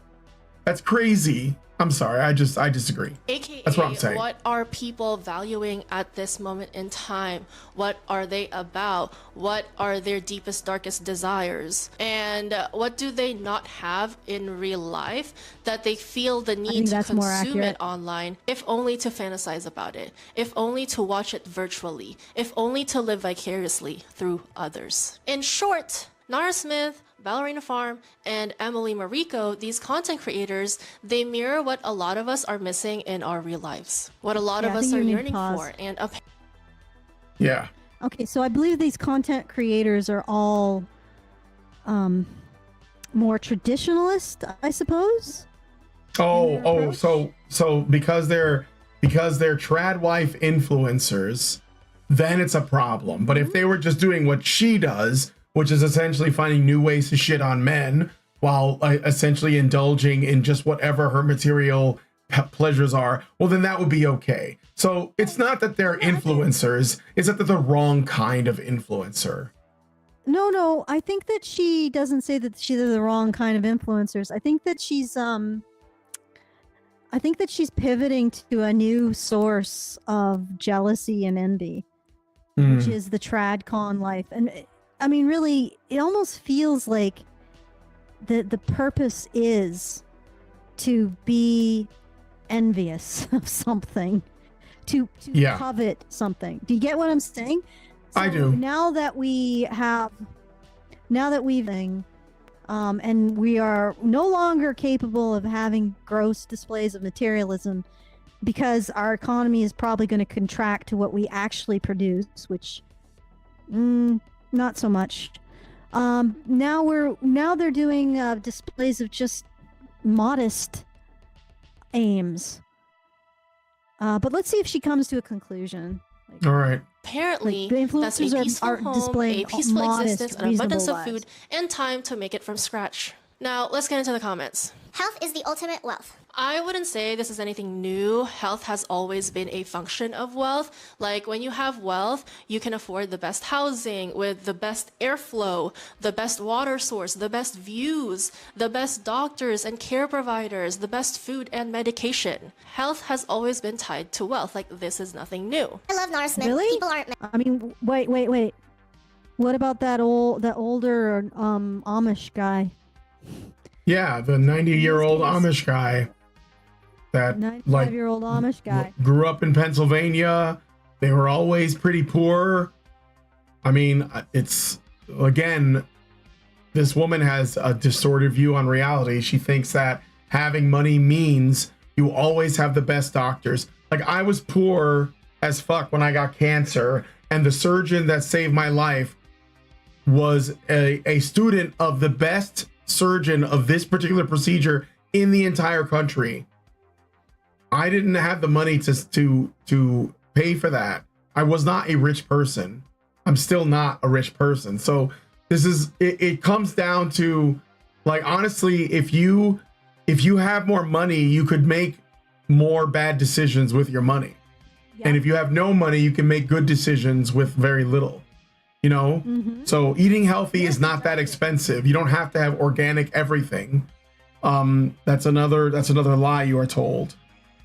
That's crazy. I'm sorry. I disagree. AKA, that's what I'm saying. What are people valuing at this moment in time? What are they about? What are their deepest, darkest desires? And what do they not have in real life that they feel the need to consume it online, if only to fantasize about it, if only to watch it virtually, if only to live vicariously through others? In short, Nara Smith, Ballerina Farm, and Emily Mariko, these content creators, they mirror what a lot of us are missing in our real lives. What a lot of us are yearning for. And yeah. Okay, so I believe these content creators are all more traditionalist, I suppose. So because they're trad wife influencers, then it's a problem. But if they were just doing what she does, which is essentially finding new ways to shit on men while essentially indulging in just whatever her material pleasures are, well, then that would be okay. So it's not that they're influencers, it's that they're the wrong kind of influencer. No, I think that she doesn't say that she's the wrong kind of influencers. I think that she's pivoting to a new source of jealousy and envy, which is the tradcon life. And I mean, really, it almost feels like the purpose is to be envious of something, to covet something. Do you get what I'm saying? So I do. Now that we've and we are no longer capable of having gross displays of materialism because our economy is probably going to contract to what we actually produce, which not so much. Now they're doing displays of just modest aims. But let's see if she comes to a conclusion. All right. Apparently, the that's a influencers peaceful are home, displaying a peaceful modest, existence, an abundance of reasonable food, and time to make it from scratch. Now, let's get into the comments. Health is the ultimate wealth. I wouldn't say this is anything new. Health has always been a function of wealth. Like, when you have wealth, you can afford the best housing with the best airflow, the best water source, the best views, the best doctors and care providers, the best food and medication. Health has always been tied to wealth. Like, this is nothing new. I love Nara Smith. Really? People aren't. I mean, wait. What about that older Amish guy? Yeah, the 90-year-old Amish guy. That 95-year-old Amish guy grew up in Pennsylvania. They were always pretty poor. I mean, it's again, this woman has a distorted view on reality. She thinks that having money means you always have the best doctors. Like, I was poor as fuck when I got cancer, and the surgeon that saved my life was a student of the best surgeon of this particular procedure in the entire country. I didn't have the money to pay for that. I was not a rich person. I'm still not a rich person. So this is it comes down to, like, honestly, if you have more money, you could make more bad decisions with your money. Yeah. And if you have no money, you can make good decisions with very little. You know? So eating healthy is not that expensive. You don't have to have organic everything. That's another lie you are told.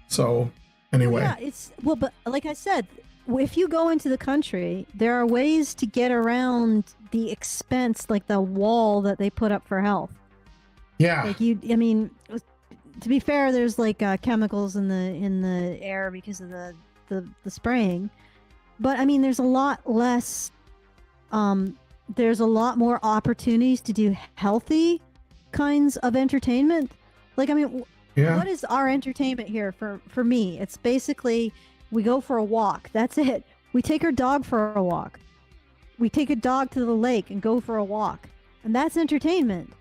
So anyway. Yeah, but like I said, if you go into the country, there are ways to get around the expense, like the wall that they put up for health. Yeah. Like I mean, to be fair, there's like chemicals in the air because of the spraying. But I mean, there's a lot less there's a lot more opportunities to do healthy kinds of entertainment. Like, I mean, what is our entertainment here for me? It's basically we go for a walk. That's it. We take our dog for a walk. We take a dog to the lake and go for a walk. And that's entertainment.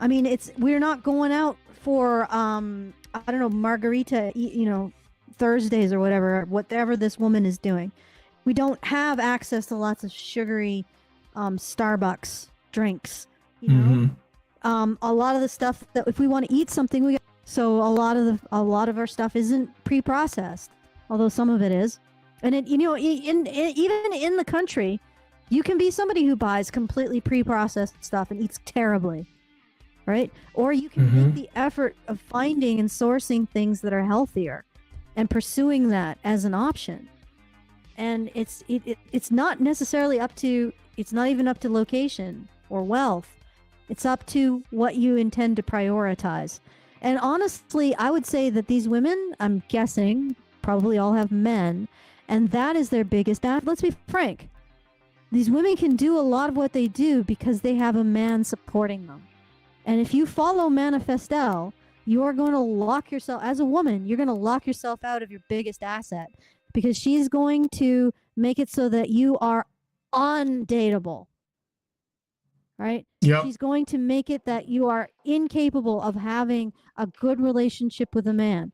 I mean, we're not going out for I don't know, margarita, Thursdays or whatever this woman is doing. We don't have access to lots of sugary Starbucks drinks, you know. A lot of the stuff that if we want to eat something, so a lot of our stuff isn't pre-processed, although some of it is. And even in the country, you can be somebody who buys completely pre-processed stuff and eats terribly, right? Or you can make the effort of finding and sourcing things that are healthier and pursuing that as an option. And it's not necessarily it's not even up to location or wealth. It's up to what you intend to prioritize. And honestly, I would say that these women, I'm guessing, probably all have men, and that is their biggest asset. Let's be frank. These women can do a lot of what they do because they have a man supporting them. And if you follow Manifestelle, you are going to lock yourself, as a woman, you're going to lock yourself out of your biggest asset, because she's going to make it so that you are undateable, right? Yep. She's going to make it that you are incapable of having a good relationship with a man,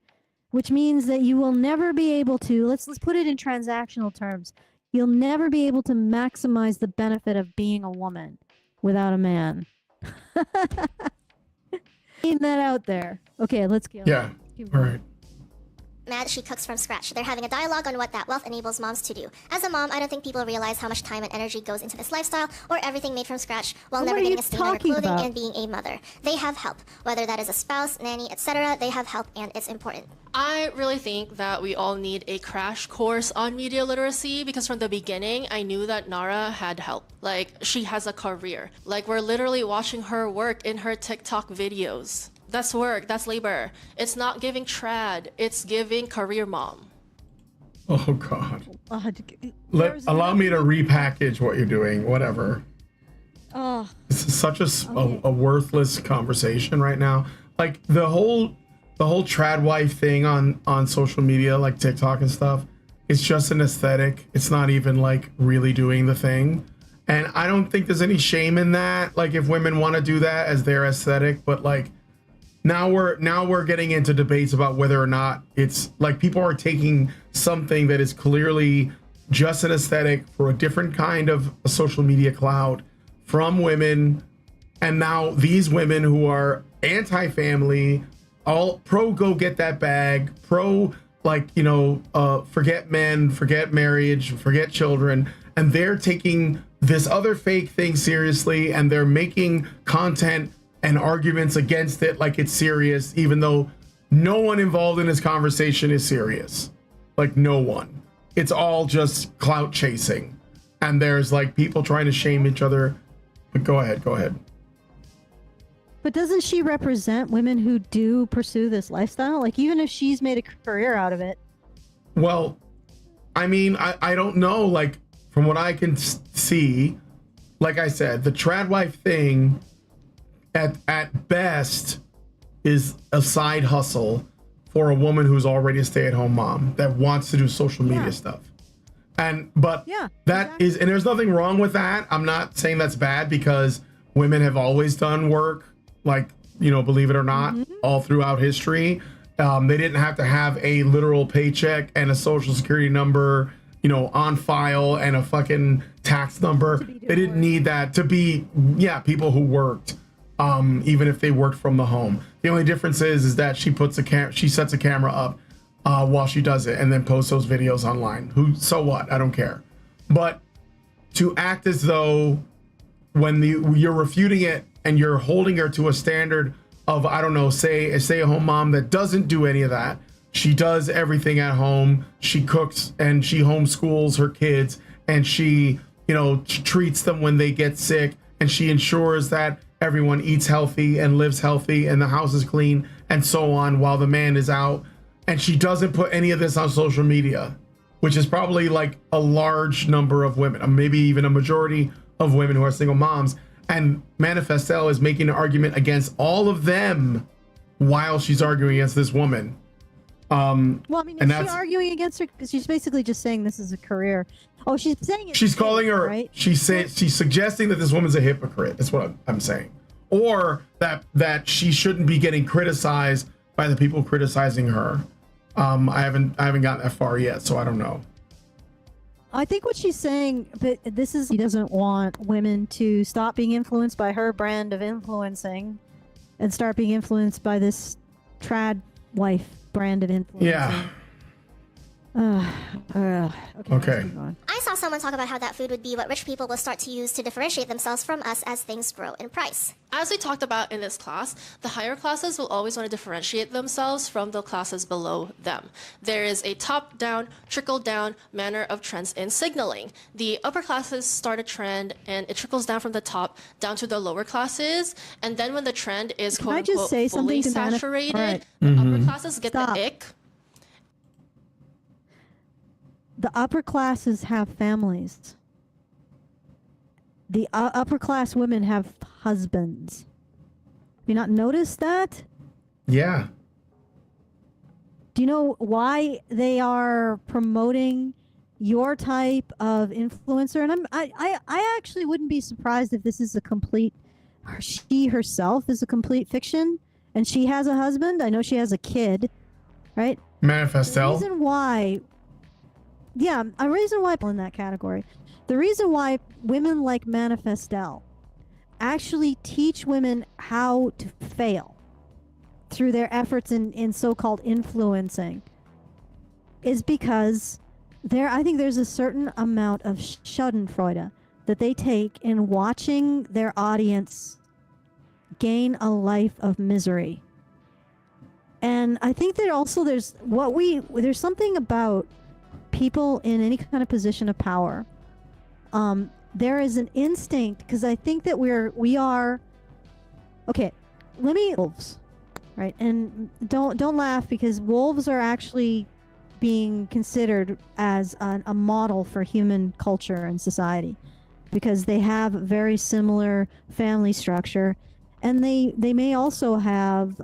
which means that you will never be able to, let's put it in transactional terms, you'll never be able to maximize the benefit of being a woman without a man. Getting that out there. Okay, let's go. Yeah. All right. Mad she cooks from scratch. They're having a dialogue on what that wealth enables moms to do. As a mom, I don't think people realize how much time and energy goes into this lifestyle or everything made from scratch while never getting a stain on her clothing and being a mother. They have help, whether that is a spouse, nanny, etc. They have help, and it's important. I really think that we all need a crash course on media literacy, because from the beginning, I knew that Nara had help. Like, she has a career. Like, we're literally watching her work in her TikTok videos. That's work, that's labor. It's not giving trad, it's giving career mom. Oh God. Allow me to repackage what you're doing, whatever. Oh. This is such a worthless conversation right now. Like the whole trad wife thing on social media, like TikTok and stuff, it's just an aesthetic. It's not even like really doing the thing. And I don't think there's any shame in that. Like if women want to do that as their aesthetic, but like now we're getting into debates about whether or not it's like people are taking something that is clearly just an aesthetic for a different kind of a social media cloud from women, and now these women who are anti-family, all pro go get that bag, pro forget men, forget marriage, forget children, and they're taking this other fake thing seriously, and they're making content and arguments against it like it's serious, even though no one involved in this conversation is serious. Like no one. It's all just clout chasing. And there's like people trying to shame each other. But go ahead. But doesn't she represent women who do pursue this lifestyle? Like even if she's made a career out of it. Well, I mean, I don't know. Like from what I can see, like I said, the trad wife thing at best is a side hustle for a woman who's already a stay-at-home mom that wants to do social media stuff. But that is, and there's nothing wrong with that. I'm not saying that's bad, because women have always done work, like, you know, believe it or not, all throughout history. They didn't have to have a literal paycheck and a social security number, you know, on file, and a fucking tax number. They didn't need that to be, people who worked, even if they worked from the home. The only difference is that she sets a camera up while she does it, and then posts those videos online. So what? I don't care. But to act as though when you're refuting it and you're holding her to a standard of, I don't know, say a stay-at-home mom that doesn't do any of that. She does everything at home. She cooks and she homeschools her kids, and she, you know, treats them when they get sick, and she ensures that everyone eats healthy and lives healthy and the house is clean and so on while the man is out. And she doesn't put any of this on social media, which is probably like a large number of women, maybe even a majority of women who are single moms. And Manifestelle is making an argument against all of them while she's arguing against this woman. Well, I mean, is she arguing against her? Because she's basically just saying this is a career. Oh, she's saying it. She's calling her, right? She's suggesting that this woman's a hypocrite. That's what I'm saying. Or that she shouldn't be getting criticized by the people criticizing her. I haven't gotten that far yet, so I don't know. I think what she's saying, but this is, she doesn't want women to stop being influenced by her brand of influencing and start being influenced by this trad wife brand of influencing. Yeah. Okay. I saw someone talk about how that food would be what rich people will start to use to differentiate themselves from us as things grow in price. As we talked about in this class, the higher classes will always want to differentiate themselves from the classes below them. There is a top-down, trickle-down manner of trends in signaling. The upper classes start a trend, and it trickles down from the top down to the lower classes. And then when the trend is quote-unquote fully saturated, the upper classes get the ick. The upper classes have families. The upper class women have husbands. Have you not noticed that? Yeah. Do you know why they are promoting your type of influencer? And I actually wouldn't be surprised if this is a complete, she herself is a complete fiction, and she has a husband. I know she has a kid, right? Manifestelle. The reason why, a reason why in that category. The reason why women like Manifestelle actually teach women how to fail through their efforts in so-called influencing is because I think there's a certain amount of schadenfreude that they take in watching their audience gain a life of misery. And I think that also there's something about people in any kind of position of power. There is an instinct, because I think that we are okay. Wolves, right? And don't laugh, because wolves are actually being considered as a model for human culture and society, because they have very similar family structure, and they may also have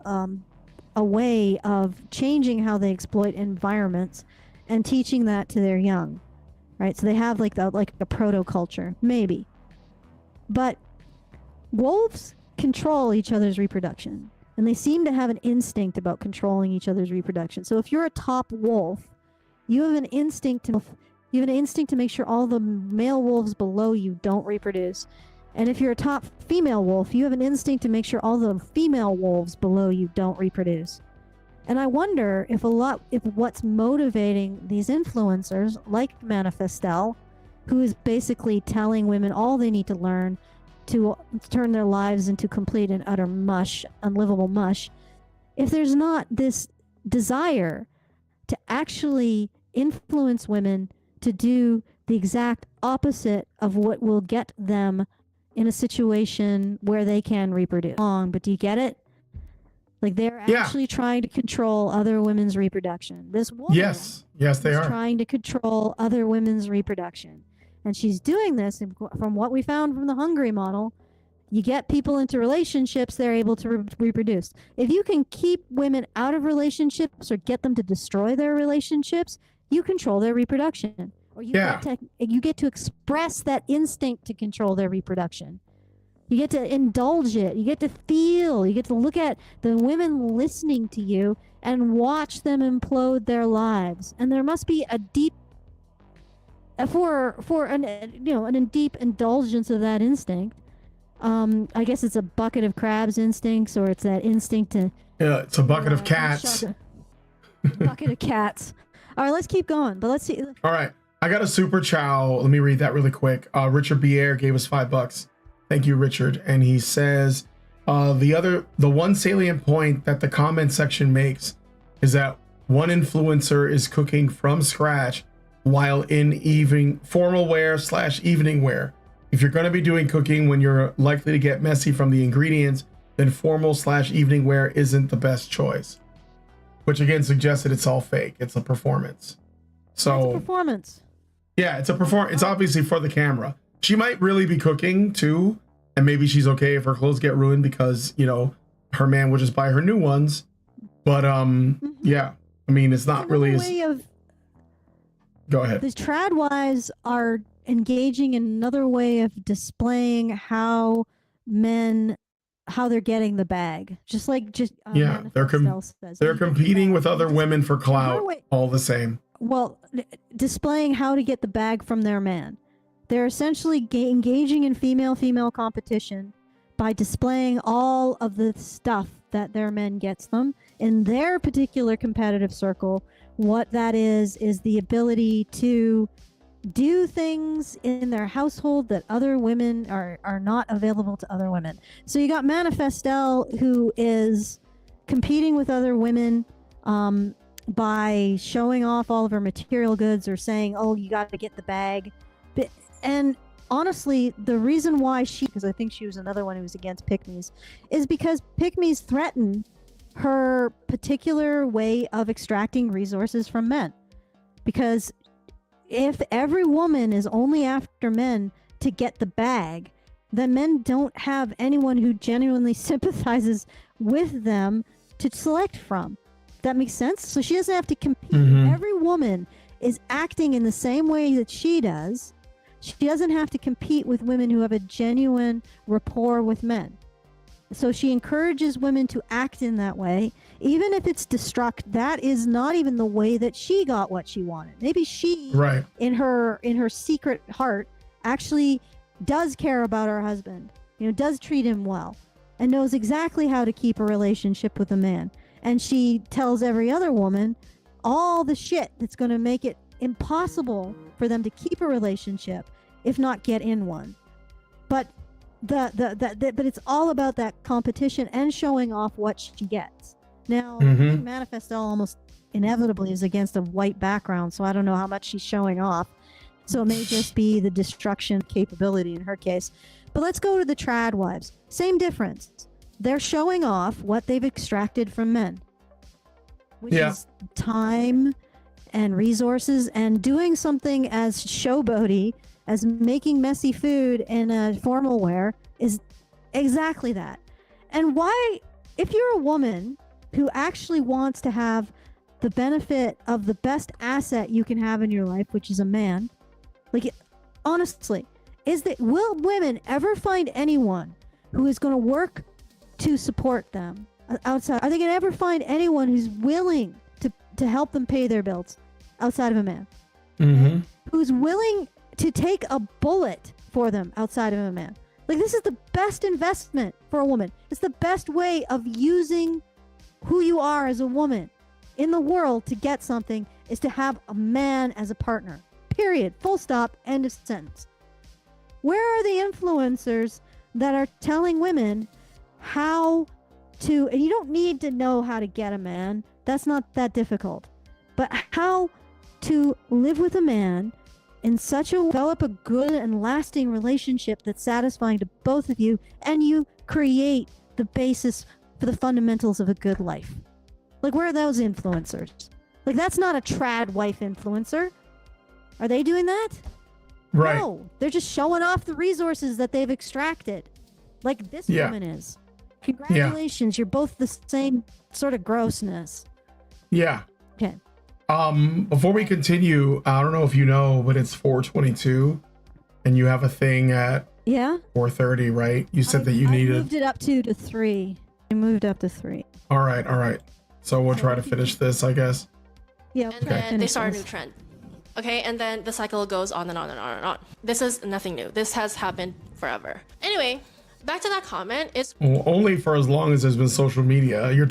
a way of changing how they exploit environments and teaching that to their young, right? So they have like a proto-culture, maybe. But wolves control each other's reproduction, and they seem to have an instinct about controlling each other's reproduction. So if you're a top wolf, you have an instinct to make sure all the male wolves below you don't reproduce. And if you're a top female wolf, you have an instinct to make sure all the female wolves below you don't reproduce. And I wonder if what's motivating these influencers like Manifestelle, who is basically telling women all they need to learn to turn their lives into complete and utter mush, unlivable mush, if there's not this desire to actually influence women to do the exact opposite of what will get them in a situation where they can reproduce. But do you get it? Like, they're actually trying to control other women's reproduction. This woman yes, they are trying to control other women's reproduction. And she's doing this, and from what we found from the Hungary model, you get people into relationships, they're able to reproduce. If you can keep women out of relationships or get them to destroy their relationships, you control their reproduction. Or you get to express that instinct to control their reproduction. You get to indulge it. You get to feel. You get to look at the women listening to you and watch them implode their lives. And there must be a deep, an deep indulgence of that instinct. I guess it's a bucket of crabs instincts, or it's that instinct to. Yeah, it's a bucket of cats. Bucket of cats. All right, let's keep going. But let's see. All right, I got a super chow. Let me read that really quick. Richard Bier gave us $5. Thank you, Richard. And he says, the one salient point that the comment section makes is that one influencer is cooking from scratch while in formal wear / evening wear. If you're going to be doing cooking when you're likely to get messy from the ingredients, then formal / evening wear isn't the best choice. Which again suggests that it's all fake. It's a performance. So it's a performance. Yeah, it's a performance. It's obviously for the camera. She might really be cooking too, and maybe she's okay if her clothes get ruined because, you know, her man will just buy her new ones. But yeah, I mean, it's not really as. Go ahead. The tradwives are engaging in another way of displaying how they're getting the bag. They're competing with other women for clout all the same. Well, displaying how to get the bag from their man. They're essentially engaging in female competition by displaying all of the stuff that their men gets them in their particular competitive circle. What that is the ability to do things in their household that other women are not available to other women. So you got Manifestelle, who is competing with other women by showing off all of her material goods or saying, oh, you got to get the bag. And honestly, the reason why because I think she was another one who was against pygmies, is because pygmies threaten her particular way of extracting resources from men. Because if every woman is only after men to get the bag, then men don't have anyone who genuinely sympathizes with them to select from. That makes sense? So she doesn't have to compete. Mm-hmm. Every woman is acting in the same way that she does. She doesn't have to compete with women who have a genuine rapport with men. So she encourages women to act in that way, even if it's destructive. That is not even the way that she got what she wanted. Maybe she, in her secret heart, actually does care about her husband, does treat him well, and knows exactly how to keep a relationship with a man. And she tells every other woman all the shit that's going to make it impossible for them to keep a relationship, if not get in one. But but it's all about that competition and showing off what she gets. Now, I think Manifestelle almost inevitably is against a white background, so I don't know how much she's showing off. So it may just be the destruction capability in her case. But let's go to the trad wives. Same difference. They're showing off what they've extracted from men, which is time and resources, and doing something as showboaty as making messy food in a formal wear is exactly that. And why, if you're a woman who actually wants to have the benefit of the best asset you can have in your life, which is a man, honestly, will women ever find anyone who is going to work to support them outside? Are they going to ever find anyone who's willing to help them pay their bills outside of a man? Mm-hmm. Who's willing to take a bullet for them outside of a man? This is the best investment for a woman. It's the best way of using who you are as a woman in the world to get something, is to have a man as a partner. Period. Full stop. End of sentence. Where are the influencers that are telling women how to, and you don't need to know how to get a man, that's not that difficult, but how to live with a man in such a develop a good and lasting relationship that's satisfying to both of you, and you create the basis for the fundamentals of a good life. Where are those influencers? That's not a trad wife influencer. Are they doing that? Right. No, they're just showing off the resources that they've extracted. Like this woman is. Congratulations, you're both the same sort of grossness. Yeah. Okay. Before we continue, I don't know if you know, but it's 4:22 and you have a thing at 4:30, right? You said that you needed. I moved it up to 3. I moved up to 3. All right. So we'll try to finish this, I guess. Yeah. And then they start a new trend. Okay, and then the cycle goes on and on and on and on. This is nothing new. This has happened forever. Anyway, back to that comment. It's only for as long as there's been social media. You're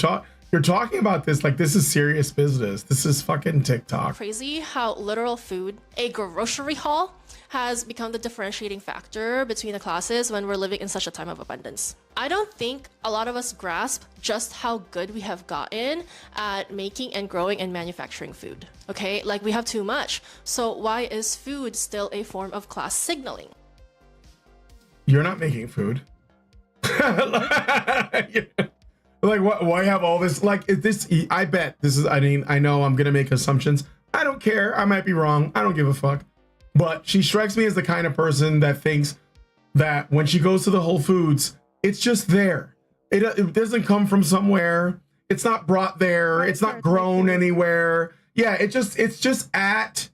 talking about this like this is serious business. This is fucking TikTok. crazy how literal food, a grocery haul, has become the differentiating factor between the classes when we're living in such a time of abundance. I don't think a lot of us grasp just how good we have gotten at making and growing and manufacturing food. Okay, like we have too much. So why is food still a form of class signaling? You're not making food. Like what? Why have all this? Like is this? I bet this is. I mean, I know I'm gonna make assumptions. I don't care. I might be wrong. I don't give a fuck. But she strikes me as the kind of person that thinks that when she goes to the Whole Foods, it's just there. It doesn't come from somewhere. It's not brought there. It's not grown anywhere. Yeah, it's just at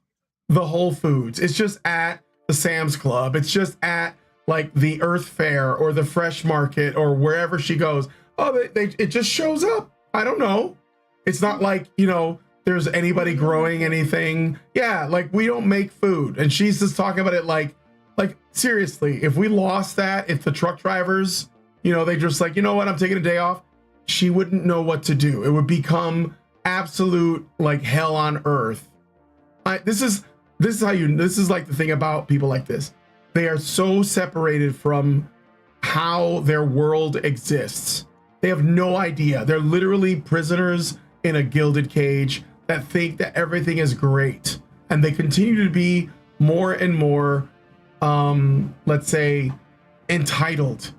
the Whole Foods. It's just at the Sam's Club. It's just at like the Earth Fair or the Fresh Market or wherever she goes. Oh, it just shows up. I don't know. It's not like, there's anybody growing anything. Yeah, like we don't make food. And she's just talking about it like seriously, if we lost that, if the truck drivers, they just like, you know what, I'm taking a day off, she wouldn't know what to do. It would become absolute like hell on earth. This is like the thing about people like this. They are so separated from how their world exists. They have no idea. They're literally prisoners in a gilded cage that think that everything is great. And they continue to be more and more, let's say, entitled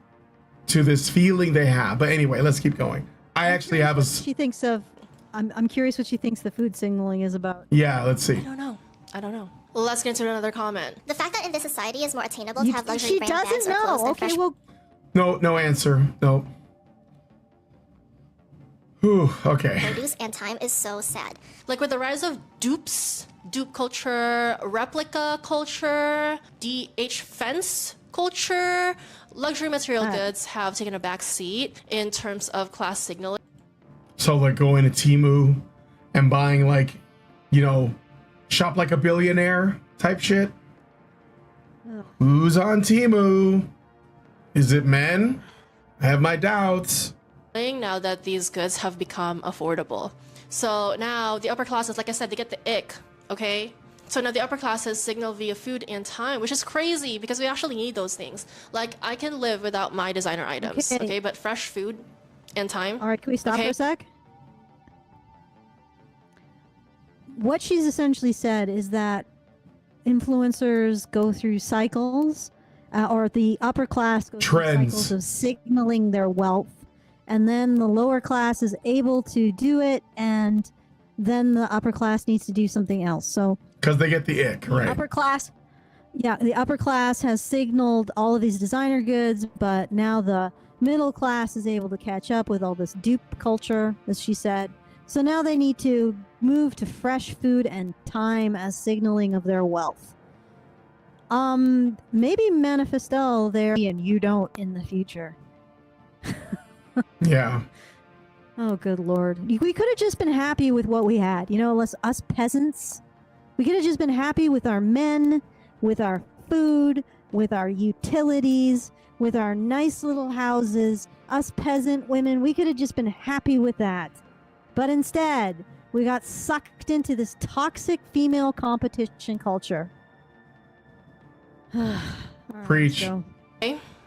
to this feeling they have. But anyway, let's keep going. I actually have a... She thinks of... I'm curious what she thinks the food signaling is about. Yeah, let's see. I don't know. Let's get into another comment. The fact that in this society is more attainable to have luxury She brand bags doesn't or clothes know. than Okay, fresh well... No answer. No. Whew, okay. produce and time is so sad. Like with the rise of dupes, dupe culture, replica culture, DH fence culture, luxury material goods have taken a back seat in terms of class signaling. So like going to Temu and buying like, shop like a billionaire type shit. Who's on Temu? Is it men? I have my doubts. Now that these goods have become affordable. So now the upper classes, like I said, they get the ick, okay? So now the upper classes signal via food and time, which is crazy because we actually need those things. Like I can live without my designer items, okay? But fresh food and time. All right, can we stop for a sec? What she's essentially said is that influencers go through cycles, or the upper class goes through cycles of signaling their wealth. And then the lower class is able to do it, and then the upper class needs to do something else. So because they get the ick, right? The upper class has signaled all of these designer goods, but now the middle class is able to catch up with all this dupe culture, as she said. So now they need to move to fresh food and time as signaling of their wealth. Maybe Manifestelle there, and you don't in the future. Yeah. Oh, good Lord. We could have just been happy with what we had. Us peasants. We could have just been happy with our men, with our food, with our utilities, with our nice little houses. Us peasant women, we could have just been happy with that. But instead, we got sucked into this toxic female competition culture. Preach.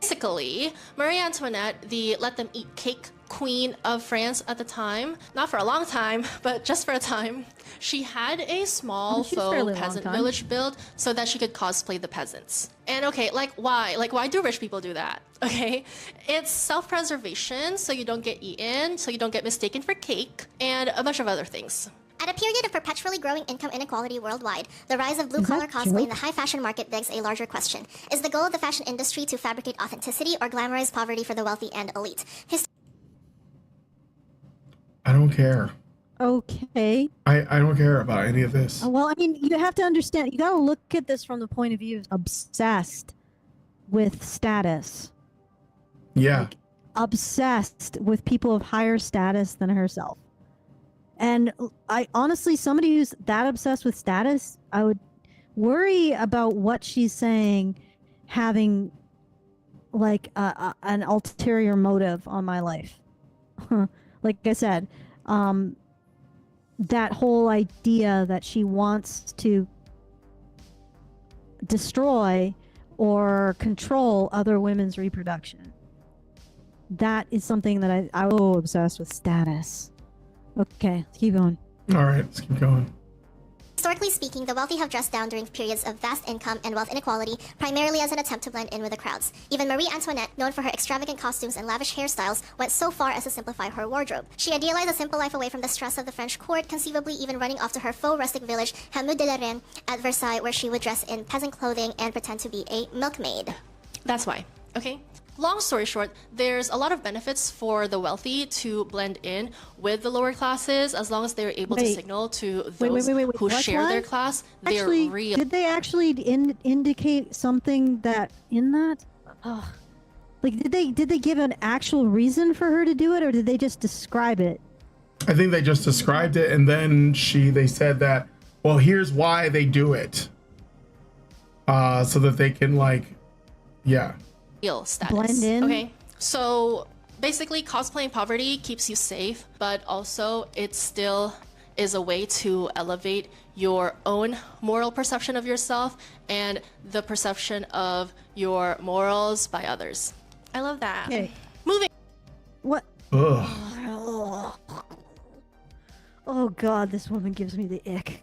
Basically, Marie Antoinette, the let them eat cake queen of France at the time, not for a long time, but just for a time, she had a small faux peasant village built so that she could cosplay the peasants. And okay, why do rich people do that? Okay, it's self-preservation, so you don't get eaten, so you don't get mistaken for cake, and a bunch of other things. At a period of perpetually growing income inequality worldwide, the rise of blue-collar cosplay in the high fashion market begs a larger question. Is the goal of the fashion industry to fabricate authenticity or glamorize poverty for the wealthy and elite? I don't care. Okay. I don't care about any of this. Well, I mean, you have to understand, you got to look at this from the point of view of obsessed with status. Yeah. Like, obsessed with people of higher status than herself. And I honestly, somebody who's that obsessed with status, I would worry about what she's saying having like an ulterior motive on my life. Like I said, that whole idea that she wants to destroy or control other women's reproduction. That is something that I'm so obsessed with status. Okay, let's keep going. All right, let's keep going. Historically speaking, the wealthy have dressed down during periods of vast income and wealth inequality, primarily as an attempt to blend in with the crowds. Even Marie Antoinette, known for her extravagant costumes and lavish hairstyles, went so far as to simplify her wardrobe. She idealized a simple life away from the stress of the French court, conceivably even running off to her faux rustic village, Hameau de la Reine, at Versailles, where she would dress in peasant clothing and pretend to be a milkmaid. That's why, okay? Long story short, there's a lot of benefits for the wealthy to blend in with the lower classes as long as they're able to signal to those who share their class they're real. Did they actually indicate something that in that? Like, did they give an actual reason for her to do it, or did they just describe it? I think they just described it, and then they said that, well, here's why they do it, so that they can Status. Blend in. Okay, so basically cosplaying poverty keeps you safe, but also it still is a way to elevate your own moral perception of yourself and the perception of your morals by others. I love that. Okay. Moving. What? Ugh. Oh God, this woman gives me the ick.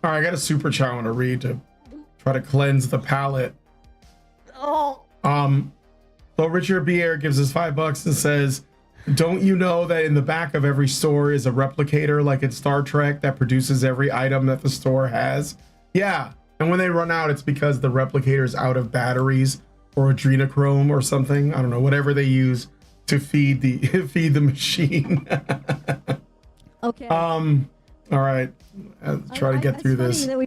All right, I got a Super Chow I want to read to try to cleanse the palate. Oh. So Richard Bier gives us $5 and says, "Don't you know that in the back of every store is a replicator like in Star Trek that produces every item that the store has?" Yeah, and when they run out, it's because the replicator's out of batteries or adrenochrome or something. I don't know, whatever they use to feed the machine. Okay. All right, try to get through this. Do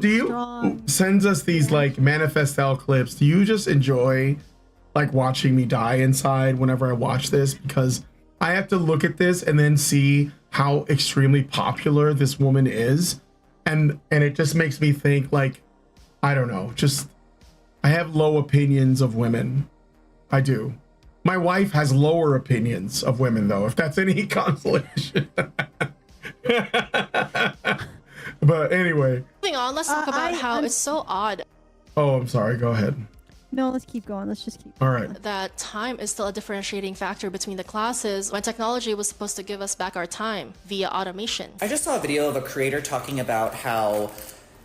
you sends us these like Manifestelle clips? Do you just enjoy like watching me die inside whenever I watch this? Because I have to look at this and then see how extremely popular this woman is, and it just makes me think like, I don't know, just I have low opinions of women. I do. My wife has lower opinions of women, though, if that's any consolation. But anyway. Moving on, let's talk about how it's so odd. Oh, I'm sorry. Go ahead. No, let's keep going. Let's just keep. All right. That time is still a differentiating factor between the classes when technology was supposed to give us back our time via automation. I just saw a video of a creator talking about how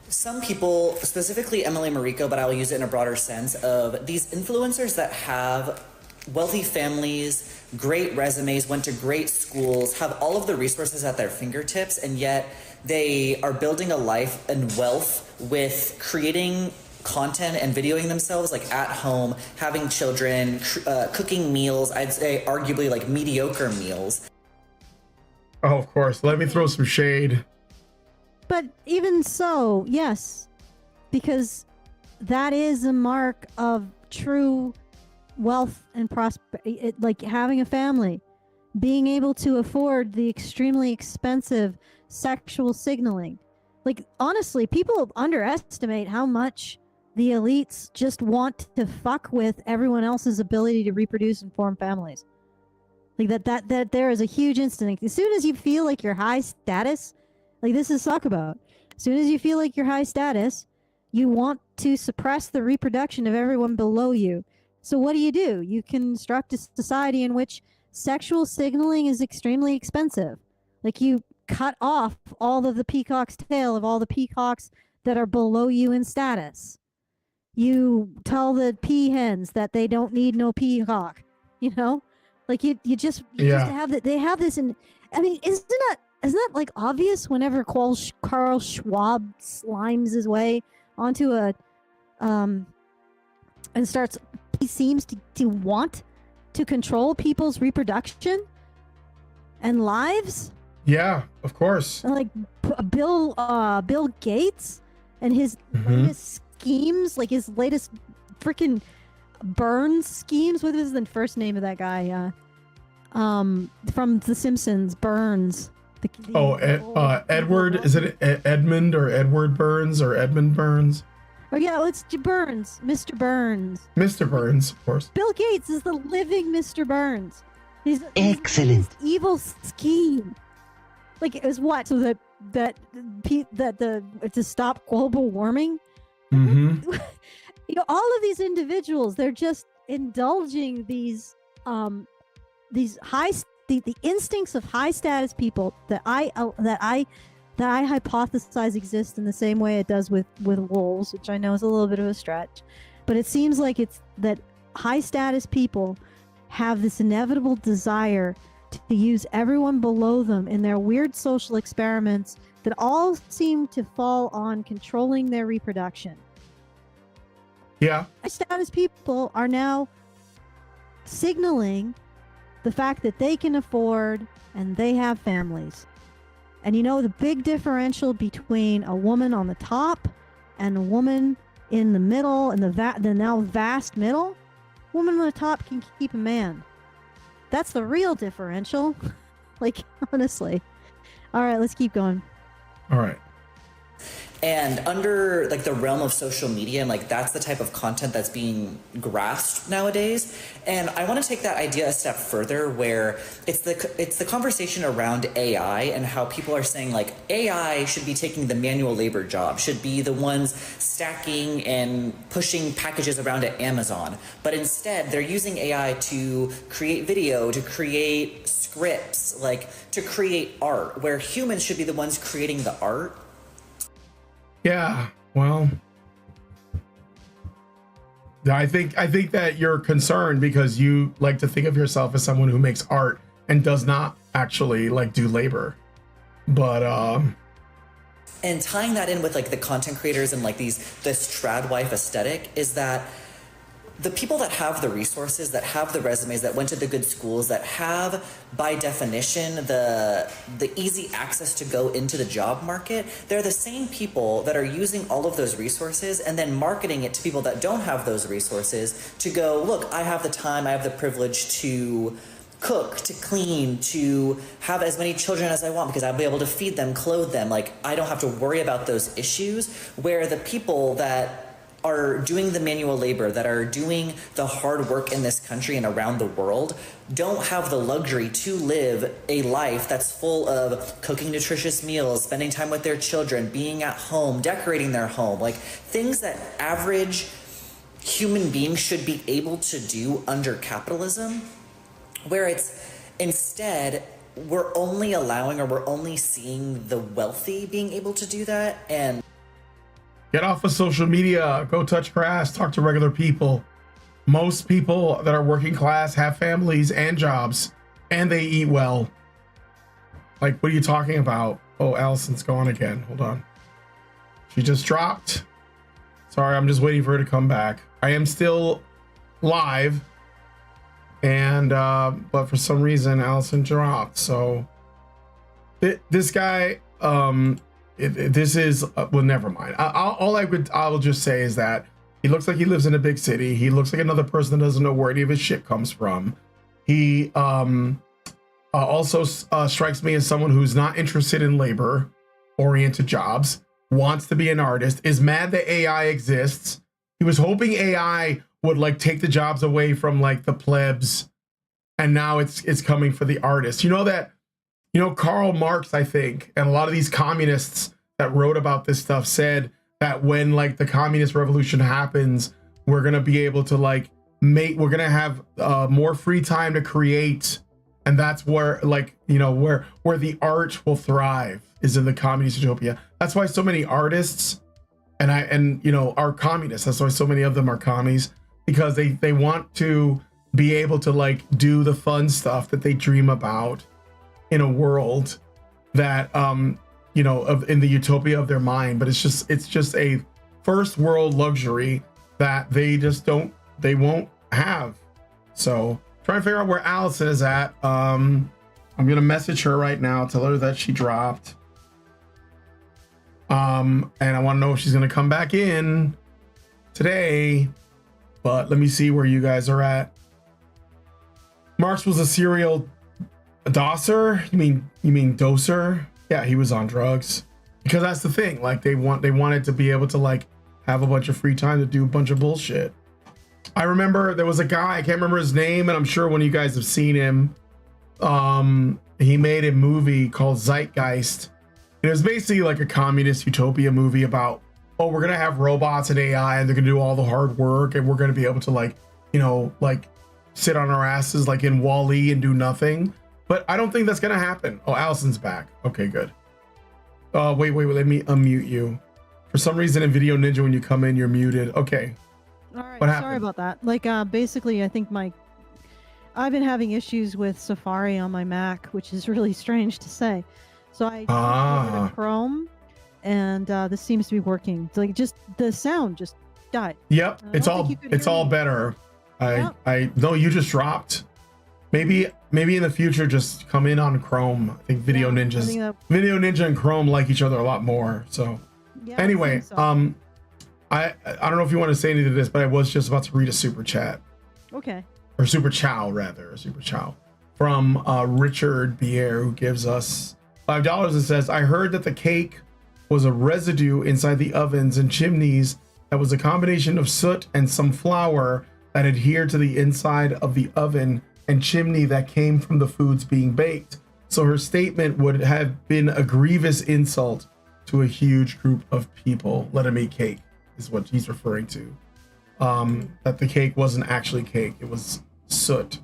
some people, specifically Emily Mariko, but I will use it in a broader sense, of these influencers that have wealthy families, great resumes, went to great schools, have all of the resources at their fingertips, and yet they are building a life and wealth with creating content and videoing themselves like at home, having children, cooking meals, I'd say arguably like mediocre meals. Oh, of course. Let me throw some shade. But even so, yes, because that is a mark of true wealth and prosperity, like having a family, being able to afford the extremely expensive sexual signaling. Like, honestly, people underestimate how much the elites just want to fuck with everyone else's ability to reproduce and form families. Like that there is a huge instinct. As soon as you feel like you're high status, like this is talk about. As soon as you feel like you're high status, you want to suppress the reproduction of everyone below you. So what do? You construct a society in which sexual signaling is extremely expensive. Like you cut off all of the peacock's tail of all the peacocks that are below you in status. You tell the peahens that they don't need no peacock, you know? Like you just have that. They have this, and I mean, isn't that like obvious? Whenever Carl Schwab slimes his way onto a, and starts, he seems to want to control people's reproduction and lives. Yeah, of course. Like Bill Gates and his latest schemes, like his latest freaking Burns schemes. What was the first name of that guy? From The Simpsons, Burns. Edward. Is it Edmund or Edward Burns or Edmund Burns? Oh yeah, it's Burns, Mr. Burns. Mr. Burns, of course. Bill Gates is the living Mr. Burns. He's excellent. His evil scheme. Like it was what? So that to stop global warming. Mm-hmm. You know, all of these individuals, they're just indulging these the instincts of high status people that I hypothesize exist in the same way it does with wolves, which I know is a little bit of a stretch, but it seems like it's that high status people have this inevitable desire to use everyone below them in their weird social experiments that all seem to fall on controlling their reproduction. Yeah. High status people are now signaling the fact that they can afford and they have families. And you know the big differential between a woman on the top and a woman in the middle and the now vast middle? Woman on the top can keep a man. That's the real differential. Like, honestly. All right, let's keep going. All right. And under like the realm of social media, and like that's the type of content that's being grasped nowadays. And I want to take that idea a step further, where it's the conversation around AI and how people are saying like AI should be taking the manual labor job, should be the ones stacking and pushing packages around at Amazon. But instead, they're using AI to create video, to create scripts, like to create art, where humans should be the ones creating the art. Yeah, well, I think that you're concerned because you like to think of yourself as someone who makes art and does not actually like do labor. But and tying that in with like the content creators and like this trad wife aesthetic is that the people that have the resources, that have the resumes, that went to the good schools, that have, by definition, the easy access to go into the job market, they're the same people that are using all of those resources and then marketing it to people that don't have those resources to go, look, I have the time, I have the privilege to cook, to clean, to have as many children as I want because I'll be able to feed them, clothe them. Like, I don't have to worry about those issues, where the people that are doing the manual labor, that are doing the hard work in this country and around the world, don't have the luxury to live a life that's full of cooking nutritious meals, spending time with their children, being at home, decorating their home, like things that average human beings should be able to do under capitalism, where it's instead we're only allowing, or we're only seeing the wealthy being able to do that. And get off of social media, go touch grass, talk to regular people. Most people that are working class have families and jobs, and they eat well. Like, what are you talking about? Oh, Allison's gone again. Hold on. She just dropped. Sorry, I'm just waiting for her to come back. I am still live, and but for some reason, Allison dropped. So this guy, this is well, never mind. I'll just say is that he looks like he lives in a big city. He looks like another person that doesn't know where any of his shit comes from. He also strikes me as someone who's not interested in labor oriented jobs, wants to be an artist, is mad that AI exists. He was hoping AI would like take the jobs away from like the plebs, and now it's coming for the artists. You know, Karl Marx, I think, and a lot of these communists that wrote about this stuff said that when like the communist revolution happens, we're going to be able to like we're going to have more free time to create. And that's where like, you know, where the art will thrive is in the communist utopia. That's why so many artists and you know, are communists. That's why so many of them are commies, because they want to be able to like do the fun stuff that they dream about in a world that you know, in the utopia of their mind, but it's just a first world luxury that they won't have. So trying to figure out where Allison is at. I'm gonna message her right now, tell her that she dropped. And I want to know if she's gonna come back in today, but let me see where you guys are at. Marx was a serial doser. You mean doser? Yeah, he was on drugs, because that's the thing. Like they wanted to be able to like have a bunch of free time to do a bunch of bullshit. I remember there was a guy, I can't remember his name, and I'm sure one of you guys have seen him. He made a movie called Zeitgeist. It was basically like a communist utopia movie about, oh, we're gonna have robots and AI, and they're gonna do all the hard work, and we're gonna be able to like, you know, like sit on our asses like in Wall-E and do nothing. But I don't think that's gonna happen. Oh, Allison's back. Okay, good. Wait, let me unmute you. For some reason in Video Ninja, when you come in, you're muted. Okay. All right. What happened? Sorry about that. Like, basically, I think I've been having issues with Safari on my Mac, which is really strange to say. So I switched over to Chrome, and this seems to be working. It's like just the sound just died. Yep, it's all better. I no, you just dropped. Maybe in the future, just come in on Chrome. I think Video Ninja and Chrome like each other a lot more. So anyway, I don't know if you want to say anything to this, but I was just about to read a super chat. Okay. Or Super Chow, rather. Super Chow. From Richard Bier, who gives us $5 and says, I heard that the cake was a residue inside the ovens and chimneys that was a combination of soot and some flour that adhered to the inside of the oven and chimney that came from the foods being baked. So her statement would have been a grievous insult to a huge group of people. Let him eat cake is what he's referring to. That the cake wasn't actually cake, it was soot.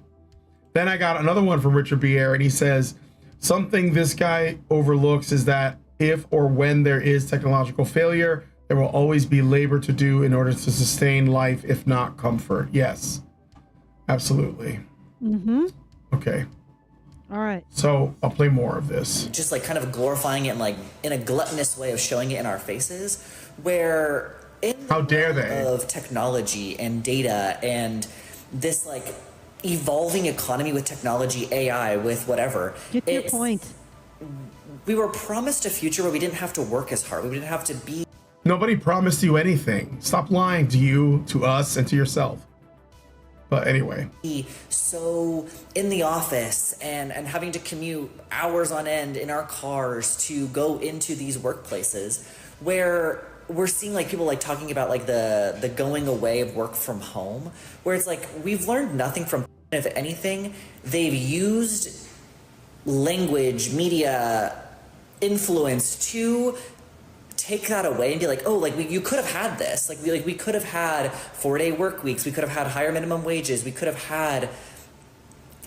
Then I got another one from Richard Bier, and he says, something this guy overlooks is that if or when there is technological failure, there will always be labor to do in order to sustain life, if not comfort. Yes, absolutely. Mm-hmm. Okay. All right. So I'll play more of this. Just like kind of glorifying it and like in a gluttonous way of showing it in our faces, where in how dare they of technology and data and this like evolving economy with technology, AI, with whatever. Get your point. We were promised a future where we didn't have to work as hard. We didn't have to be. Nobody promised you anything. Stop lying to you, to us, and to yourself. But anyway. So in the office and having to commute hours on end in our cars to go into these workplaces where we're seeing like people like talking about like the going away of work from home, where it's like we've learned nothing from, if anything, they've used language, media, influence to take that away and be like, oh, like you could have had this, like we could have had 4-day work weeks, we could have had higher minimum wages, we could have had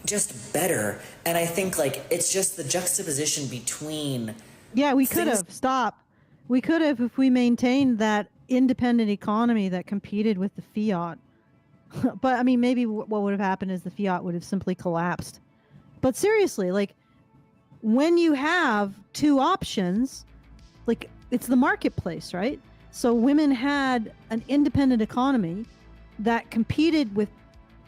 just better. And I think like it's just the juxtaposition between we could have we could have if we maintained that independent economy that competed with the fiat. But I mean, maybe what would have happened is the fiat would have simply collapsed. But seriously, like when you have two options, like it's the marketplace, right? So women had an independent economy that competed with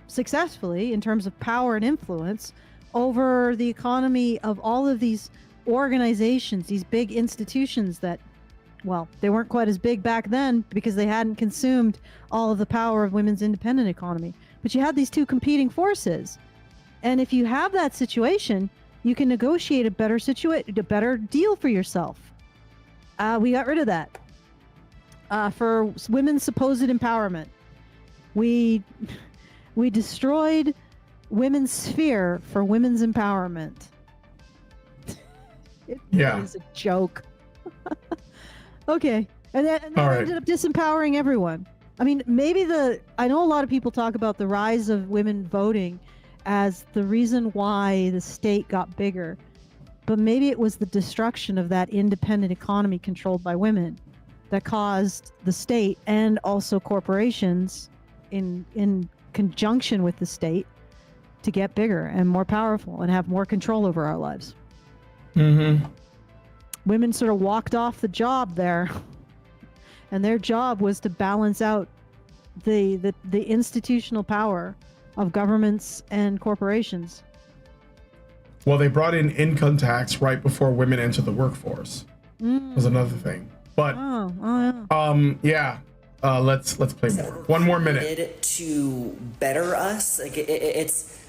successfully in terms of power and influence over the economy of all of these organizations, these big institutions that, well, they weren't quite as big back then because they hadn't consumed all of the power of women's independent economy. But you had these two competing forces. And if you have that situation, you can negotiate a better deal for yourself. We got rid of that for women's supposed empowerment. We destroyed women's sphere for women's empowerment. It is a joke. Okay, and then ended up disempowering everyone. I mean, I know a lot of people talk about the rise of women voting as the reason why the state got bigger. But maybe it was the destruction of that independent economy controlled by women that caused the state and also corporations in conjunction with the state to get bigger and more powerful and have more control over our lives. Mm-hmm. Women sort of walked off the job there, and their job was to balance out the institutional power of governments and corporations. Well, they brought in income tax right before women entered the workforce. Was another thing. But yeah. Let's play more. One more minute. To better us, like it's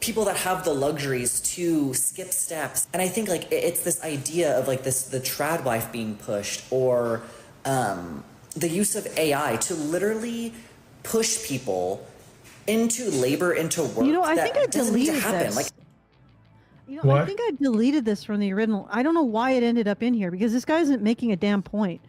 people that have the luxuries to skip steps, and I think like it's this idea of like the trad wife being pushed, or the use of AI to literally push people into labor, into work. You know, I think I deleted this. Like, you know, I think I deleted this from the original. I don't know why it ended up in here, because this guy isn't making a damn point.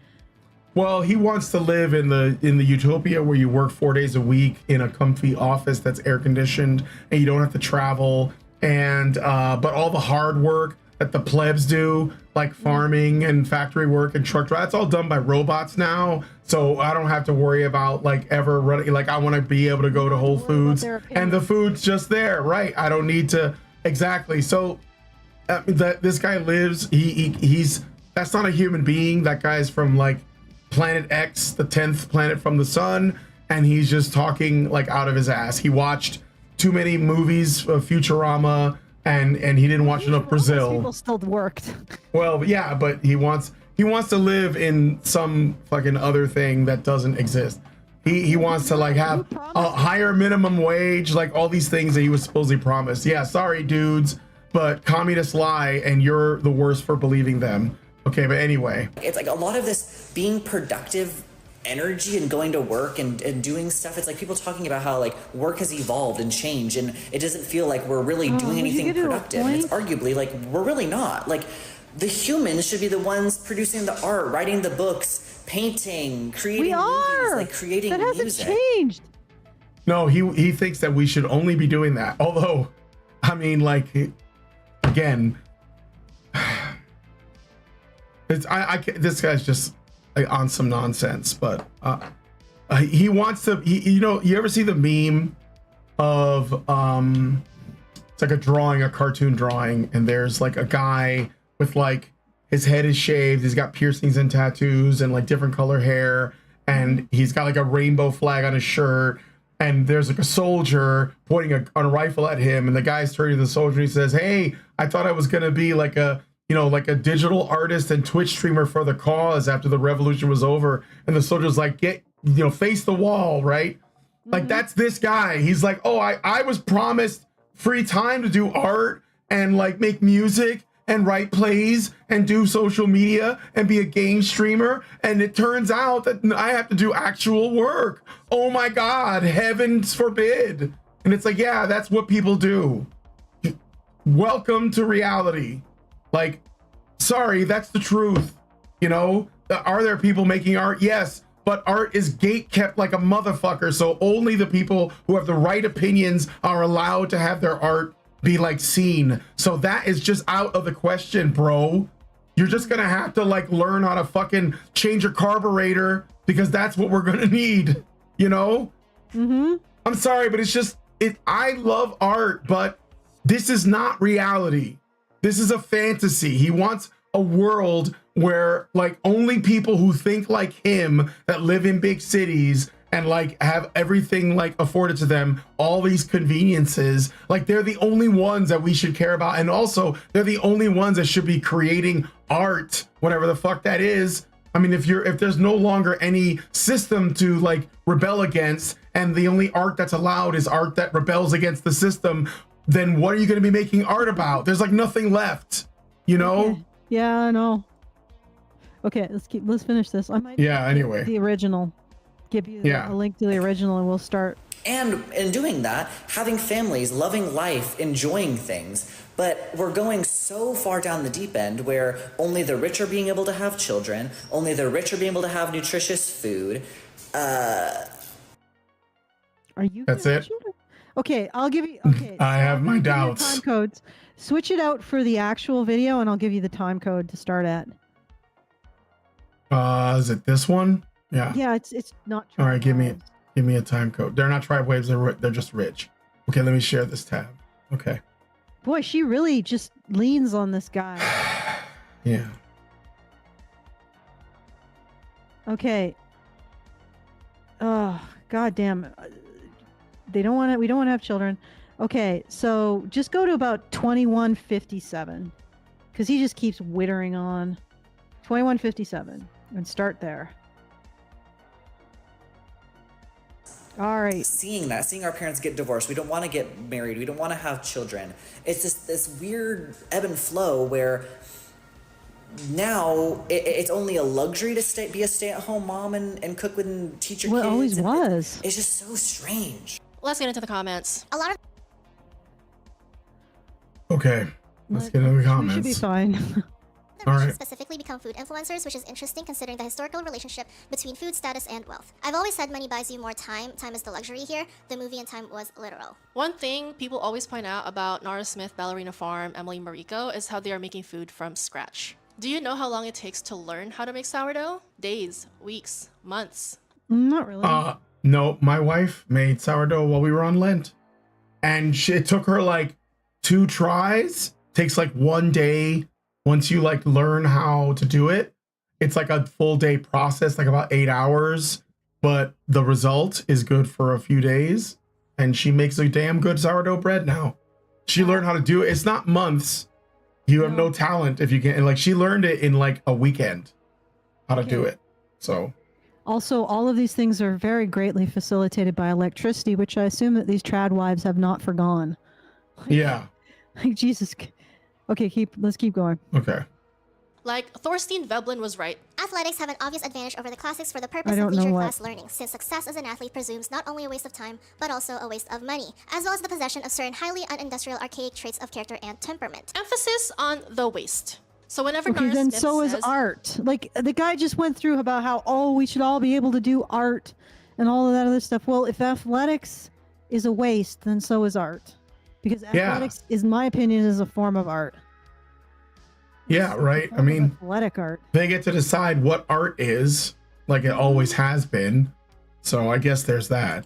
Well, he wants to live in the utopia where you work 4 days a week in a comfy office that's air conditioned and you don't have to travel, and but all the hard work that the plebs do, like farming and factory work and truck drive, that's all done by robots now. So I don't have to worry about like ever running. Like I want to be able to go to Whole Foods and the food's just there, right? I don't need to exactly. So this guy lives. He's that's not a human being. That guy's from like Planet X, the 10th planet from the sun, and he's just talking like out of his ass. He watched too many movies of Futurama, and he didn't watch enough Brazil. People still worked. Well, yeah, but he wants to live in some fucking other thing that doesn't exist. He wants to like have a higher minimum wage, like all these things that he was supposedly promised. Yeah, sorry dudes, but communists lie, and you're the worst for believing them. Okay, but anyway. It's like a lot of this being productive energy and going to work and doing stuff. It's like people talking about how like work has evolved and changed, and it doesn't feel like we're really doing anything productive. And it's arguably like we're really not. Like the humans should be the ones producing the art, writing the books, painting, creating movies, like creating that hasn't music. Changed. No, he thinks that we should only be doing that. Although, I mean, like, again, this guy's just like, on some nonsense. But he wants to. You know, you ever see the meme of it's like a drawing, a cartoon drawing, and there's like a guy with like his head is shaved, he's got piercings and tattoos and like different color hair, and he's got like a rainbow flag on his shirt, and there's like a soldier pointing a rifle at him, and the guy's turning to the soldier and he says, "Hey, I thought I was gonna be like a like a digital artist and Twitch streamer for the cause after the revolution was over." And the soldier's like, "Get face the wall," right? Like that's this guy. He's like, "Oh, I was promised free time to do art and like make music and write plays and do social media and be a game streamer, and it turns out that I have to do actual work. Oh my God, heavens forbid." And it's like, yeah, that's what people do. Welcome to reality. Like, sorry, that's the truth. Are there people making art? Yes, but art is gate kept like a motherfucker. So only the people who have the right opinions are allowed to have their art be like seen. So that is just out of the question, bro. You're just gonna have to like learn how to fucking change your carburetor, because that's what we're gonna need. I'm sorry, but it's just I love art, but this is not reality. This is a fantasy. He wants a world where like only people who think like him, that live in big cities and like have everything like afforded to them, all these conveniences, like they're the only ones that we should care about. And also they're the only ones that should be creating art, whatever the fuck that is. I mean, if there's no longer any system to like rebel against, and the only art that's allowed is art that rebels against the system, then what are you going to be making art about? There's like nothing left, Okay. Yeah, I know. Okay, let's finish this. I might anyway, the original, give you a link to the original, and we'll start. And in doing that, having families, loving life, enjoying things. But we're going so far down the deep end where only the rich are being able to have children, only the rich are being able to have nutritious food. Are you? That's it. Okay, I'll give you. Okay, I have my doubts. Time codes. Switch it out for the actual video, and I'll give you the time code to start at. Is it this one? Yeah. Yeah, it's not. All right, give me a time code. They're not tribe waves. They're just rich. Okay, let me share this tab. Okay. Boy, she really just leans on this guy. Yeah. Okay. Oh, goddamn. They don't want to. We don't want to have children. Okay, so just go to about 2157, because he just keeps wittering on. 2157, and start there. All right. Seeing our parents get divorced, we don't want to get married, we don't want to have children. It's just this weird ebb and flow where now it's only a luxury to be a stay-at-home mom and cook and teach your kids. Well, it always was. It's just so strange. Let's get into the comments. A lot of Okay. Let's get into the comments. We should be fine. the All rich right. specifically become food influencers, which is interesting considering the historical relationship between food status and wealth. I've always said money buys you more time. Time is the luxury here. The movie and time was literal. One thing people always point out about Nara Smith, Ballerina Farm, Emily Mariko is how they are making food from scratch. Do you know how long it takes to learn how to make sourdough? Days, weeks, months. Not really. No, my wife made sourdough while we were on Lent. And it took her like 2 tries. Takes like 1 day. Once you like learn how to do it, it's like a full day process, like about 8 hours. But the result is good for a few days. And she makes a damn good sourdough bread now. She learned how to do it. It's not months. You have no talent if you can't. And like she learned it in like a weekend how to do it. So also, all of these things are very greatly facilitated by electricity, which I assume that these trad wives have not forgone. yeah. Like Jesus. Okay, let's keep going. Okay. Like, Thorstein Veblen was right. Athletics have an obvious advantage over the classics for the purpose I of don't know leisure what. class learning, since success as an athlete presumes not only a waste of time, but also a waste of money, as well as the possession of certain highly unindustrial archaic traits of character and temperament. Emphasis on the waste. So whenever Okay, Nara then Smith so is says, art. Like the guy just went through about how, we should all be able to do art and all of that other stuff. Well, if athletics is a waste, then so is art. Because athletics, is, in my opinion, is a form of art. Yeah, right. I mean, athletic art. They get to decide what art is, like it always has been. So I guess there's that.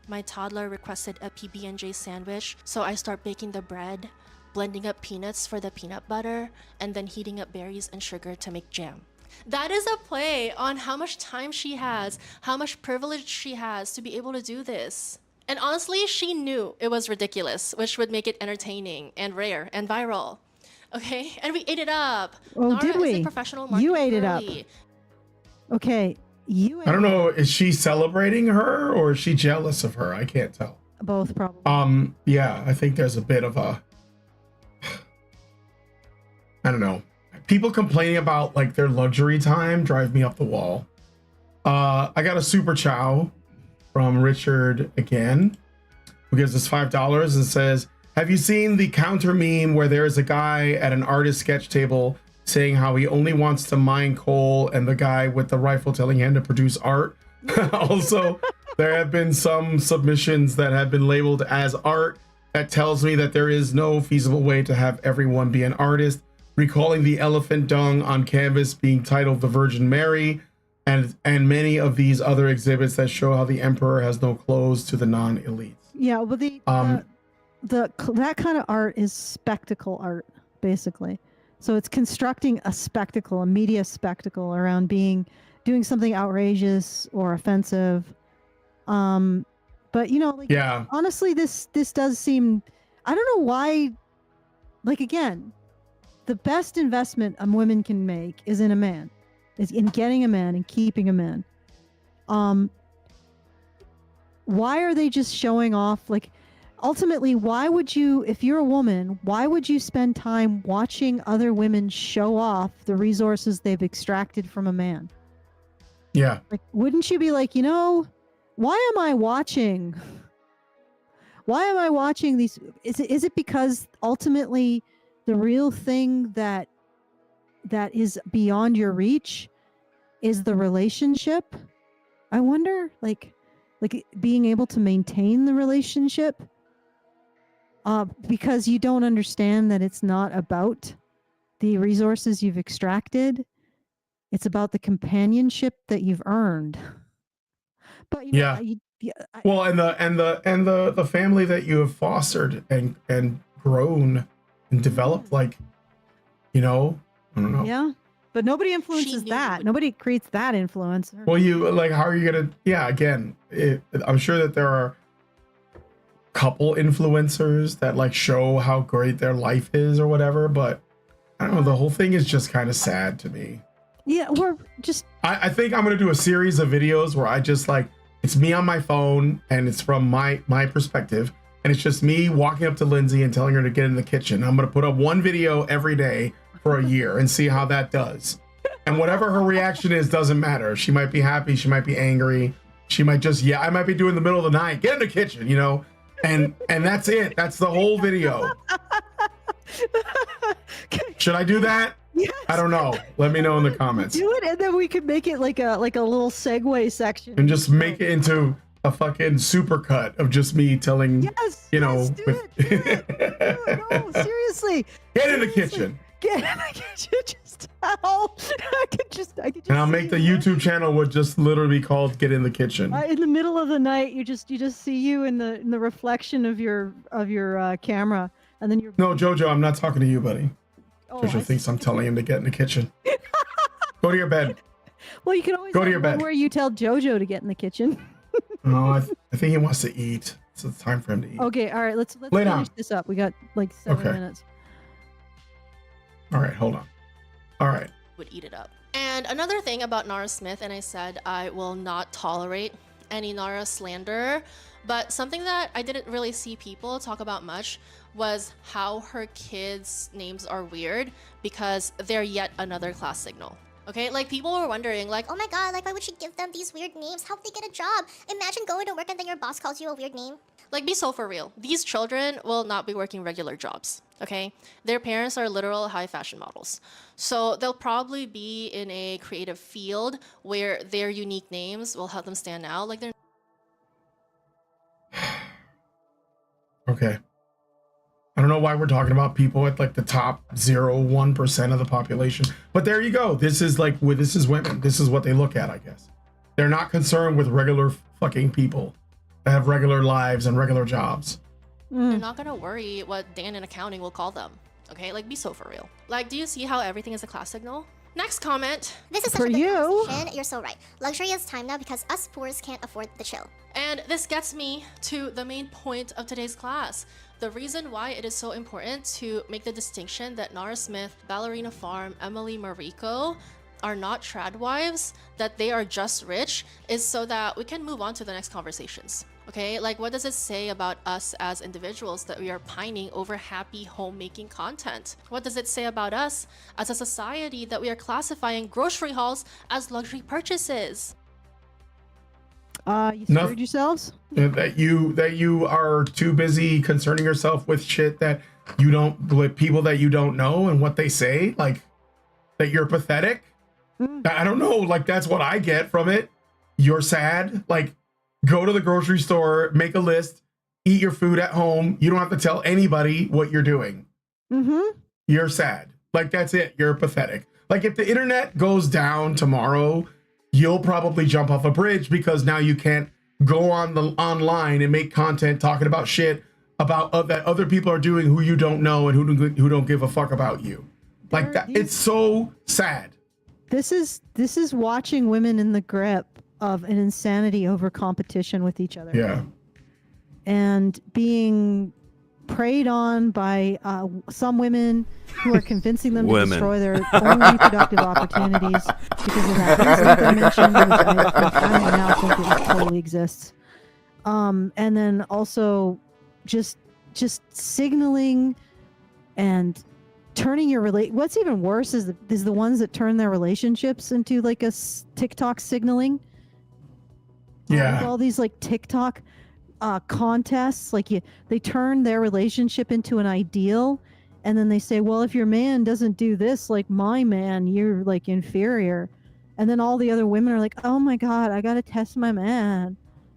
my toddler requested a PB&J sandwich, so I start baking the bread, blending up peanuts for the peanut butter, and then heating up berries and sugar to make jam. That is a play on how much time she has, how much privilege she has to be able to do this. And honestly, she knew it was ridiculous, which would make it entertaining and rare and viral. Okay, and we ate it up. Oh, Nara did is we? a professional You marketing ate it up. girly. Okay, you. I don't know. Is she celebrating her or is she jealous of her? I can't tell. Both probably. Yeah, I think there's a bit of a. I don't know. People complaining about like their luxury time drive me up the wall. I got a Super Chow from Richard again, who gives us $5 and says, "Have you seen the counter meme where there is a guy at an artist sketch table saying how he only wants to mine coal and the guy with the rifle telling him to produce art?" Also, there have been some submissions that have been labeled as art. That tells me that there is no feasible way to have everyone be an artist. Recalling the elephant dung on canvas being titled The Virgin Mary, and many of these other exhibits that show how the emperor has no clothes to the non-elites. Yeah, but that kind of art is spectacle art, basically. So it's constructing a spectacle, a media spectacle around doing something outrageous or offensive. But honestly, this does seem, I don't know why. Like again, the best investment a woman can make is in a man, is in getting a man and keeping a man. Why are they just showing off? Like, ultimately, why would you, if you're a woman, why would you spend time watching other women show off the resources they've extracted from a man? Yeah. Like, wouldn't you be like, why am I watching? Why am I watching these? Is it because ultimately the real thing that is beyond your reach is the relationship? I wonder, like being able to maintain the relationship, because you don't understand that it's not about the resources you've extracted. It's about the companionship that you've earned. But you know, Yeah. Well, and the family that you have fostered and grown and developed, like, you know, I don't know. Yeah, but nobody influences that. Nobody creates that influencer. Well, you like, how are you gonna? Yeah, again, I'm sure that there are couple influencers that like show how great their life is or whatever, but I don't know. The whole thing is just kind of sad to me. Yeah, we're just. I think I'm gonna do a series of videos where I just like, it's me on my phone and it's from my perspective, and it's just me walking up to Lindsay and telling her to get in the kitchen. I'm gonna put up one video every day for a year and see how that does. And whatever her reaction is doesn't matter. She might be happy, she might be angry, she might just, yeah, I might be doing the middle of the night, get in the kitchen, you know, and that's it. That's the whole video. Should I do that? Yes. I don't know. Let me know in the comments. Do it, and then we could make it like a little segue section. And just make it into a fucking supercut of just me telling, you know. Do it. No, seriously. Get in the kitchen. Get in the kitchen. Just tell. I could just. And I'll make the YouTube channel would just literally be called "Get in the Kitchen." In the middle of the night, you just see you in the reflection of your camera, and then you're. No, Jojo, I'm not talking to you, buddy. Oh, Jojo thinks I'm telling him to get in the kitchen. Go to your bed. Well, you can always go to have your one bed where you tell Jojo to get in the kitchen. No, I think he wants to eat. So it's time for him to eat. Okay, all right. Let's Lay finish down. this up. We got like 7 minutes. All right, hold on. All right. Would eat it up. And another thing about Nara Smith, and I said I will not tolerate any Nara slander, but something that I didn't really see people talk about much was how her kids' names are weird because they're yet another class signal. Okay, like people were wondering, like, oh my god, like why would she give them these weird names? How'd they get a job? Imagine going to work and then your boss calls you a weird name. Like, be so for real. These children will not be working regular jobs, okay? Their parents are literal high fashion models. So they'll probably be in a creative field where their unique names will help them stand out. Like, they're... Okay. I don't know why we're talking about people at like the top 0.1% of the population, but there you go. This is like, this is women. This is what they look at, I guess. They're not concerned with regular fucking people that have regular lives and regular jobs. They're not gonna worry what Dan in accounting will call them. Okay, like be so for real. Like, do you see how everything is a class signal? Next comment. This is such a good conversation. You're so right. Luxury is time now because us poors can't afford the chill. And this gets me to the main point of today's class. The reason why it is so important to make the distinction that Nara Smith, Ballerina Farm, Emily Mariko are not trad wives, that they are just rich, is so that we can move on to the next conversations. Okay, like what does it say about us as individuals that we are pining over happy homemaking content? What does it say about us as a society that we are classifying grocery hauls as luxury purchases? You screwed yourselves? That you are too busy concerning yourself with shit that you don't, with people that you don't know and what they say, like that you're pathetic. I don't know, like that's what I get from it. You're sad. Like, go to the grocery store, make a list, eat your food at home. You don't have to tell anybody what you're doing. You're sad. Like, that's it. You're pathetic. Like, if the internet goes down tomorrow, you'll probably jump off a bridge because now you can't go online and make content talking about shit about that other people are doing who you don't know and who don't give a fuck about you. Like that. It's so sad. This is watching women in the grip of an insanity over competition with each other. Yeah. And being preyed on by some women who are convincing them to destroy their own reproductive opportunities because of that reason I mentioned, which I now think it totally exists. And then also just signaling and turning your what's even worse is the ones that turn their relationships into like a TikTok signaling. Yeah. All these like TikTok contests, like they turn their relationship into an ideal, and then they say, well, if your man doesn't do this like my man, you're like inferior. And then all the other women are like, oh my god, I gotta test my man.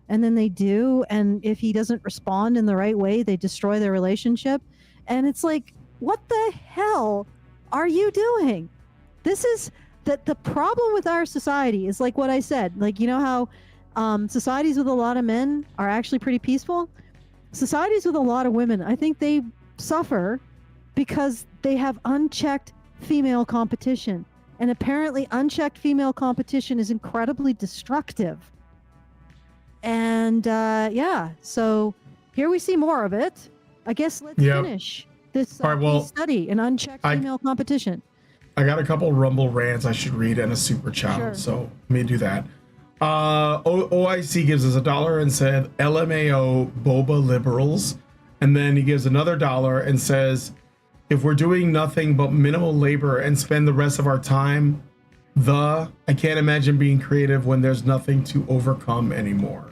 And then they do, and if he doesn't respond in the right way, they destroy their relationship. And it's like, what the hell are you doing? This is the problem with our society is like what I said, like, you know how Societies with a lot of men are actually pretty peaceful. Societies with a lot of women, I think they suffer because they have unchecked female competition. And apparently unchecked female competition is incredibly destructive. And yeah, so here we see more of it. I guess let's finish this study in unchecked female competition. I got a couple Rumble rants I should read and a Super Chow, Sure. so let me do that. OIC gives us $1 and said LMAO boba liberals, and then he gives another $1 and says, if we're doing nothing but minimal labor and spend the rest of our time, I can't imagine being creative when there's nothing to overcome anymore.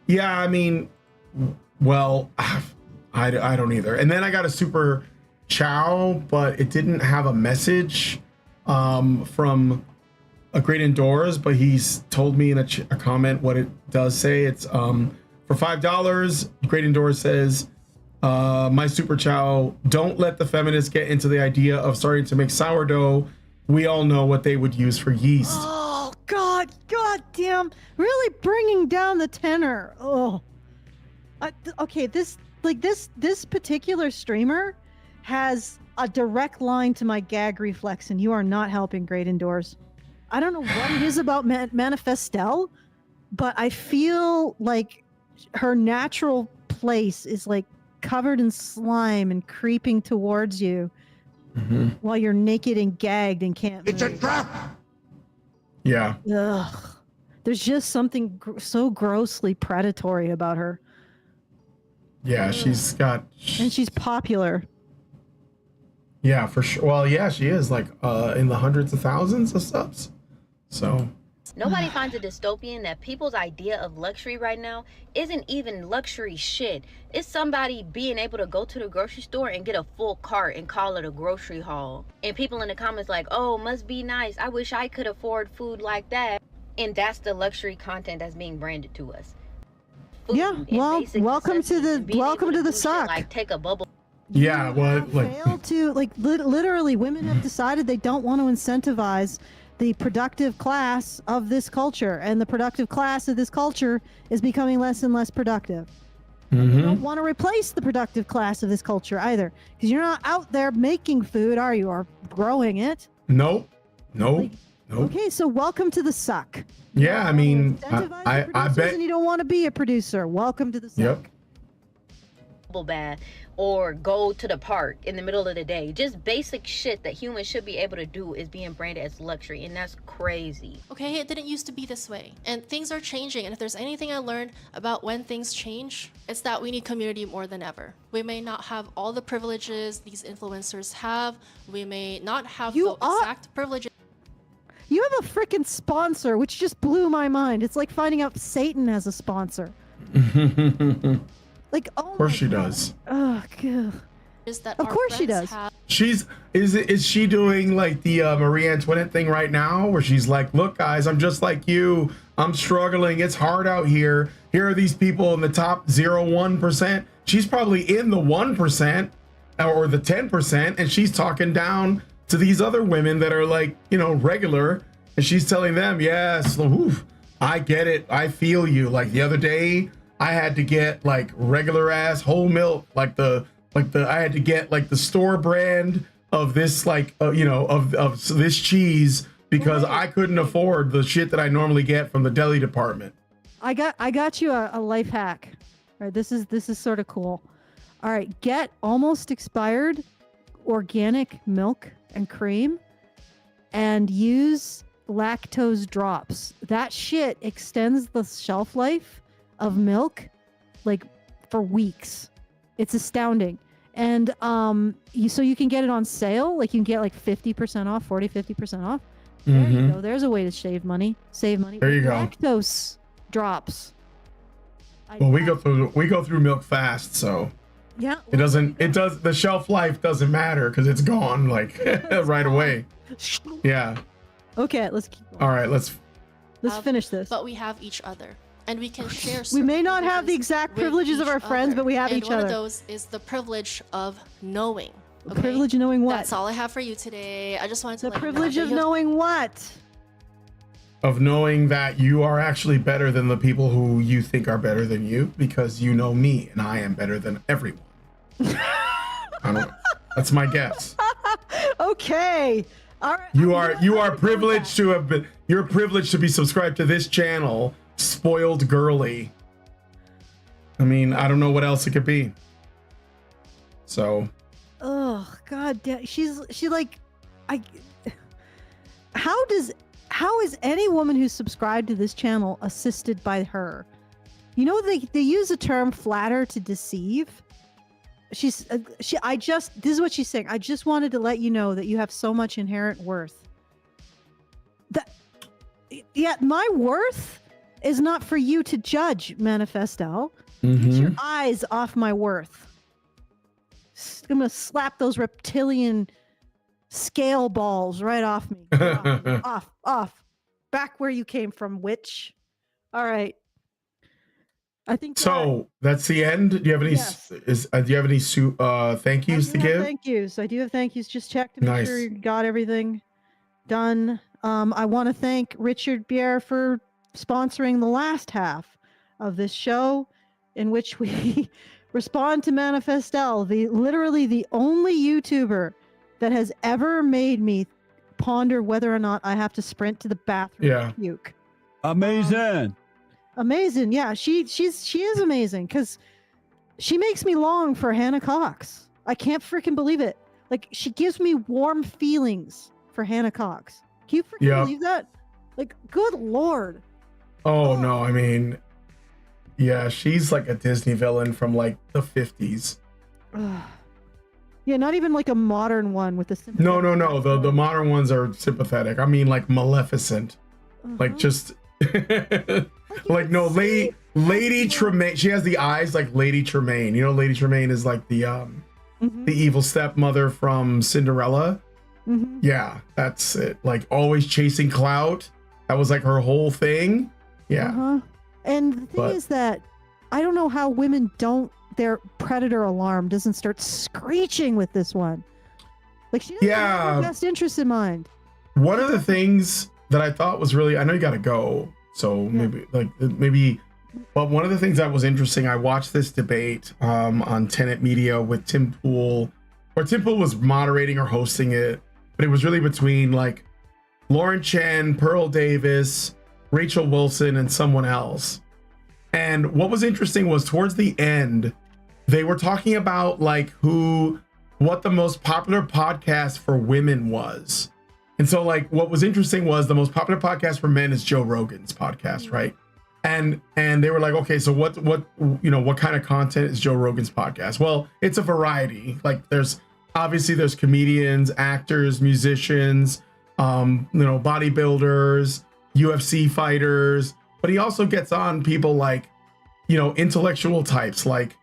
Yeah, I mean, well, I don't either. And then I got a Super Chow, but it didn't have a message from a Great Indoors, but he's told me in a comment what it does say. It's for $5. Great Indoors says, my Super Chow, don't let the feminists get into the idea of starting to make sourdough. We all know what they would use for yeast. Oh God damn, really bringing down the tenor. Oh, okay, this particular streamer has a direct line to my gag reflex, and you are not helping Great Indoors. I don't know what it is about Manifestelle, but I feel like her natural place is like covered in slime and creeping towards you while you're naked and gagged and can't move. It's a trap. Yeah. Ugh. There's just something so grossly predatory about her. Yeah, and she's popular. Yeah, for sure. Well, yeah, she is like in the hundreds of thousands of subs. So nobody finds it dystopian that people's idea of luxury right now isn't even luxury shit. It's somebody being able to go to the grocery store and get a full cart and call it a grocery haul. And people in the comments like, oh, must be nice. I wish I could afford food like that. And that's the luxury content that's being branded to us. Food yeah, well, welcome to the suck. Like take a bubble. Yeah, what failed to literally women have decided they don't want to incentivize the productive class of this culture, and the productive class of this culture is becoming less and less productive. And you don't want to replace the productive class of this culture either, because you're not out there making food, are you, or growing it? Nope. Okay, so welcome to the suck. Yeah, I mean, I bet. And you don't want to be a producer. Welcome to the suck. Bubble bath or go to the park in the middle of the day. Just basic shit that humans should be able to do is being branded as luxury, and that's crazy. Okay, it didn't used to be this way, and things are changing. And if there's anything I learned about when things change, it's that we need community more than ever. We may not have all the privileges these influencers have. We may not have the exact privileges. You have a freaking sponsor, which just blew my mind. It's like finding out Satan has a sponsor. Like, oh, of course she does. Oh, God. Of course she does. Is she doing like the Marie Antoinette thing right now, where she's like, look guys, I'm just like you, I'm struggling, it's hard out here, here are these people in the top 0.1%. She's probably in the 1% or the 10%, and she's talking down to these other women that are like, you know, regular, and she's telling them, yes, oof, I get it, I feel you. Like the other day I had to get like regular ass whole milk, I had to get like the store brand of this, like, you know, of this cheese, because I couldn't afford the shit that I normally get from the deli department. I got you a life hack. All right, this is sort of cool. All right, get almost expired organic milk and cream and use lactose drops. That shit extends the shelf life of milk like for weeks. It's astounding. And so you can get it on sale, like you can get like 50% off, 50% off. There you go. There's a way to save money. There you go. Lactose drops. Well, we go through milk fast, so yeah, the shelf life doesn't matter because it's gone like right away. Yeah. Okay, let's keep going. All right, let's finish this. But we have each other. And we can share. We may not have the exact privileges of our friends, but we have each other. And one of those is the privilege of knowing. The privilege of knowing what? That's all I have for you today. I just wanted to the privilege of knowing what? of knowing that you are actually better than the people who you think are better than you, because you know me and I am better than everyone. That's my guess. Okay. All right. You are privileged to have been. You're privileged to be subscribed to this channel, Spoiled Girly. I mean, I don't know what else it could be. So. Oh God, how is any woman who's subscribed to this channel assisted by her? You know, they use the term flatter to deceive. This is what she's saying. I just wanted to let you know that you have so much inherent worth. Yet my worth is not for you to judge, Manifestelle. Get your eyes off my worth. I'm gonna slap those reptilian scale balls right off me. Off. Back where you came from, witch. All right. I think so. That's the end. Do you have any? Yes. Do you have any thank yous to give? Thank yous. I do have thank yous. Just check to make sure you got everything done. I want to thank Richard Bier for sponsoring the last half of this show, in which we respond to Manifestelle, literally the only YouTuber that has ever made me ponder whether or not I have to sprint to the bathroom to puke. Amazing. Amazing. Yeah, she is amazing, because she makes me long for Hannah Cox. I can't freaking believe it. Like, she gives me warm feelings for Hannah Cox. Can you freaking believe that? Like, good Lord. Oh no, I mean, yeah, she's like a Disney villain from like the 50s. Yeah, not even like a modern one with the No. The modern ones are sympathetic. I mean, like Maleficent. Like just like no, Lady Tremaine. She has the eyes like Lady Tremaine. You know, Lady Tremaine is like the evil stepmother from Cinderella. Yeah, that's it. Like always chasing clout. That was like her whole thing. Yeah. And the thing is that I don't know how women their predator alarm doesn't start screeching with this one. Like, she doesn't have her best interest in mind. One of the things that I thought was really, I know you got to go, so maybe, but one of the things that was interesting, I watched this debate on Tenet Media with Tim Pool, where Tim Pool was moderating or hosting it, but it was really between like Lauren Chen, Pearl Davis, Rachel Wilson, and someone else. And what was interesting was towards the end, they were talking about like what the most popular podcast for women was. And so like what was interesting was the most popular podcast for men is Joe Rogan's podcast, right? And they were like, okay, so what kind of content is Joe Rogan's podcast? Well, it's a variety. Like there's comedians, actors, musicians, bodybuilders, UFC fighters, but he also gets on people like, intellectual types like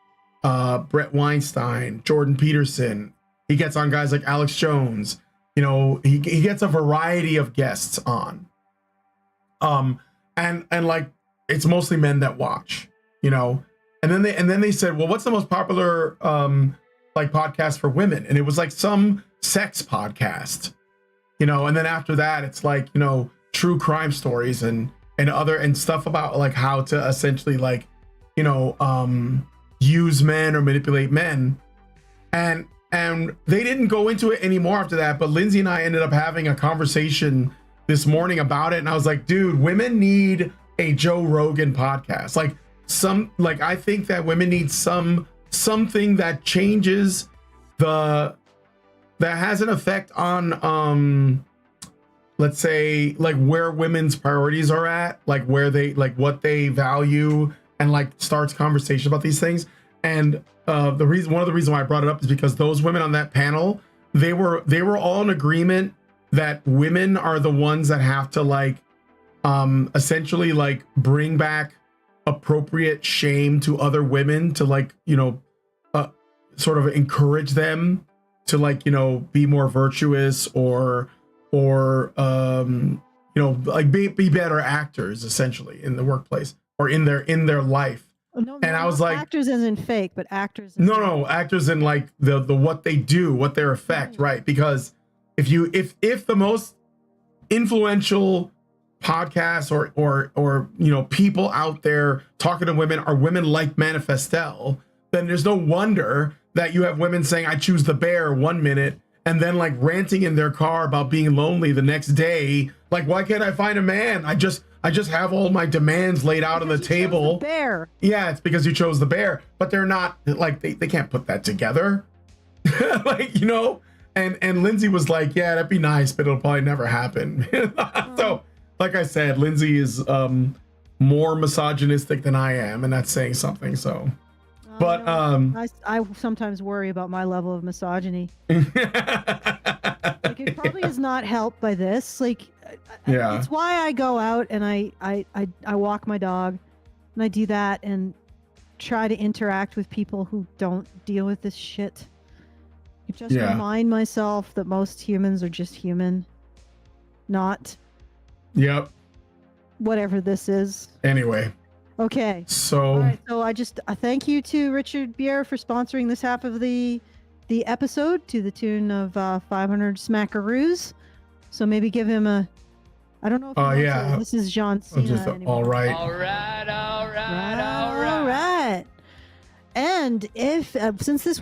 Brett Weinstein, Jordan Peterson. He gets on guys like Alex Jones. He gets a variety of guests on. And like it's mostly men that watch, and then they said, well, what's the most popular like podcast for women? And it was like some sex podcast, and then after that it's like, true crime stories and stuff about like how to essentially like, use men or manipulate men. And they didn't go into it anymore after that, but Lindsay and I ended up having a conversation this morning about it, and I was like, dude, women need a Joe Rogan podcast. I think that women need something that changes that has an effect on let's say like where women's priorities are at, like where they like what they value, and like starts conversation about these things. And one of the reasons why I brought it up is because those women on that panel, they were all in agreement that women are the ones that have to like essentially like bring back appropriate shame to other women to like sort of encourage them to like be more virtuous or like be better actors essentially in the workplace or in their life. No, and I was like, actors isn't fake, but actors. Actors in like the what they do, what their effect, right? Because if the most influential podcasts or you know, people out there talking to women are women like Manifestelle, then there's no wonder that you have women saying, I choose the bear 1 minute, and then like ranting in their car about being lonely the next day. Like, why can't I find a man? I just have all my demands laid out on the table. Bear. Yeah, it's because you chose the bear. But they're not like they can't put that together. Like, you know, and Lindsay was like, yeah, that'd be nice, but it'll probably never happen. So, like I said, Lindsay is more misogynistic than I am, and that's saying something. So, but I sometimes worry about my level of misogyny. Like, it probably is not helped by this. Like, yeah, it's why I go out and I walk my dog, and I do that and try to interact with people who don't deal with this shit. I just remind myself that most humans are just human, not whatever this is. Anyway. Okay. So, all right, so I thank you to Richard Bier for sponsoring this half of the episode to the tune of 500 smackaroos. So maybe give him a, I don't know if this is John Cena. All right. All right. And if since this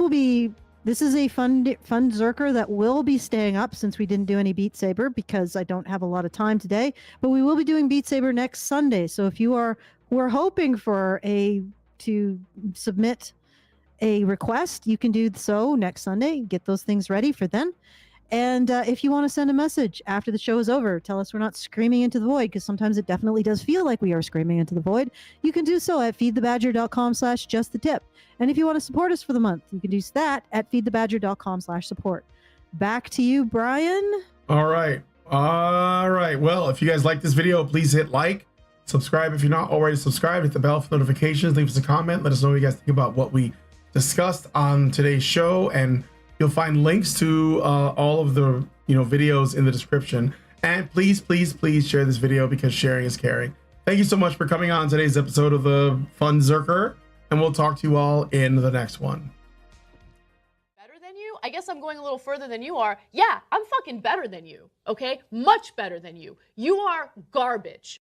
is a Fundzerker that will be staying up, since we didn't do any Beat Saber because I don't have a lot of time today, but we will be doing Beat Saber next Sunday. So if we're hoping for to submit a request, you can do so next Sunday. Get those things ready for then. And if you want to send a message after the show is over, tell us we're not screaming into the void, because sometimes it definitely does feel like we are screaming into the void. You can do so at feedthebadger.com/justthetip. And if you want to support us for the month, you can do that at feedthebadger.com/support. Back to you, Brian. All right. Well, if you guys like this video, please hit like, subscribe if you're not already subscribed, hit the bell for notifications, leave us a comment, let us know what you guys think about what we discussed on today's show, and you'll find links to all of the videos in the description. And please share this video, because sharing is caring. Thank you so much for coming on today's episode of the Fundzerker, and we'll talk to you all in the next one. Better than you? I guess I'm going a little further than you are. Yeah, I'm fucking better than you, okay? Much better than you. You are garbage.